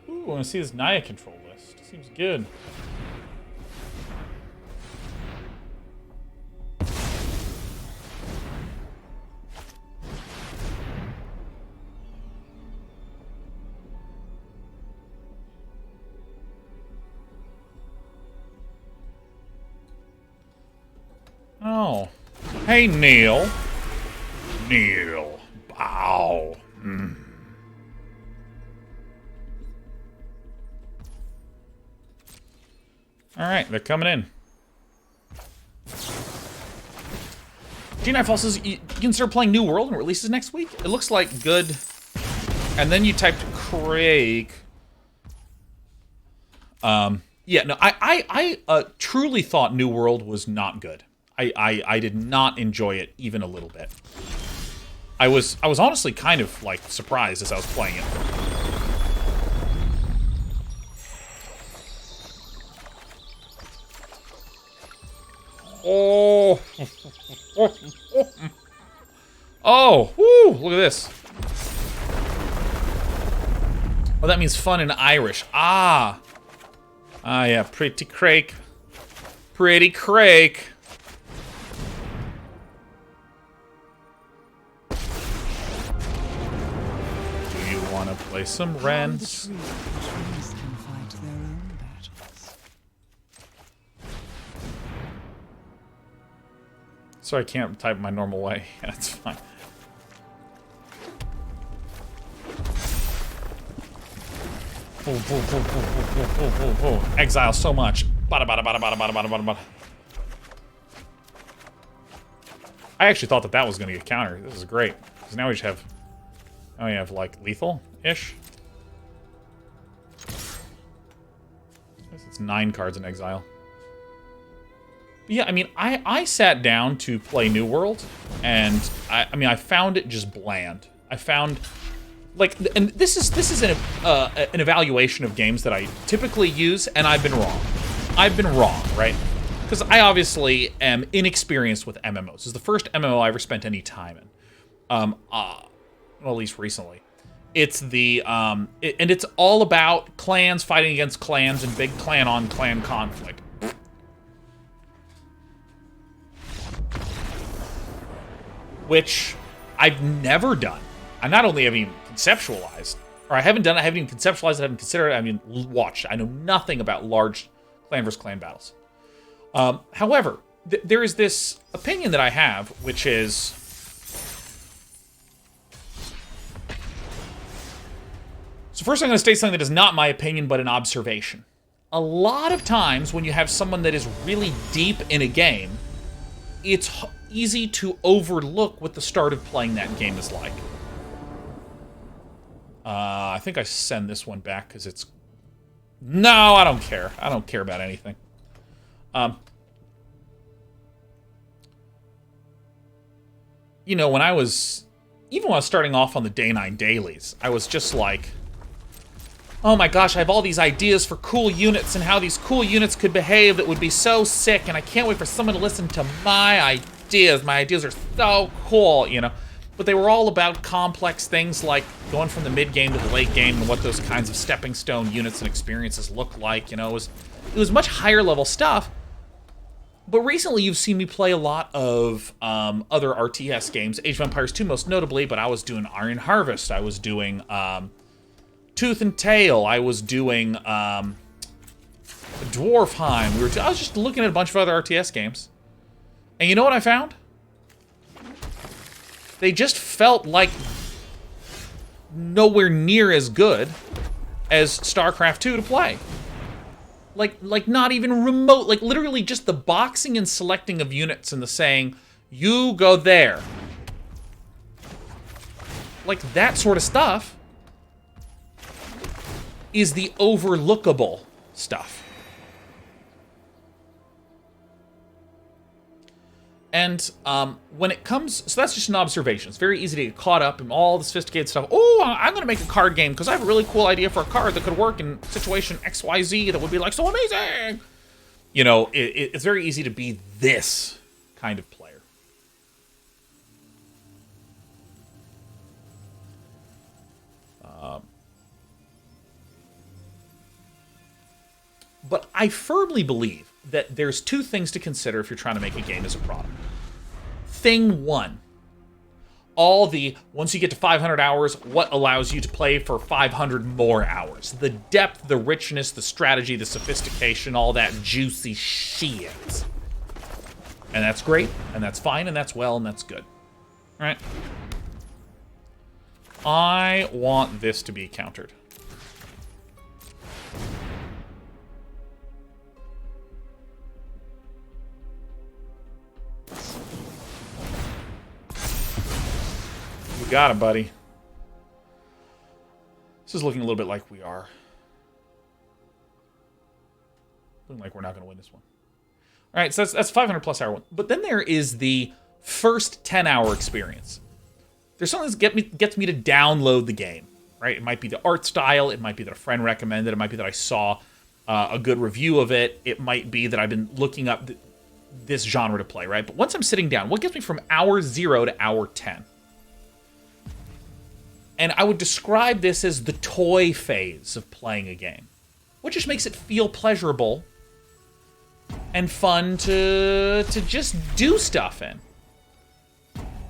Ooh, I want to see this Naya control list. Seems good. Oh. Hey, Neil. Neil. Bow. Mm. Alright, they're coming in. G9 says you can start playing New World and it releases next week? It looks like good. And then you typed Craig. Yeah, no, I truly thought New World was not good. I did not enjoy it even a little bit. I was honestly kind of like surprised as I was playing it. Oh. Oh, woo, look at this. Oh, that means fun in Irish. Ah. Ah, yeah, pretty crake. Pretty crake. Play some Wrenns. Sorry, I can't type my normal way. That's fine. Exile so much. Bada, bada, bada, bada, bada, bada, bada, bada. I actually thought that was going to get countered. This is great. Because now we just have... Oh, you have, like, lethal-ish? It's 9 cards in exile. But yeah, I mean, I sat down to play New World, and I mean, I found it just bland. I found, like, and this is an evaluation of games that I typically use, and I've been wrong. I've been wrong, right? Because I obviously am inexperienced with MMOs. This is the first MMO I ever spent any time in. Well, at least recently. It's the, and it's all about clans fighting against clans and big clan-on-clan conflict. Which I've never done. I not only have even conceptualized, or I haven't done it, I haven't even conceptualized it, I haven't considered it, I haven't watched. I know nothing about large clan versus clan battles. However, there is this opinion that I have, which is... So first I'm going to state something that is not my opinion, but an observation. A lot of times when you have someone that is really deep in a game, it's easy to overlook what the start of playing that game is like. I think I send this one back because it's... No, I don't care. I don't care about anything. You know, when I was... Even when I was starting off on the Day 9 dailies, I was just like... Oh my gosh, I have all these ideas for cool units and how these cool units could behave that would be so sick, and I can't wait for someone to listen to my ideas. My ideas are so cool, you know? But they were all about complex things like going from the mid-game to the late game and what those kinds of stepping stone units and experiences look like, you know? It was much higher level stuff. But recently you've seen me play a lot of other RTS games, Age of Empires 2 most notably, but I was doing Iron Harvest, I was doing Tooth and Tail, I was doing Dwarfheim, I was just looking at a bunch of other RTS games. And you know what I found? They just felt like nowhere near as good as StarCraft 2 to play. Like not even remote, like literally just the boxing and selecting of units and the saying, you go there. Like that sort of stuff is the overlookable stuff. And when it comes, so that's just an observation. It's very easy to get caught up in all the sophisticated stuff. Oh, I'm going to make a card game because I have a really cool idea for a card that could work in situation XYZ that would be like so amazing. You know, it's very easy to be this kind of player. But I firmly believe that there's two things to consider if you're trying to make a game as a product. Thing one, once you get to 500 hours, what allows you to play for 500 more hours? The depth, the richness, the strategy, the sophistication, all that juicy shit. And that's great, and that's fine, and that's well, and that's good. All right? I want this to be countered. Got it, buddy. This is looking a little bit like we are. Looking like we're not going to win this one. All right, so that's 500 plus hour one. But then there is the first 10-hour experience. There's something that gets me to download the game, right? It might be the art style. It might be that a friend recommended. It might be that I saw a good review of it. It might be that I've been looking up this genre to play, right? But once I'm sitting down, what gets me from hour 0 to hour 10? And I would describe this as the toy phase of playing a game, which just makes it feel pleasurable and fun to just do stuff in.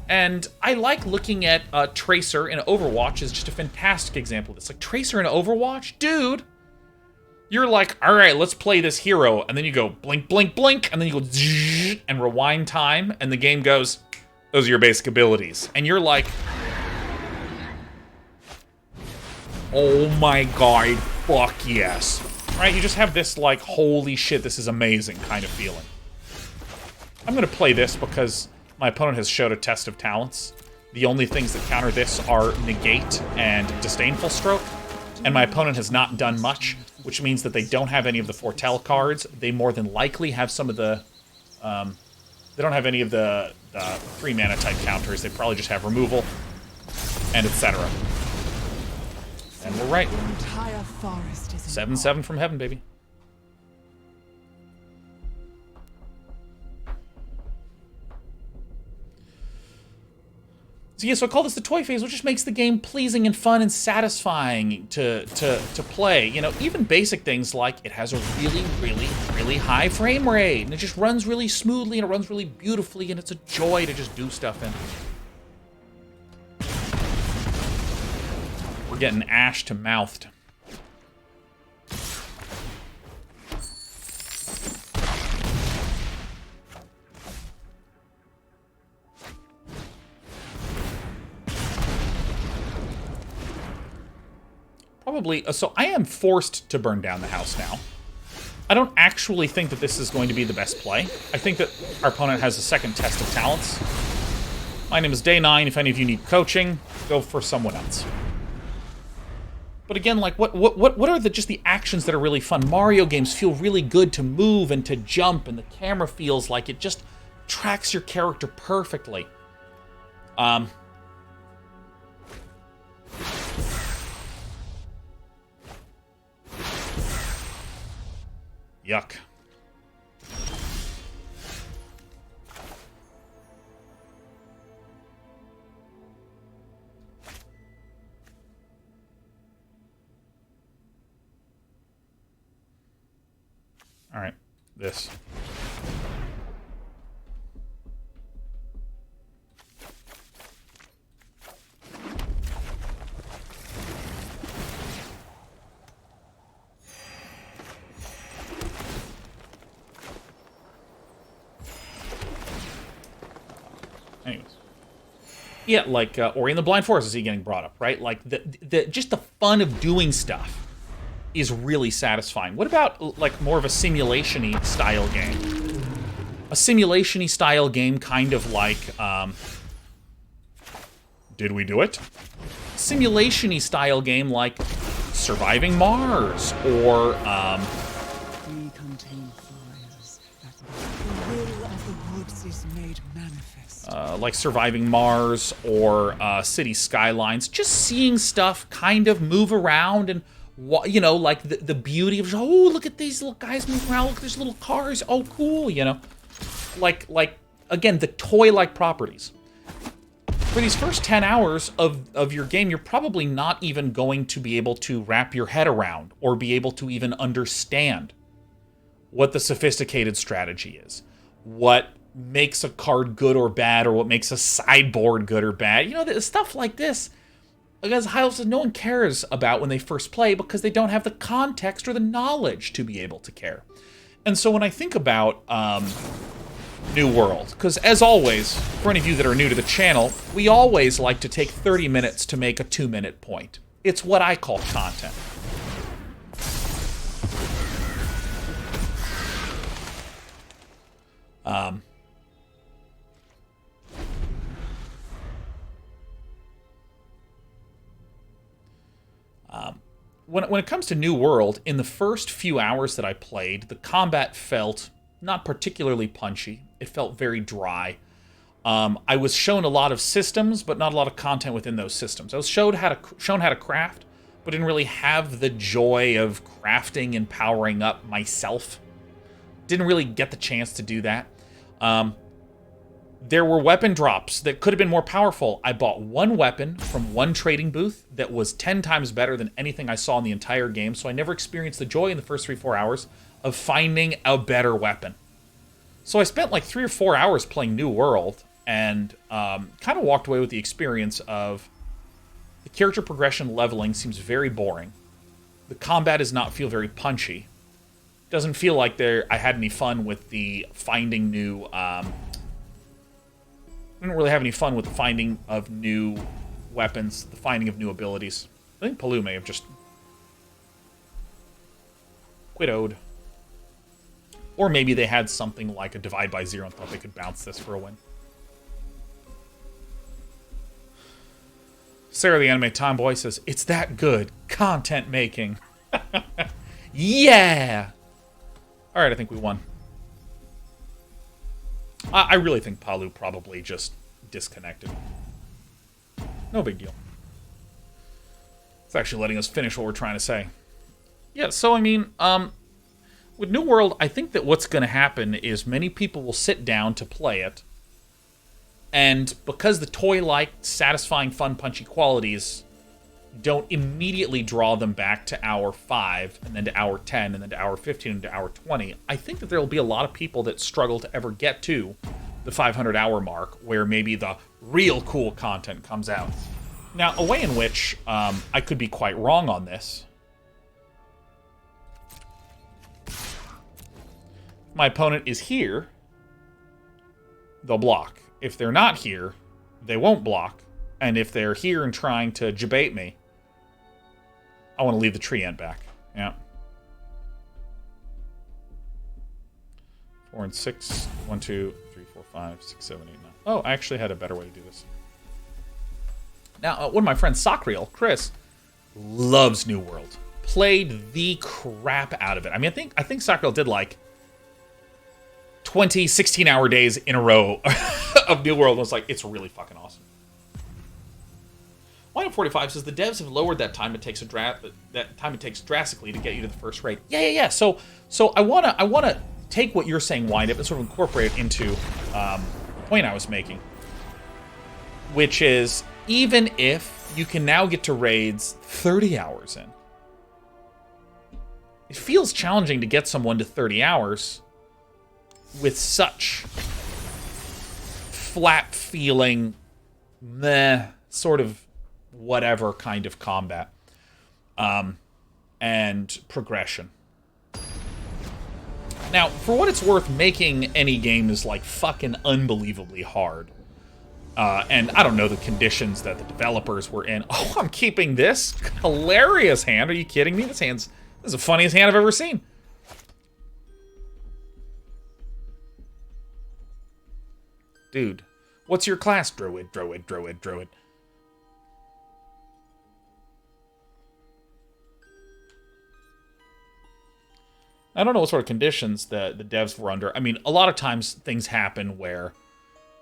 And I like looking at Tracer in Overwatch as just a fantastic example of this. Like, Tracer in Overwatch? Dude! You're like, all right, let's play this hero. And then you go blink, blink, blink. And then you go zzz, and rewind time. And the game goes, those are your basic abilities. And you're like... Oh my god, fuck yes. Right, you just have this, like, holy shit, this is amazing kind of feeling. I'm gonna play this because my opponent has showed a test of talents. The only things that counter this are Negate and Disdainful Stroke, and my opponent has not done much, which means that they don't have any of the Foretell cards. They more than likely have some of the... they don't have any of the 3-mana type counters. They probably just have removal, and etc. And we're right. 7-7 from heaven, baby. So yeah, so I call this the toy phase, which just makes the game pleasing and fun and satisfying to play. You know, even basic things like it has a really, really, really high frame rate, and it just runs really smoothly, and it runs really beautifully, and it's a joy to just do stuff in. We're getting ash to mouthed. probably... so I am forced to burn down the house now. I don't actually think that this is going to be the best play. I think that our opponent has a second test of talents. My name is Day 9. If any of you need coaching, go for someone else. But again, like, what are just the actions that are really fun? Mario games feel really good to move and to jump, and the camera feels like it just tracks your character perfectly. Yuck. All right, this. Anyways. Yeah, like Ori and the Blind Forest is he getting brought up, right? Like just the fun of doing stuff is really satisfying. What about like more of a simulation-y style game? A simulation-y style game kind of like did we do it? Simulation-y style game like Surviving Mars or We contain fires that the will of the woods is made manifest. like Surviving Mars or City Skylines. Just seeing stuff kind of move around and, you know, like the beauty of, oh, look at these little guys moving around, look at these little cars, oh, cool, you know. Like again, the toy-like properties. For these first 10 hours of your game, you're probably not even going to be able to wrap your head around or be able to even understand what the sophisticated strategy is, what makes a card good or bad, or what makes a sideboard good or bad. You know, stuff like this, as Hyle says, no one cares about when they first play because they don't have the context or the knowledge to be able to care. And so when I think about New World, because as always, for any of you that are new to the channel, we always like to take 30 minutes to make a 2-minute point. It's what I call content. When it comes to New World, in the first few hours that I played, the combat felt not particularly punchy. It felt very dry. I was shown a lot of systems, but not a lot of content within those systems. I was shown how to craft, but didn't really have the joy of crafting and powering up myself. Didn't really get the chance to do that. There were weapon drops that could have been more powerful. I bought one weapon from one trading booth that was 10 times better than anything I saw in the entire game, so I never experienced the joy in the first 3-4 hours of finding a better weapon. So I spent like 3 or 4 hours playing New World and kind of walked away with the experience of the character progression leveling seems very boring. The combat does not feel very punchy. Doesn't feel like I had any fun with the finding new... I didn't really have any fun with the finding of new weapons, the finding of new abilities. I think Palu may have just widowed. Or maybe they had something like a Divide by Zero and thought they could bounce this for a win. Sarah the Anime Tomboy says, it's that good. Content making. Yeah! Alright, I think we won. I really think Palu probably just disconnected. No big deal. It's actually letting us finish what we're trying to say. Yeah, so I mean, with New World, I think that what's going to happen is many people will sit down to play it, and because the toy-like, satisfying, fun, punchy qualities don't immediately draw them back to hour 5, and then to hour 10, and then to hour 15, and to hour 20, I think that there will be a lot of people that struggle to ever get to the 500-hour mark, where maybe the real cool content comes out. Now, a way in which I could be quite wrong on this. My opponent is here, they'll block. If they're not here, they won't block. And if they're here and trying to debate me, I want to leave the tree ant back. Yeah. 4 and 6. 1, 2, 3, 4, 5, 6, 7, 8, 9. Oh, I actually had a better way to do this. Now, one of my friends, Sacriel, Chris, loves New World. Played the crap out of it. I mean, I think Sacriel did like 20 16-hour days in a row of New World. And was like, it's really fucking awesome. Lineup45 says the devs have lowered that time it takes drastically to get you to the first raid. Yeah. So I wanna take what you're saying, Wind Up, and sort of incorporate it into the point I was making, which is even if you can now get to raids 30 hours in, it feels challenging to get someone to 30 hours with such flat feeling, meh, sort of whatever kind of combat and progression. Now, for what it's worth, making any game is like fucking unbelievably hard. And I don't know the conditions that the developers were in. Oh, I'm keeping this hilarious hand. Are you kidding me? This is the funniest hand I've ever seen. Dude, what's your class? Druid. I don't know what sort of conditions the devs were under. I mean, a lot of times things happen where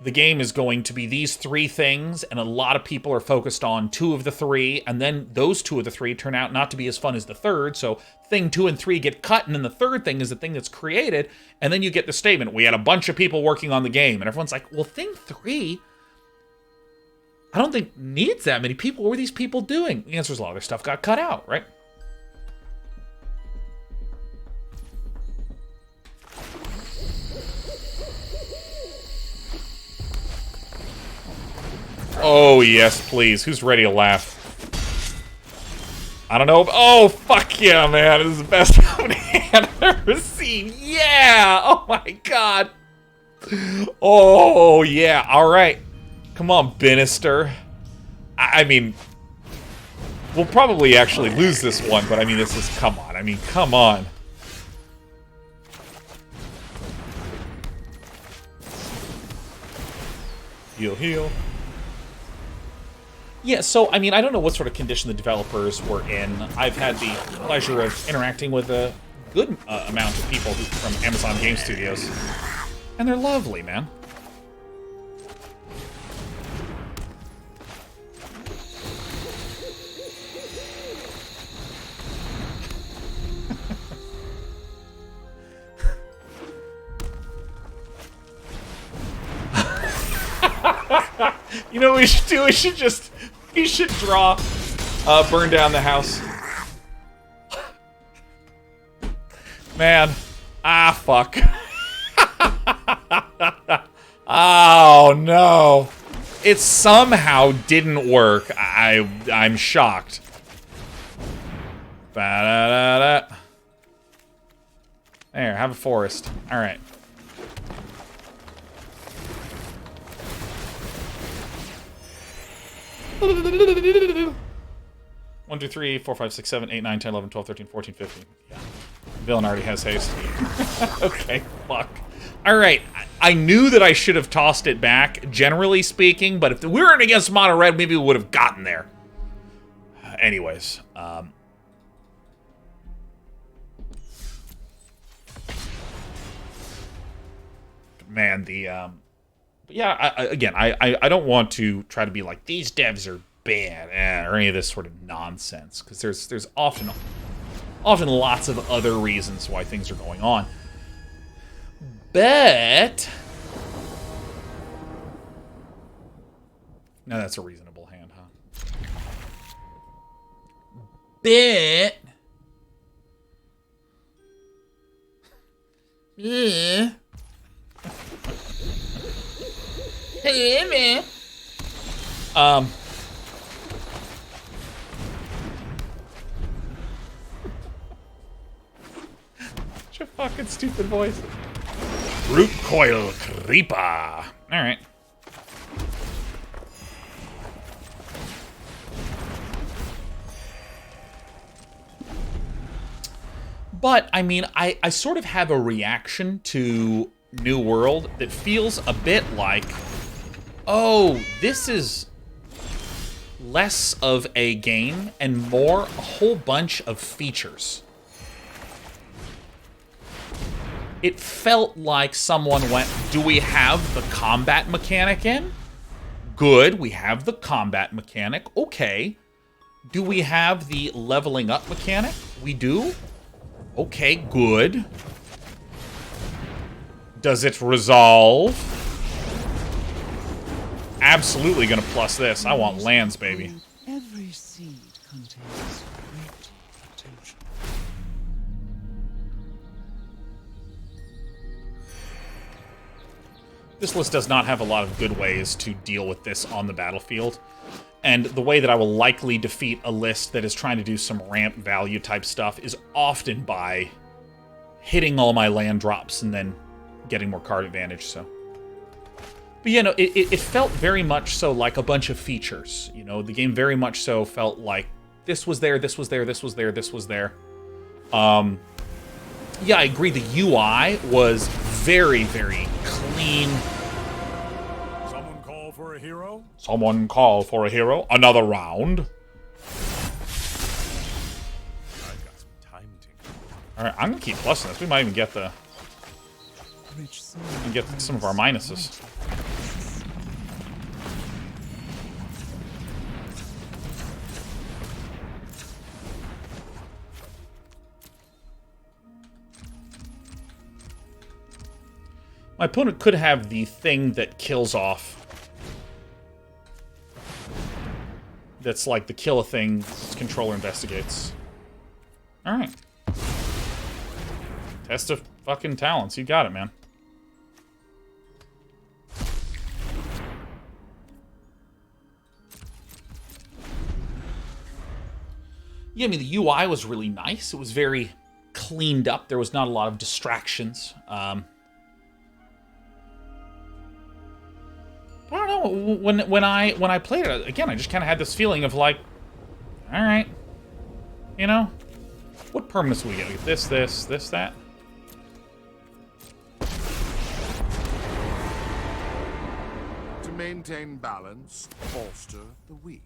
the game is going to be these 3 things, and a lot of people are focused on 2 of the 3, and then those 2 of the 3 turn out not to be as fun as the third, so thing 2 and 3 get cut, and then the third thing is the thing that's created, and then you get the statement, we had a bunch of people working on the game, and everyone's like, well, thing 3, I don't think needs that many people. What were these people doing? The answer is a lot of their stuff got cut out, right? Oh, yes, please. Who's ready to laugh? I don't know. Oh, fuck yeah, man. This is the best opening hand I've ever seen. Yeah! Oh, my God. Oh, yeah. All right. Come on, Binister. I mean, we'll probably actually lose this one, but I mean, this is... Come on. I mean, come on. Heal. Yeah, so, I mean, I don't know what sort of condition the developers were in. I've had the pleasure of interacting with a good amount of people from Amazon Game Studios. And they're lovely, man. You know what we should do? We should draw, burn down the house. Man. Ah, fuck. Oh, no. It somehow didn't work. I'm shocked. Ba-da-da-da. There, have a forest. All right. One, 2, 3, 4, 5, 6, 7, 8, 9, 10, 11, 12, 13, 14, 15. Yeah. Villain already has haste. Okay, fuck. Alright, I knew that I should have tossed it back, generally speaking, but if we weren't against mono red, maybe we would have gotten there. Anyways, man, but yeah, I don't want to try to be like, these devs are bad, or any of this sort of nonsense, because there's often lots of other reasons why things are going on. But now that's a reasonable hand, huh? But yeah. Hey, man. Such a fucking stupid voice. Root Coil Creeper. Alright. But, I mean, I sort of have a reaction to New World that feels a bit like, oh, this is less of a game and more a whole bunch of features. It felt like someone went, do we have the combat mechanic in? Good, we have the combat mechanic. Okay. Do we have the leveling up mechanic? We do. Okay, good. Does it resolve? Absolutely gonna plus this. I want lands, baby. Every seed contains great potential. This list does not have a lot of good ways to deal with this on the battlefield. And the way that I will likely defeat a list that is trying to do some ramp value type stuff is often by hitting all my land drops and then getting more card advantage, so. But, you know, it felt very much so like a bunch of features. You know, the game very much so felt like this was there, this was there, this was there, this was there. Yeah, I agree. The UI was very, very clean. Someone call for a hero? Someone call for a hero. Another round. I've got some time to. All right, I'm gonna keep plusing this. We might even get the and get some of our minuses. My opponent could have the thing that kills off. That's like the kill a thing its controller investigates. Alright. Test of fucking talents. You got it, man. Yeah, I mean, the UI was really nice. It was very cleaned up. There was not a lot of distractions. I don't know. When I played it again, I just kind of had this feeling of like, all right, you know, what permanents do we get? We get this, that. To maintain balance, bolster the weak.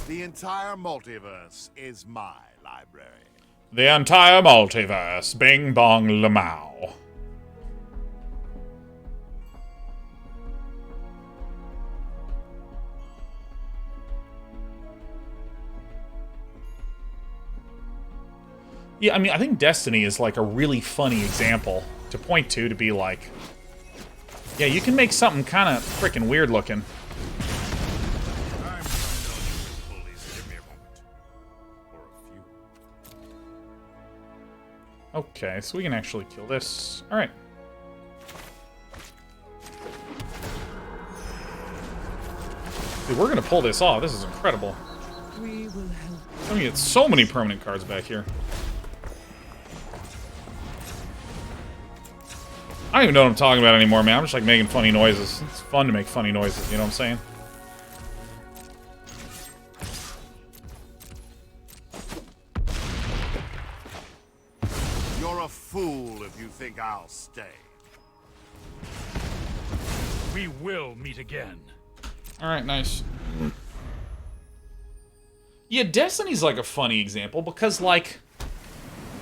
The entire multiverse is my library. The entire multiverse, bing bong lamau. Yeah, I mean, I think Destiny is like a really funny example to point to be like, yeah, you can make something kind of freaking weird looking. I'm trying to bullies. Give me a moment. Or a few. Okay, so we can actually kill this. All right. Dude, we're gonna pull this off. This is incredible. We will help. I'm gonna get so many permanent cards back here. I don't even know what I'm talking about anymore, man. I'm just like making funny noises. It's fun to make funny noises, you know what I'm saying? You're a fool if you think I'll stay. We will meet again. Alright, nice. Yeah, Destiny's like a funny example because, like,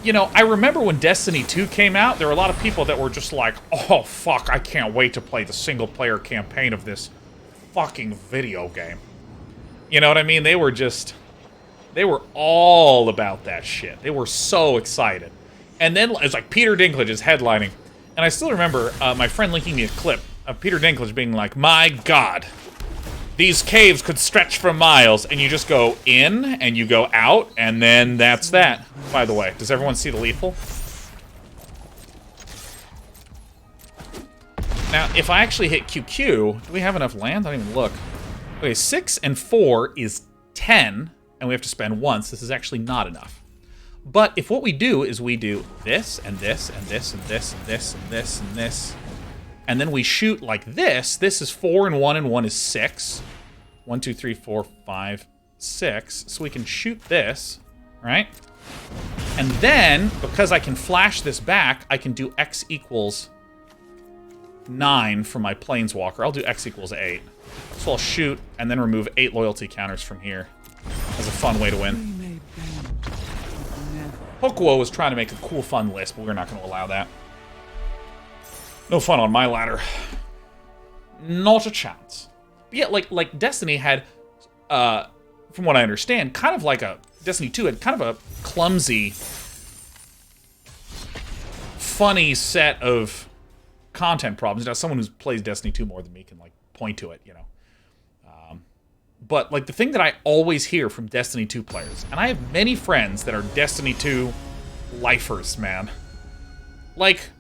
you know, I remember when Destiny 2 came out, there were a lot of people that were just like, oh, fuck, I can't wait to play the single-player campaign of this fucking video game. You know what I mean? They were all about that shit. They were so excited. And then it's like Peter Dinklage is headlining. And I still remember my friend linking me a clip of Peter Dinklage being like, my God, these caves could stretch for miles, and you just go in, and you go out, and then that's that. By the way, does everyone see the lethal? Now, if I actually hit QQ, do we have enough land? I don't even look. Okay, 6 and 4 is 10, and we have to spend 1, so this is actually not enough. But if what we do is we do this, and this, and this, and this, and this, and this, and this, and then we shoot like this. This is 4 and 1 and 1 is 6. 1, 2, 3, 4, 5, 6. So we can shoot this, right? And then, because I can flash this back, I can do X equals 9 for my Planeswalker. I'll do X equals 8. So I'll shoot and then remove 8 loyalty counters from here. As a fun way to win. Hokuo was trying to make a cool, fun list, but we're not going to allow that. No fun on my ladder. Not a chance. But yeah, like Destiny had, from what I understand, kind of like a... Destiny 2 had kind of a clumsy, funny set of content problems. Now, someone who plays Destiny 2 more than me can, like, point to it, you know. But, like, the thing that I always hear from Destiny 2 players, and I have many friends that are Destiny 2 lifers, man. Like,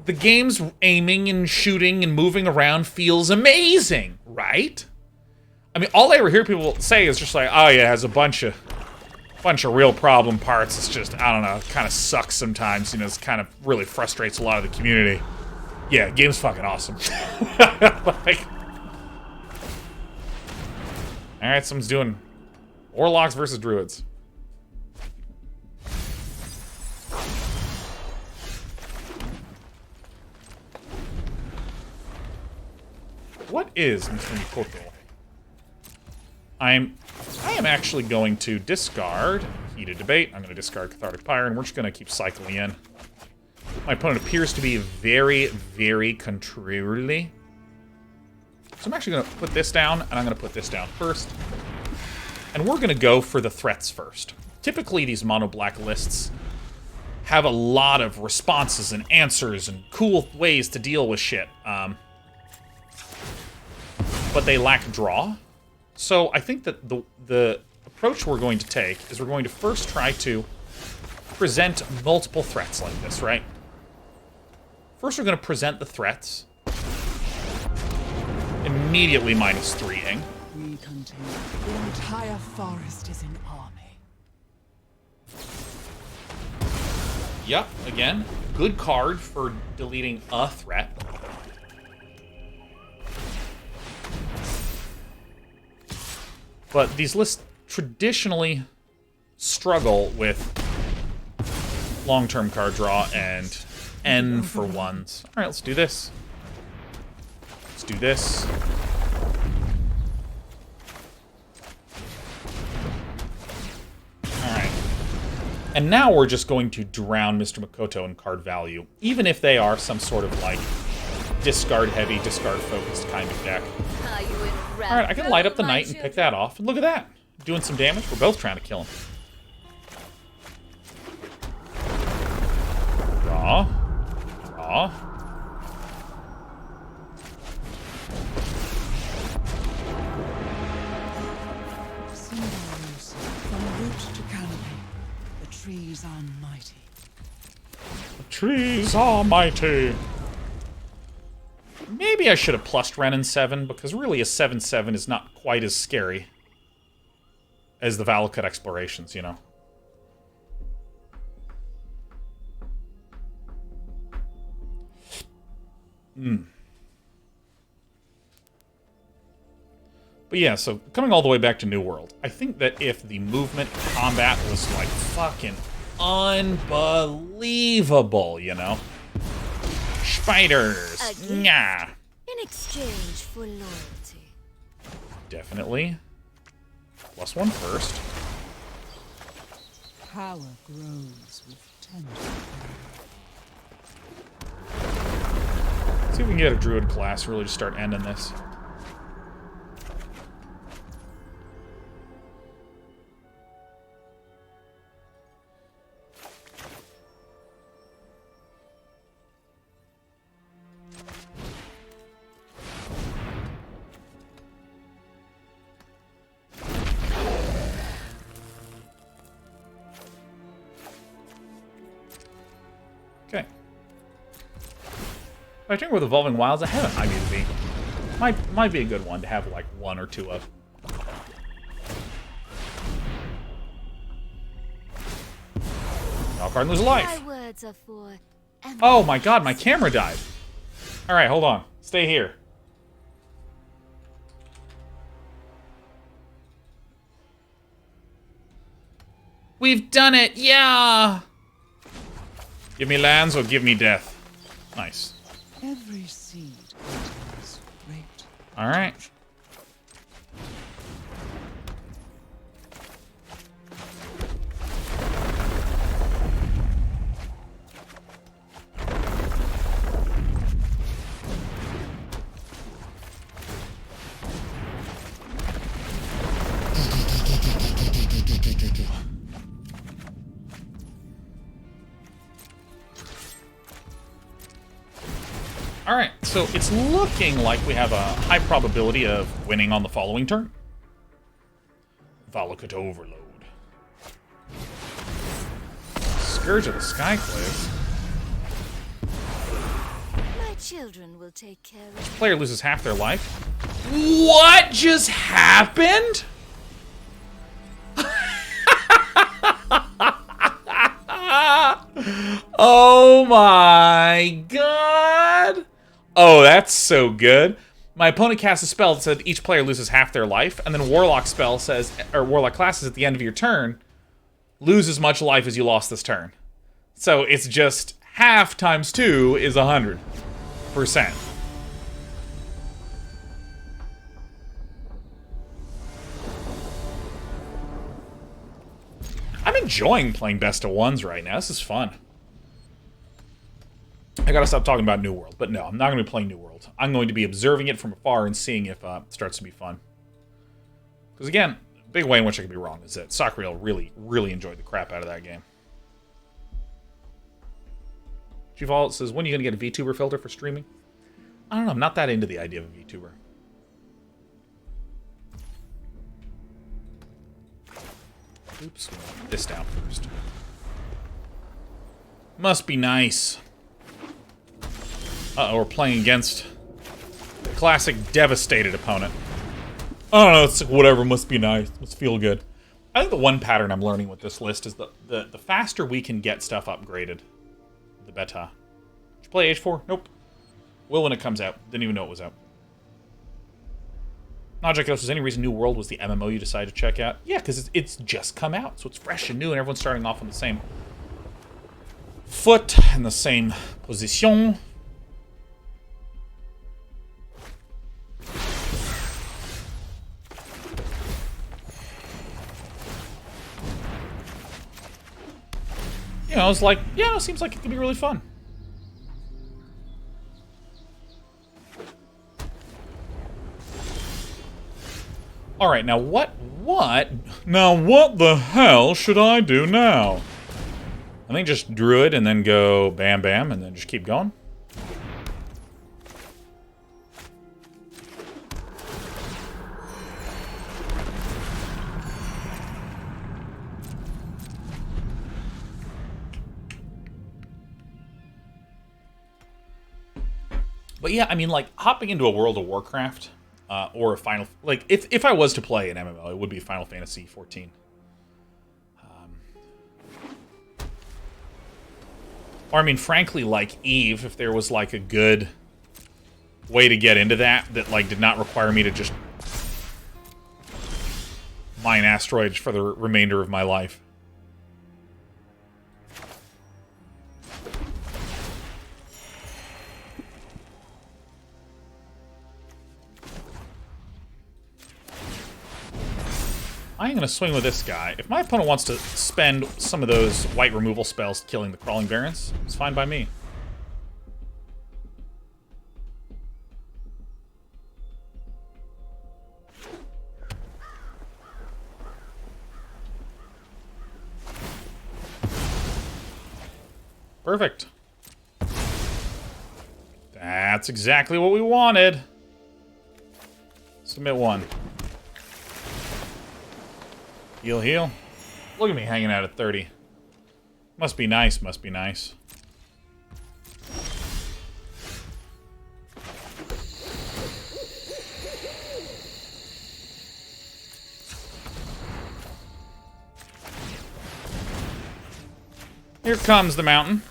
the game's aiming and shooting and moving around feels amazing, right? I mean, all I ever hear people say is just like, oh yeah, it has a bunch of real problem parts. It's just, I don't know, it kind of sucks sometimes. You know, it kind of really frustrates a lot of the community. Yeah, game's fucking awesome. Like, all right, someone's doing Warlocks versus Druids. What is Mr. Mikoto? I am actually going to discard Heated Debate. I'm going to discard Cathartic Pyre, and we're just going to keep cycling in. My opponent appears to be very, very contrarily. So I'm actually going to put this down, and I'm going to put this down first. And we're going to go for the threats first. Typically, these mono-black lists have a lot of responses and answers and cool ways to deal with shit. But they lack draw. So I think that the approach we're going to take is we're going to first try to present multiple threats like this, right? First, we're going to present the threats. Immediately -3ing. We contain the entire forest is an army. Yep, again, good card for deleting a threat. But these lists traditionally struggle with long-term card draw and N for ones. All right, let's do this. Let's do this. All right. And now we're just going to drown Mr. Mikoto in card value, even if they are some sort of, like, discard-heavy, discard-focused kind of deck. Alright, I can light up the knight and pick that off. And look at that. Doing some damage. We're both trying to kill him. Draw. Draw. Symbols from root to canopy. The trees are mighty. The trees are mighty. Maybe I should have plussed Wrenn and Seven, because really a 7/7 is not quite as scary as the Valakut Explorations, you know. But yeah, so coming all the way back to New World, I think that if the movement combat was like fucking unbelievable, you know? Spiders! Nah. In exchange for loyalty. Definitely. +1 first. Power grows with tender. See if we can get a Druid Class, really just start ending this. Okay. I think with Evolving Wilds, I haven't IBB. Might be a good one to have like 1 or 2 of. Draw a card and lose a life. Oh my god, my camera died. Alright, hold on. Stay here. We've done it! Yeah! Give me lands or give me death. Nice. Every seed contains great. Alright. Alright, so it's looking like we have a high probability of winning on the following turn. Valakut Overload. Scourge of the Skycliff. My children will take care of Player loses half their life. What just happened? Oh my god! Oh, that's so good. My opponent casts a spell that said each player loses half their life, and then Warlock spell says, or Warlock class says at the end of your turn, lose as much life as you lost this turn. So it's just half times 2 is 100%. I'm enjoying playing best of ones right now. This is fun. I gotta stop talking about New World, but no, I'm not gonna be playing New World. I'm going to be observing it from afar and seeing if it starts to be fun. Because again, big way in which I could be wrong is that Sacriel really enjoyed the crap out of that game. Juval says, when are you gonna get a VTuber filter for streaming? I don't know, I'm not that into the idea of a VTuber. Oops, this down first. Must be nice. Uh-oh, we're playing against the classic devastated opponent. I don't know, it's like whatever, must be nice. Must feel good. I think the one pattern I'm learning with this list is the faster we can get stuff upgraded, the better. Did you play H4? Nope. Will when it comes out. Didn't even know it was out. Najak, is there any reason New World was the MMO you decided to check out? Yeah, because it's just come out, so it's fresh and new, and everyone's starting off on the same foot in the same position. You know, it's like, yeah, it seems like it could be really fun. Alright, now what the hell should I do now? I think just Druid and then go bam bam and then just keep going. But yeah, I mean, like, hopping into a World of Warcraft, or a Final... Like, if I was to play an MMO, it would be Final Fantasy 14. Or, I mean, frankly, like Eve, if there was, like, a good way to get into that, like, did not require me to just mine asteroids for the remainder of my life. I am going to swing with this guy. If my opponent wants to spend some of those white removal spells killing the Crawling Barrens, it's fine by me. Perfect. That's exactly what we wanted. Submit one. Heal, heal. Look at me hanging out at 30. Must be nice, must be nice. Here comes the mountain.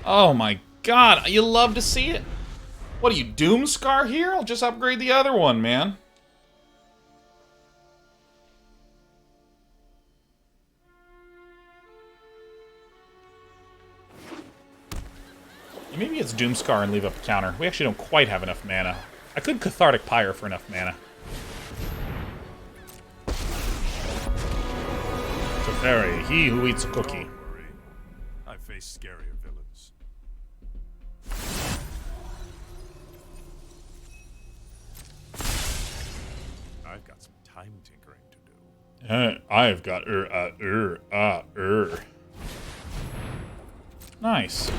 Oh my god, you love to see it. What are you, Doomscar here? I'll just upgrade the other one, man. Maybe it's Doomscar and leave up a counter. We actually don't quite have enough mana. I could Cathartic Pyre for enough mana. Teferi, he who eats a cookie. Don't worry. I face scarier villains. I've got some time tinkering to do. I've got Nice.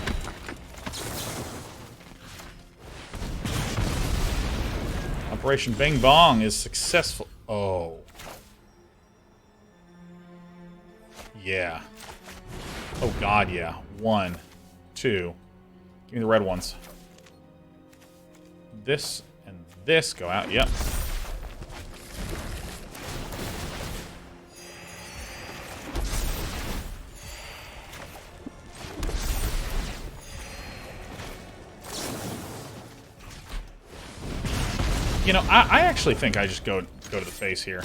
Operation Bing Bong is successful. Oh. Yeah. Oh god, yeah. 1, 2. Give me the red ones. This and this go out. Yep. You know, I actually think I just go to the face here.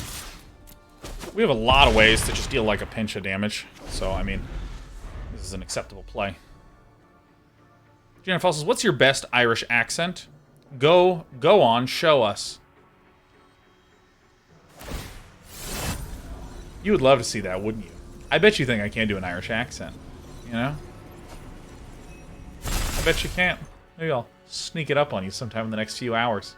We have a lot of ways to just deal like a pinch of damage. So, I mean, this is an acceptable play. Jennifer says, what's your best Irish accent? Go on, show us. You would love to see that, wouldn't you? I bet you think I can't do an Irish accent. You know? I bet you can't. Maybe I'll sneak it up on you sometime in the next few hours.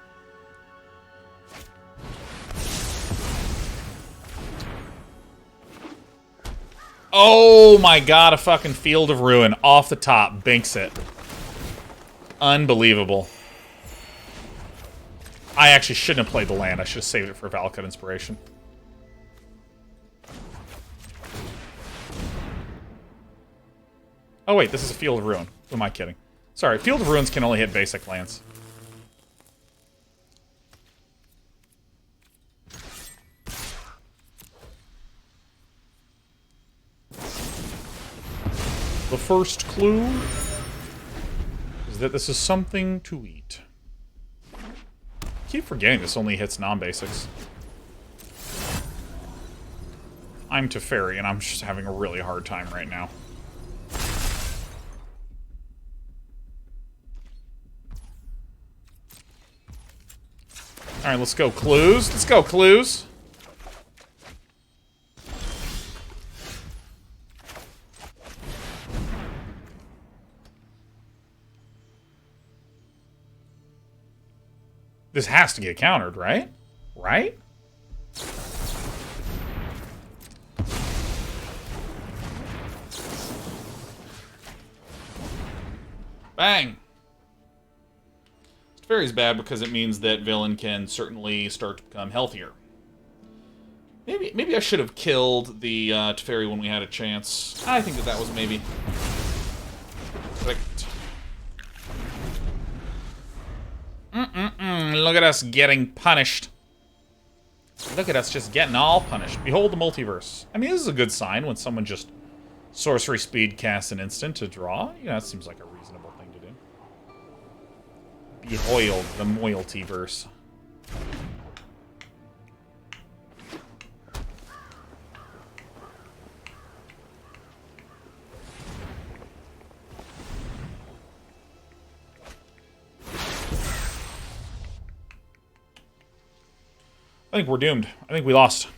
Oh my god, a fucking Field of Ruin off the top. Binks it. Unbelievable. I actually shouldn't have played the land. I should have saved it for Valakut Inspiration. Oh wait, this is a Field of Ruin. Who am I kidding? Sorry, Field of Ruins can only hit basic lands. The first clue is that this is something to eat. I keep forgetting this only hits non-basics. I'm Teferi, and I'm just having a really hard time right now. Alright, let's go clues. Let's go clues. This has to get countered, right? Right? Bang! Teferi's bad because it means that villain can certainly start to become healthier. Maybe I should have killed the Teferi when we had a chance. I think that was maybe... Correct. Look at us getting punished. Look at us just getting all punished. Behold the multiverse. I mean, this is a good sign when someone just sorcery speed casts an instant to draw. You know, that seems like a reasonable thing to do. Behold the multiverse. I think we're doomed. I think we lost.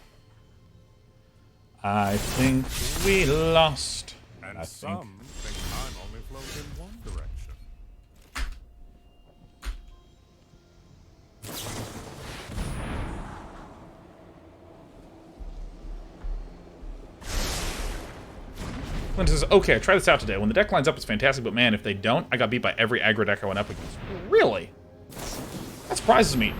I think we lost. And I some think time only flows in one direction. Clint says, okay, I tried this out today. When the deck lines up, it's fantastic, but man, if they don't, I got beat by every aggro deck I went up against. Really? That surprises me.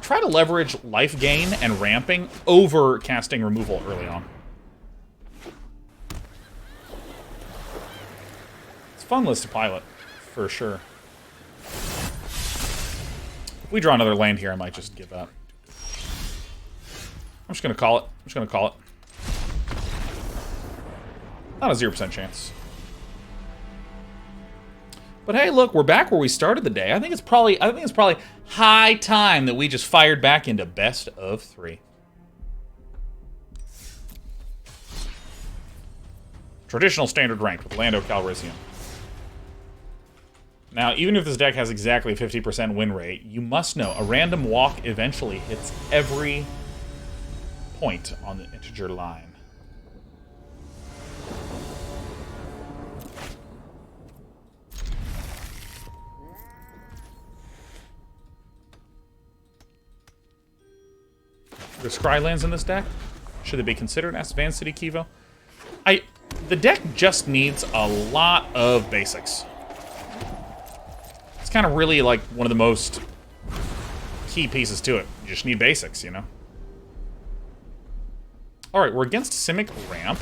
Try to leverage life gain and ramping over casting removal early on. It's a fun list to pilot, for sure. If we draw another land here, I might just give up. I'm just going to call it. Not a 0% chance. But hey, look, we're back where we started the day. I think it's probably high time that we just fired back into best of 3. Traditional standard ranked with Lando Calrissian. Now, even if this deck has exactly a 50% win rate, you must know a random walk eventually hits every point on the integer line. There's Scrylands in this deck. Should they be considered as Van City Kivo? The deck just needs a lot of basics. It's kind of really like one of the most key pieces to it. You just need basics, you know? Alright, we're against Simic Ramp.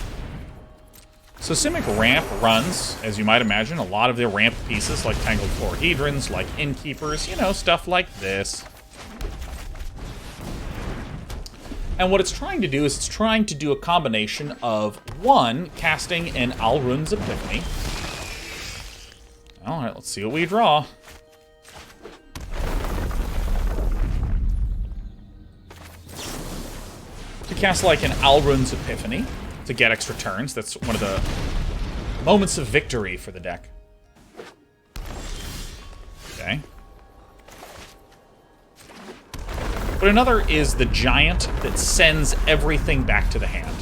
So Simic Ramp runs, as you might imagine, a lot of their ramp pieces, like Tangled Chlorhedrons, like Innkeepers, you know, stuff like this. And what it's trying to do is it's trying to do a combination of, one, casting an Alrund's Epiphany. Alright, let's see what we draw. To cast like an Alrund's Epiphany to get extra turns. That's one of the moments of victory for the deck. Okay. But another is the Giant that sends everything back to the hand.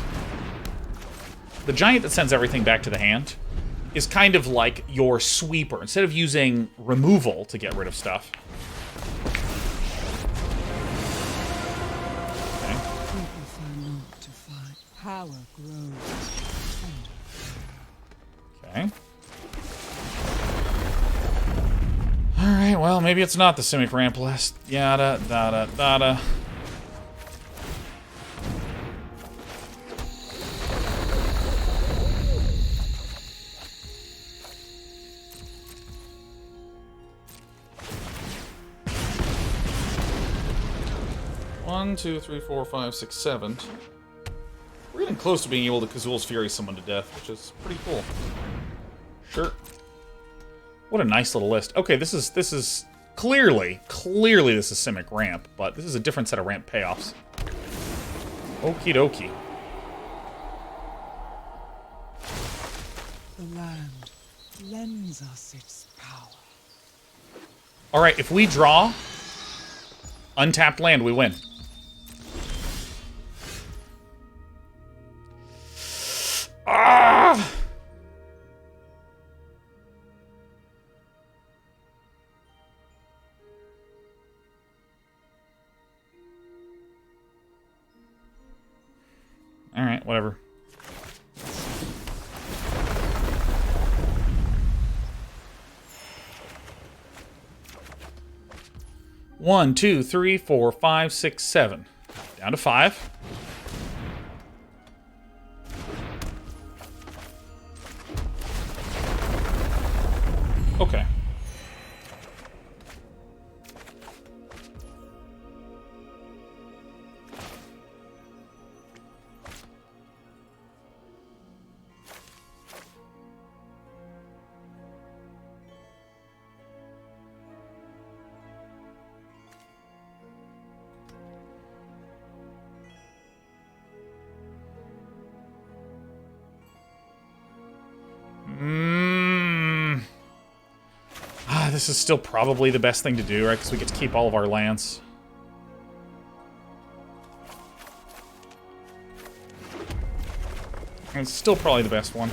The Giant that sends everything back to the hand is kind of like your sweeper. Instead of using removal to get rid of stuff. Okay. People find naught to fight. Power grows. Okay. Alright, well, maybe it's not the Simic Ramp list. Yada, dada, dada. One, two, three, four, five, six, seven. We're getting close to being able to Kazuul's Fury someone to death, which is pretty cool. Sure. What a nice little list. Okay, this is clearly this is Simic Ramp, but this is a different set of ramp payoffs. Okie dokie. The land lends us its power. Alright, if we draw untapped land, we win. Ah! Alright, whatever. One, two, three, four, five, six, seven. Down to 5. Okay. This is still probably the best thing to do, right? Because we get to keep all of our lands. And it's still probably the best one.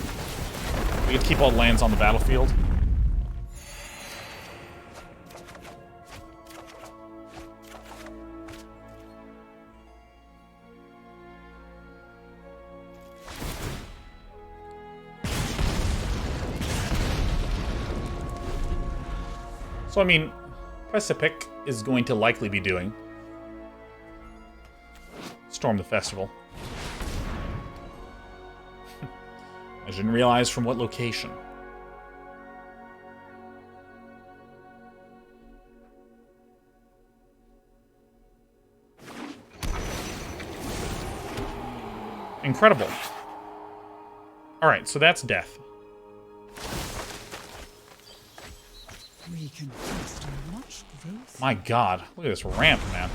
We get to keep all the lands on the battlefield. So, I mean, Precipic is going to likely be doing Storm the Festival. I didn't realize from what location. Incredible. Alright, so that's death. We can foster much growth. My god, look at this ramp, man.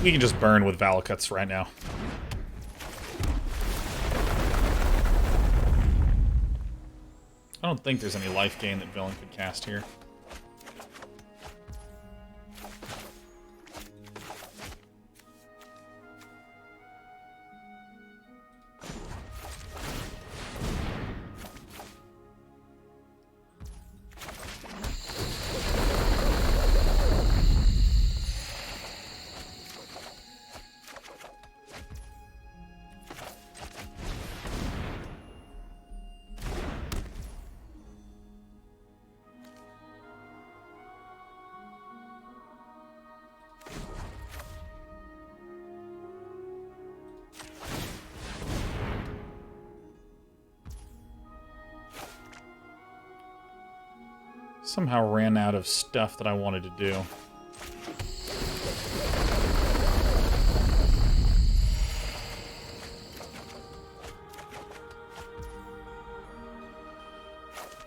We can just burn with Valakuts right now. I don't think there's any life gain that Villain could cast here. Somehow ran out of stuff that I wanted to do.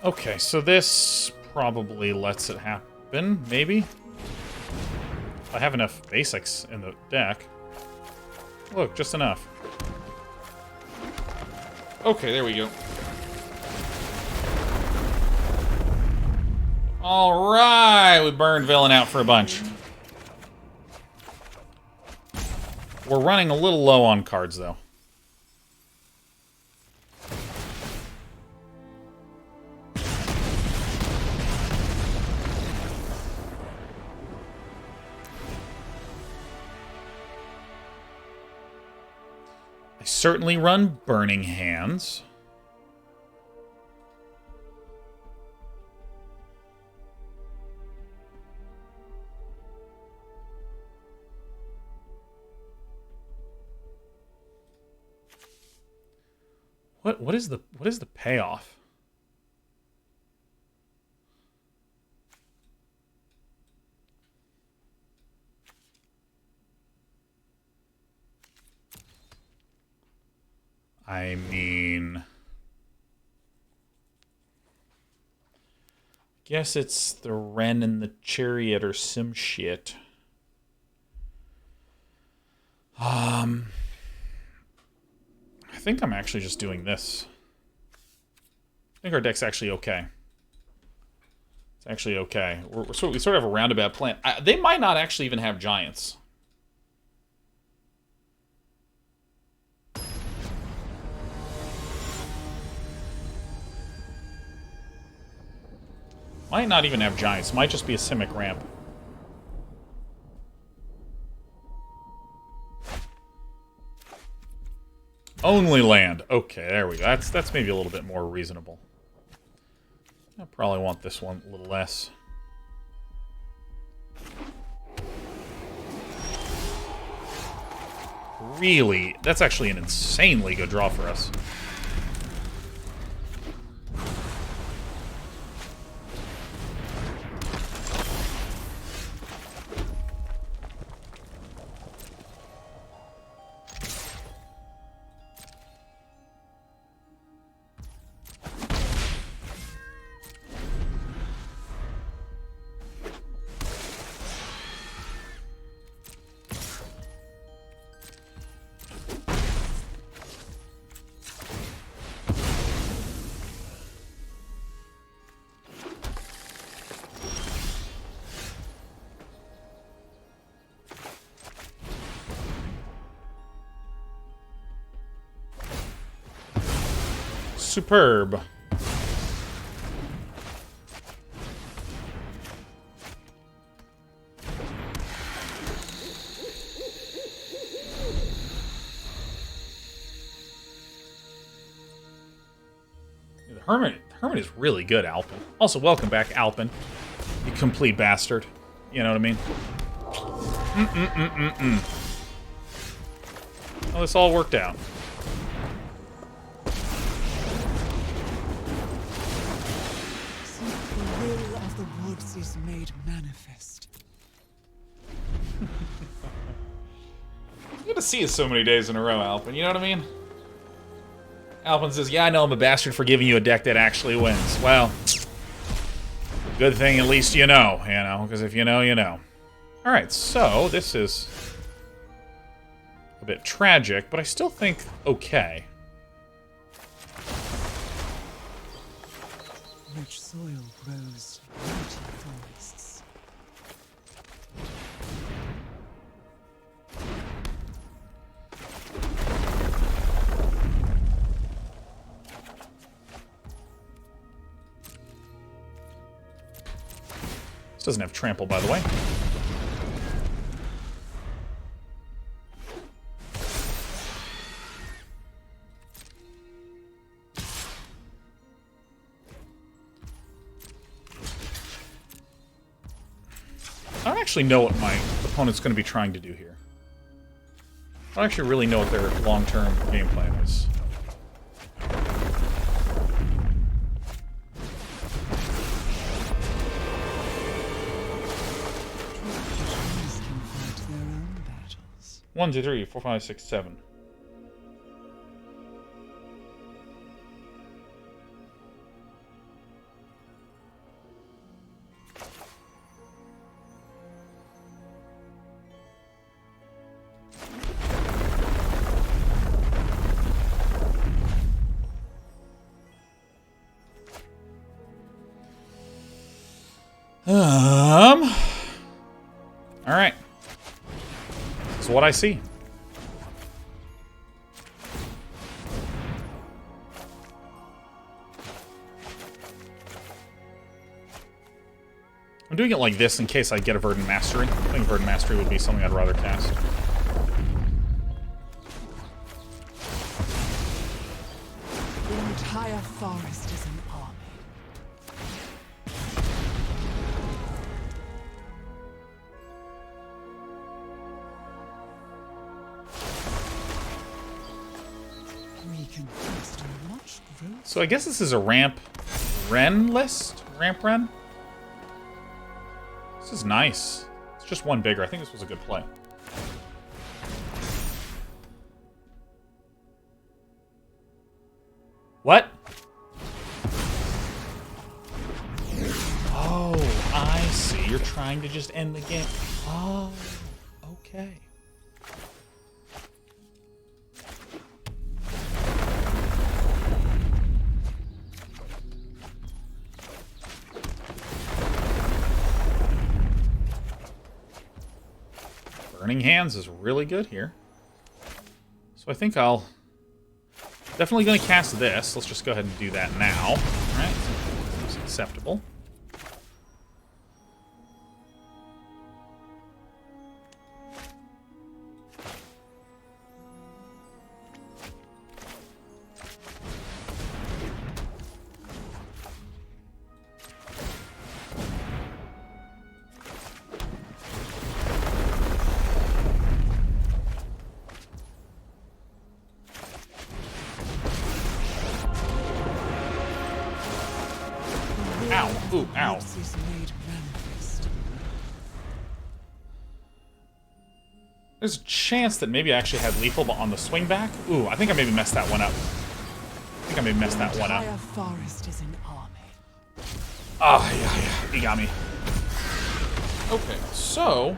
Okay, so this probably lets it happen, maybe? I have enough basics in the deck. Look, just enough. Okay, there we go. Alright, we burned Villain out for a bunch. We're running a little low on cards, though. I certainly run Burning Hands. What is the payoff? I mean, guess it's the Wrenn and the Chariot or some shit. I think I'm actually just doing this. I think our deck's actually okay. It's actually okay. We sort of have a roundabout plan. They might not actually even have giants. Might not even have giants. Might just be a Simic ramp. Only land. Okay, there we go. That's maybe a little bit more reasonable. I probably want this one a little less. Really? That's actually an insanely good draw for us. Superb. The Hermit is really good, Alpin. Also, welcome back, Alpin. You complete bastard. You know what I mean? Well, this all worked out. Is made manifest. Good to see you so many days in a row, Alpin. You know what I mean? Alpin says, yeah, I know I'm a bastard for giving you a deck that actually wins. Well, good thing at least you know, because if you know, you know. Alright, so this is a bit tragic, but I still think okay. Rich soil grows mighty forests. This doesn't have trample, by the way. I don't actually know what my opponent's going to be trying to do here. I don't actually really know what their long-term game plan is. Trees can fight their own battles. 1, 2, 3, 4, 5, 6, 7. All right. This is what I see. I'm doing it like this in case I get a Verdant Mastery. I think Verdant Mastery would be something I'd rather cast. The entire forest is an army. We can foster much growth. So I guess this is a ramp Wrenn list? Ramp Wrenn? This is nice. It's just one bigger. I think this was a good play. What? Oh, I see. You're trying to just end the game. Oh, okay. Burning Hands is really good here. So I think I'll... Definitely going to cast this. Let's just go ahead and do that now. Alright, seems acceptable. Ow. Ooh, ow. Woods is made manifest. There's a chance that maybe I actually had lethal, but on the swing back? Ooh, I think I maybe messed that one up. I think I maybe messed that one up. The entire forest is an army. Ah, yeah. He got me. Okay, so...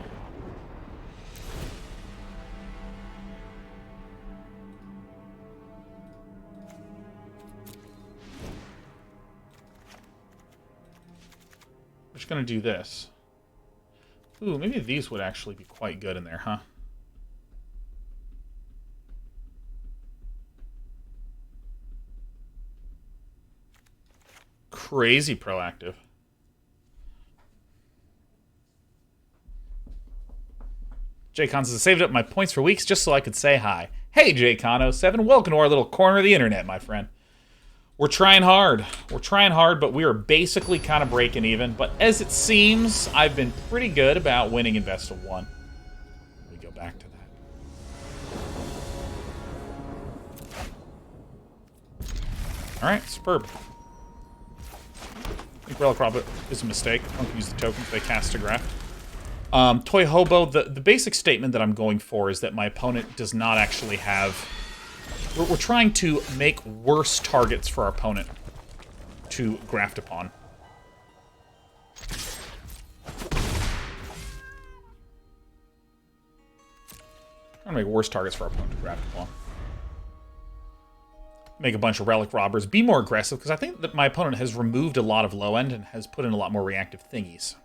we're just gonna do this. Ooh, maybe these would actually be quite good in there, huh? Crazy proactive. Jaycon says, I saved up my points for weeks just so I could say hi. Hey, Jaycon07, welcome to our little corner of the internet, my friend. We're trying hard. We're trying hard, but we are basically kind of breaking even. But as it seems, I've been pretty good about winning in best of one. We go back to that. Alright, superb. I think Relic Robber is a mistake. I don't use the tokens, they cast a graft. Toy Hobo, the basic statement that I'm going for is that my opponent does not actually have... We're trying to make worse targets for our opponent to graft upon. I don't gonna make worse targets for our opponent to grab upon. Make a bunch of Relic Robbers. Be more aggressive, because I think that my opponent has removed a lot of low end and has put in a lot more reactive thingies.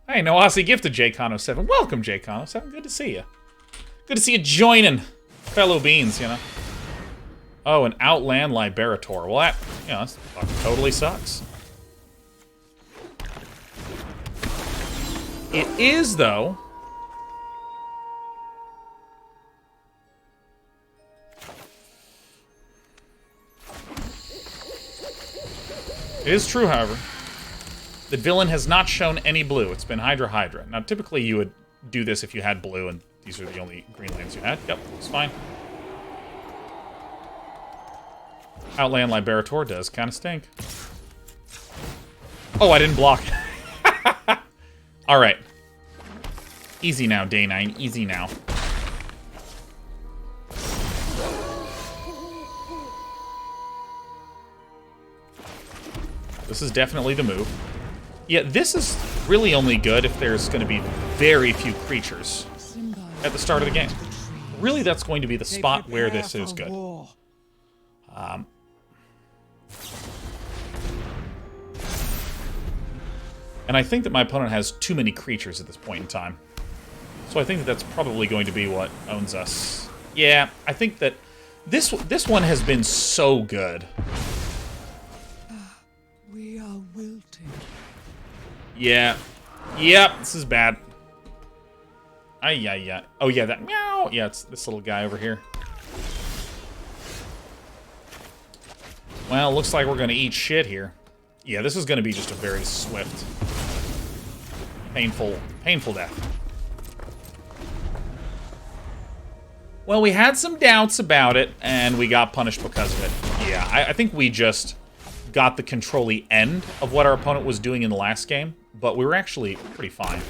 Hey, Noasi gifted JCon07. Welcome, JCon07. Good to see you. Good to see you joining fellow beans, you know. Oh, an Outland Liberator. Well, that, you know, that fucking totally sucks. It is, though. It is true, however, that villain has not shown any blue. It's been Hydra, Hydra. Now, typically you would do this if you had blue, and these are the only green lands you had. Yep, it's fine. Outland Liberator does kind of stink. Oh, I didn't block. Alright. Easy now, Day 9. Easy now. This is definitely the move. Yeah, this is really only good if there's going to be very few creatures at the start of the game. Really, that's going to be the spot where this is good. And I think that my opponent has too many creatures at this point in time. So I think that that's probably going to be what owns us. Yeah, I think that this one has been so good. We are wilting. Yeah. Yep, this is bad. Ay. Oh, yeah, that meow. Yeah, it's this little guy over here. Well, looks like we're going to eat shit here. Yeah, this is going to be just a very swift, painful death. Well, we had some doubts about it, and we got punished because of it. Yeah, I think we just got the control-y end of what our opponent was doing in the last game, but we were actually pretty fine.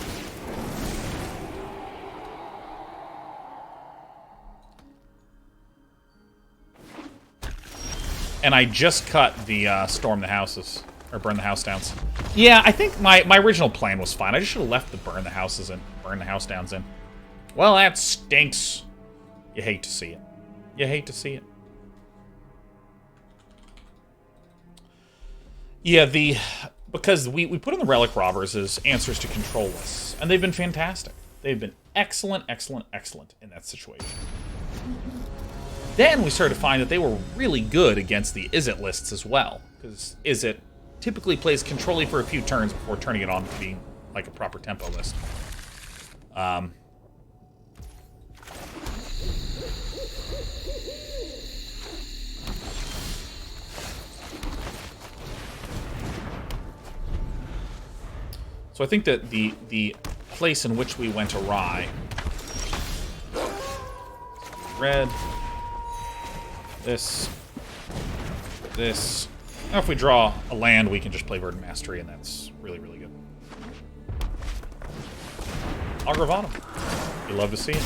And I just cut the storm the houses, or burn the house downs. Yeah, I think my original plan was fine. I just should have left the burn the houses and burn the house downs in. Well, that stinks. You hate to see it. You hate to see it. Yeah, because we put in the Relic Robbers as answers to control lists, and they've been fantastic. They've been excellent in that situation. Then we started to find that they were really good against the Izzet lists as well, because Izzet typically plays control-y for a few turns before turning it on to being like a proper tempo list. So I think that the place in which we went awry... Red... This. Now if we draw a land, we can just play Verdant Mastery, and that's really, really good. Agravatum. You love to see it.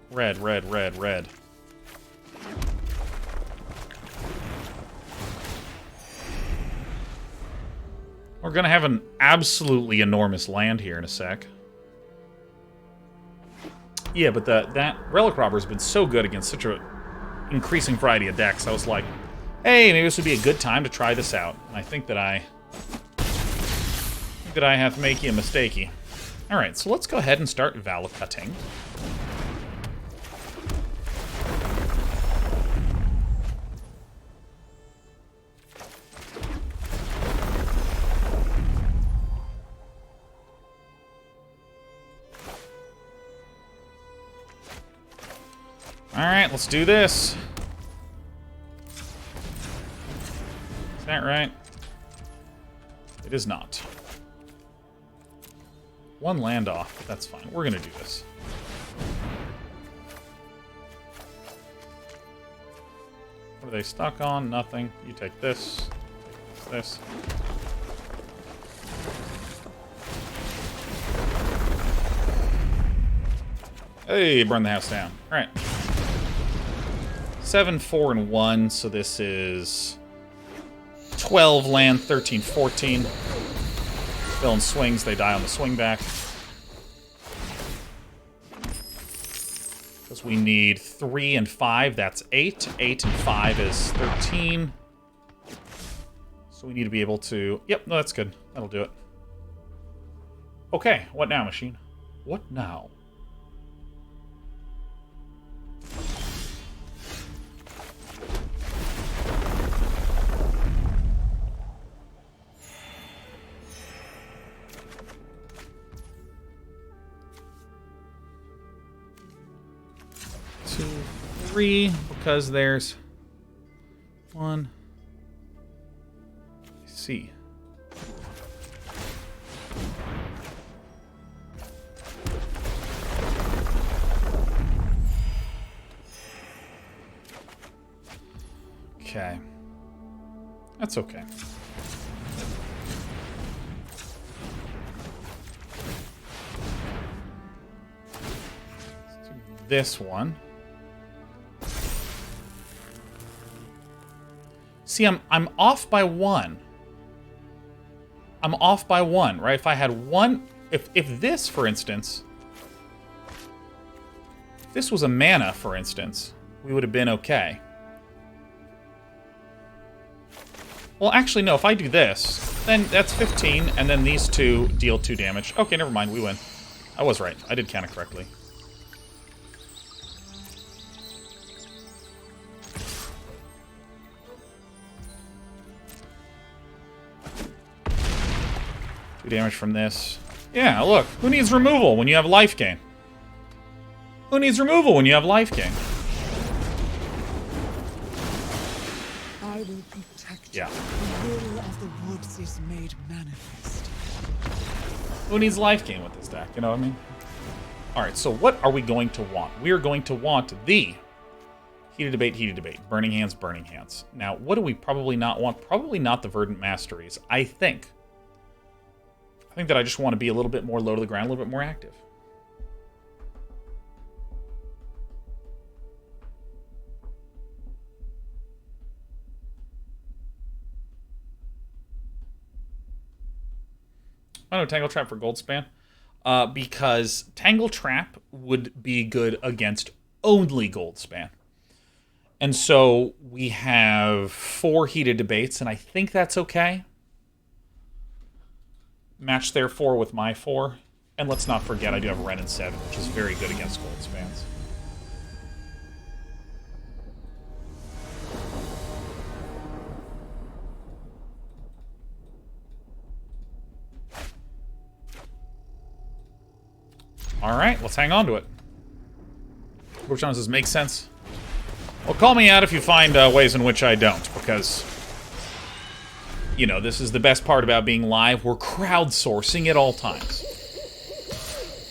Red. We're going to have an absolutely enormous land here in a sec. Yeah, but that Relic Robber has been so good against such an increasing variety of decks. I was like, hey, maybe this would be a good time to try this out. And I think that I have makey a mistakey. All right, so let's go ahead and start Valakutting. Alright, let's do this. Is that right? It is not. One land off, but that's fine. We're gonna do this. What are they stuck on? Nothing. You take this. This. Hey, burn the house down. Alright. 7, 4, and 1, so this is 12 land, 13, 14. Villain swings, they die on the swing back. Because we need 3 and 5, that's 8. 8 and 5 is 13. So we need to be able to... Yep, no, that's good. That'll do it. Okay, what now, machine? What now? Two, 3, because there's 1. See. Okay. That's okay. Let's do this one. See, I'm off by 1. I'm off by 1, right? If I had 1... If this, for instance... If this was a mana, for instance, we would have been okay. Well, actually, no. If I do this, then that's 15, and then these 2 deal 2 damage. Okay, never mind. We win. I was right. I did count it correctly. Damage from this. Yeah, look. Who needs removal when you have life gain? Who needs removal when you have life gain? I will protect Yeah. you. The will of the woods is made manifest. Who needs life gain with this deck? You know what I mean? Alright, so what are we going to want? We are going to want the Heated Debate, Burning Hands. Now, what do we probably not want? Probably not the Verdant Masteries, I think. I think that I just want to be a little bit more low to the ground, a little bit more active. I know Tangletrap for Goldspan. Because Tangletrap would be good against only Goldspan. And so we have 4 Heated Debates, and I think that's okay. Match their 4 with my 4. And let's not forget, I do have Wrenn and Seven, which is very good against Goldspans. Alright, let's hang on to it. Which one does this make sense? Well, call me out if you find ways in which I don't, because... You know, this is the best part about being live. We're crowdsourcing at all times.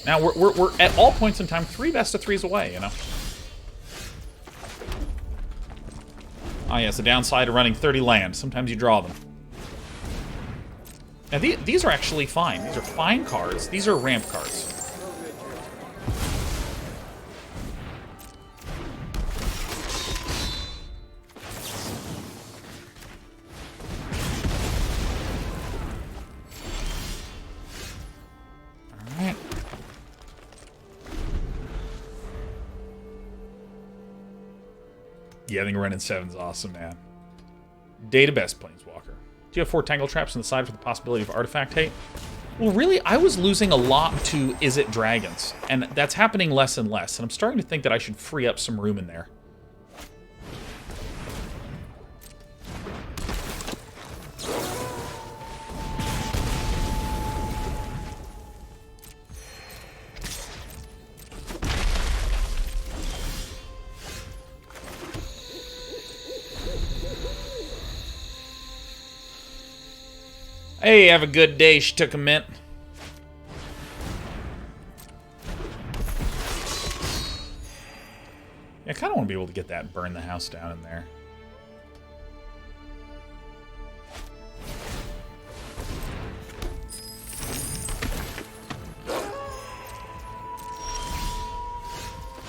Now, we're at all points in time 3 best of 3s away, you know? Ah, yes, the downside of running 30 land. Sometimes you draw them. Now, these are actually fine. These are fine cards. These are ramp cards. Yeah, I think Wrenn and Seven's awesome, man. Data best Planeswalker. Do you have 4 Tangletraps on the side for the possibility of artifact hate? Well, really, I was losing a lot to Is It Dragons, and that's happening less and less, and I'm starting to think that I should free up some room in there. Hey, have a good day. She took a mint. Yeah, I kind of want to be able to get that and burn the house down in there.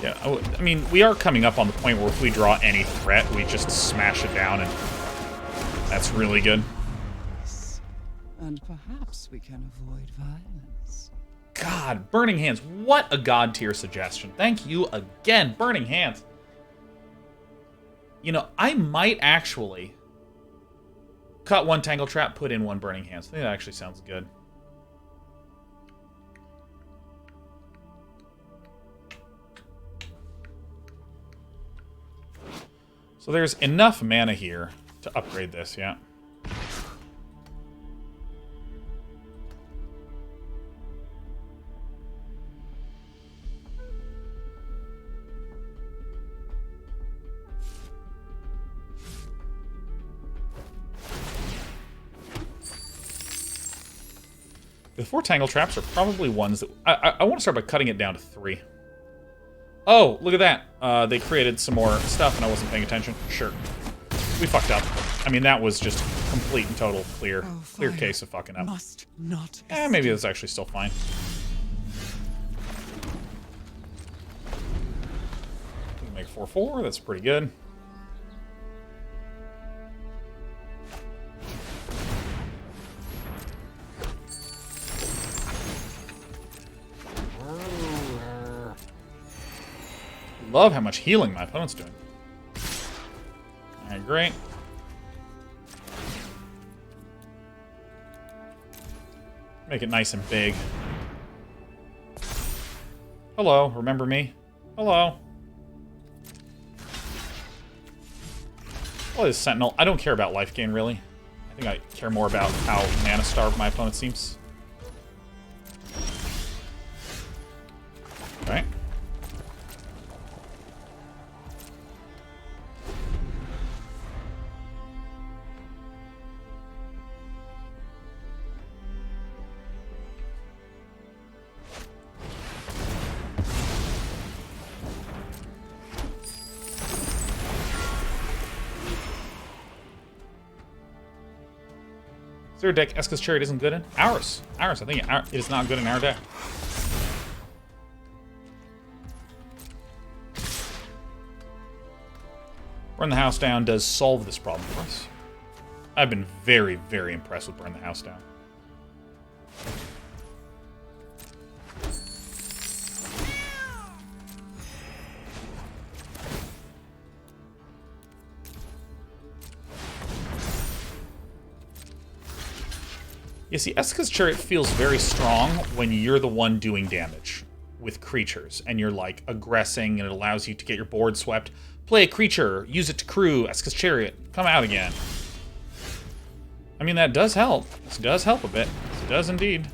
Yeah, I mean, we are coming up on the point where if we draw any threat, we just smash it down, and that's really good. perhaps we can avoid violence. God, Burning Hands. What a god tier suggestion. Thank you again, Burning Hands. You know, I might actually cut one Tangletrap, put in one Burning Hands. I think that actually sounds good. So there's enough mana here to upgrade this, yeah. The 4 Tangletraps are probably ones that... I want to start by cutting it down to 3. Oh, look at that. They created some more stuff and I wasn't paying attention. Sure. We fucked up. I mean, that was just complete and total clear case of fucking up. Must not. Maybe that's actually still fine. We can make 4/4. That's pretty good. Love how much healing my opponent's doing. Alright, great. Make it nice and big. Hello, remember me? Hello. Well, this Sentinel. I don't care about life gain, really. I think I care more about how mana-starved my opponent seems. Alright. Is there a deck Eska's Chariot isn't good in? Ours. I think it is not good in our deck. Burn the House Down does solve this problem for us. I've been very, very impressed with Burn the House Down. You see, Eska's Chariot feels very strong when you're the one doing damage with creatures, and you're, like, aggressing, and it allows you to get your board swept. Play a creature, use it to crew, Eska's Chariot, come out again. I mean, that does help. This does help a bit. It does indeed.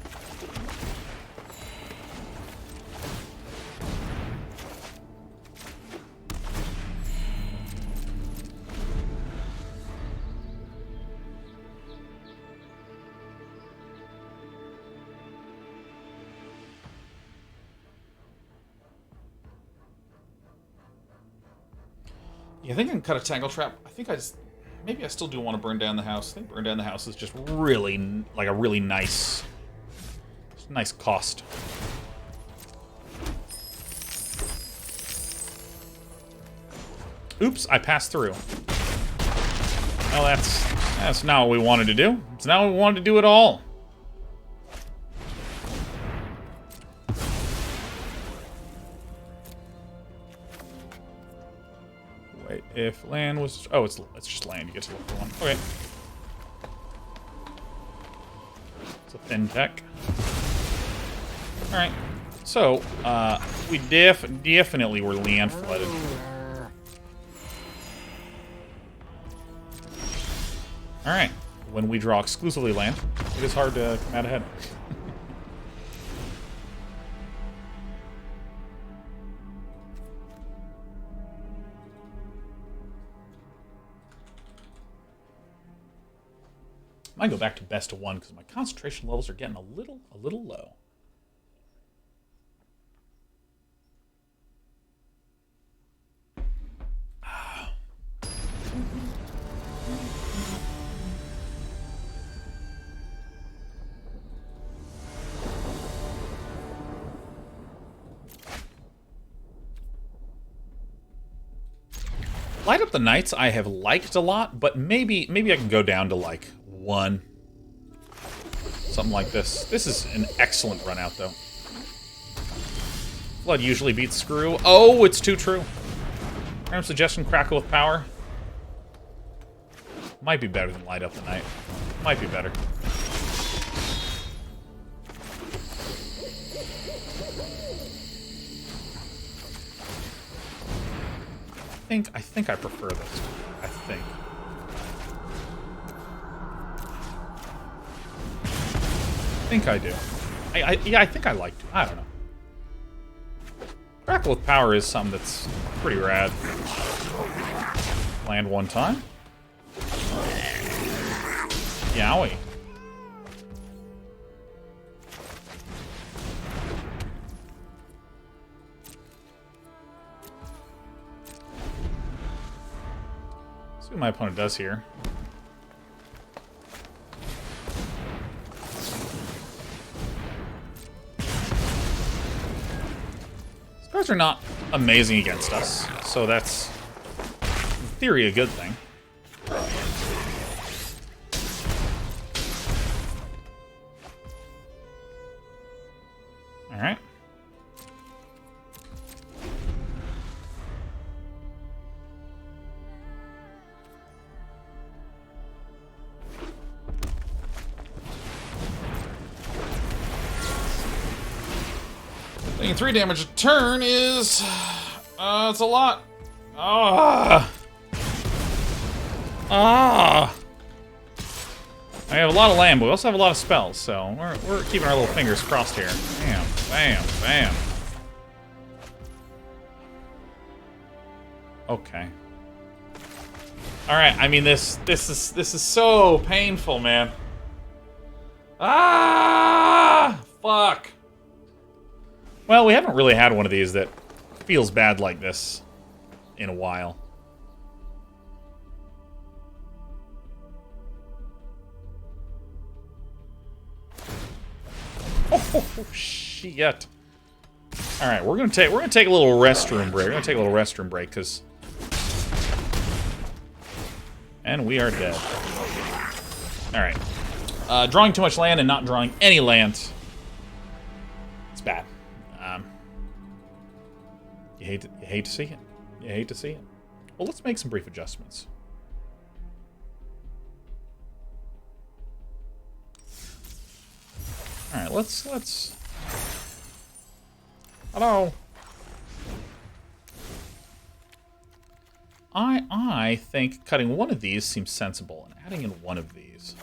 Yeah, I think I can cut a Tangletrap. I think maybe I still do want to burn down the house. I think burn down the house is just really, like a really nice cost. Oops, I passed through. Well, that's not what we wanted to do. It's not what we wanted to do at all. Wait, if land was... Oh, it's just land. You get to look for one. Okay. It's a thin tech. Alright. So, we definitely were land flooded. Alright. When we draw exclusively land, it is hard to come out ahead. I might go back to best of one because my concentration levels are getting a little low. Light Up the Nights I have liked a lot, but maybe I can go down to like 1. something like this. This is an excellent run out, though. Flood usually beats Screw. Oh, it's too true. Random suggestion, Crackle with Power. Might be better than Light Up the Night. Might be better. I think I prefer this. I think. I think I do. Yeah, I think I like to. I don't know. Crackle with Power is something that's pretty rad. Land one time. Yowie. See what my opponent does here. These cards are not amazing against us, so that's, in theory, a good thing. Alright. Taking 3 damage a turn is... it's a lot. I have a lot of land, but we also have a lot of spells, so we're keeping our little fingers crossed here. Bam, bam, bam. Okay. Alright, I mean this is so painful, man. Fuck. Well, we haven't really had one of these that feels bad like this in a while. Oh shit! All right, we're gonna take a little restroom break. We're gonna take a little restroom break because, and we are dead. All right, drawing too much land and not drawing any land. It's bad. You hate to see it. You hate to see it. Well, let's make some brief adjustments. All right, let's. Hello. I think cutting one of these seems sensible, and adding in one of these.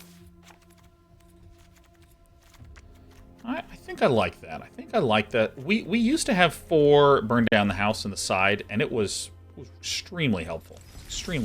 I think I like that. I think I like that. We used to have 4 burn down the house on the side, and it was extremely helpful. Extremely.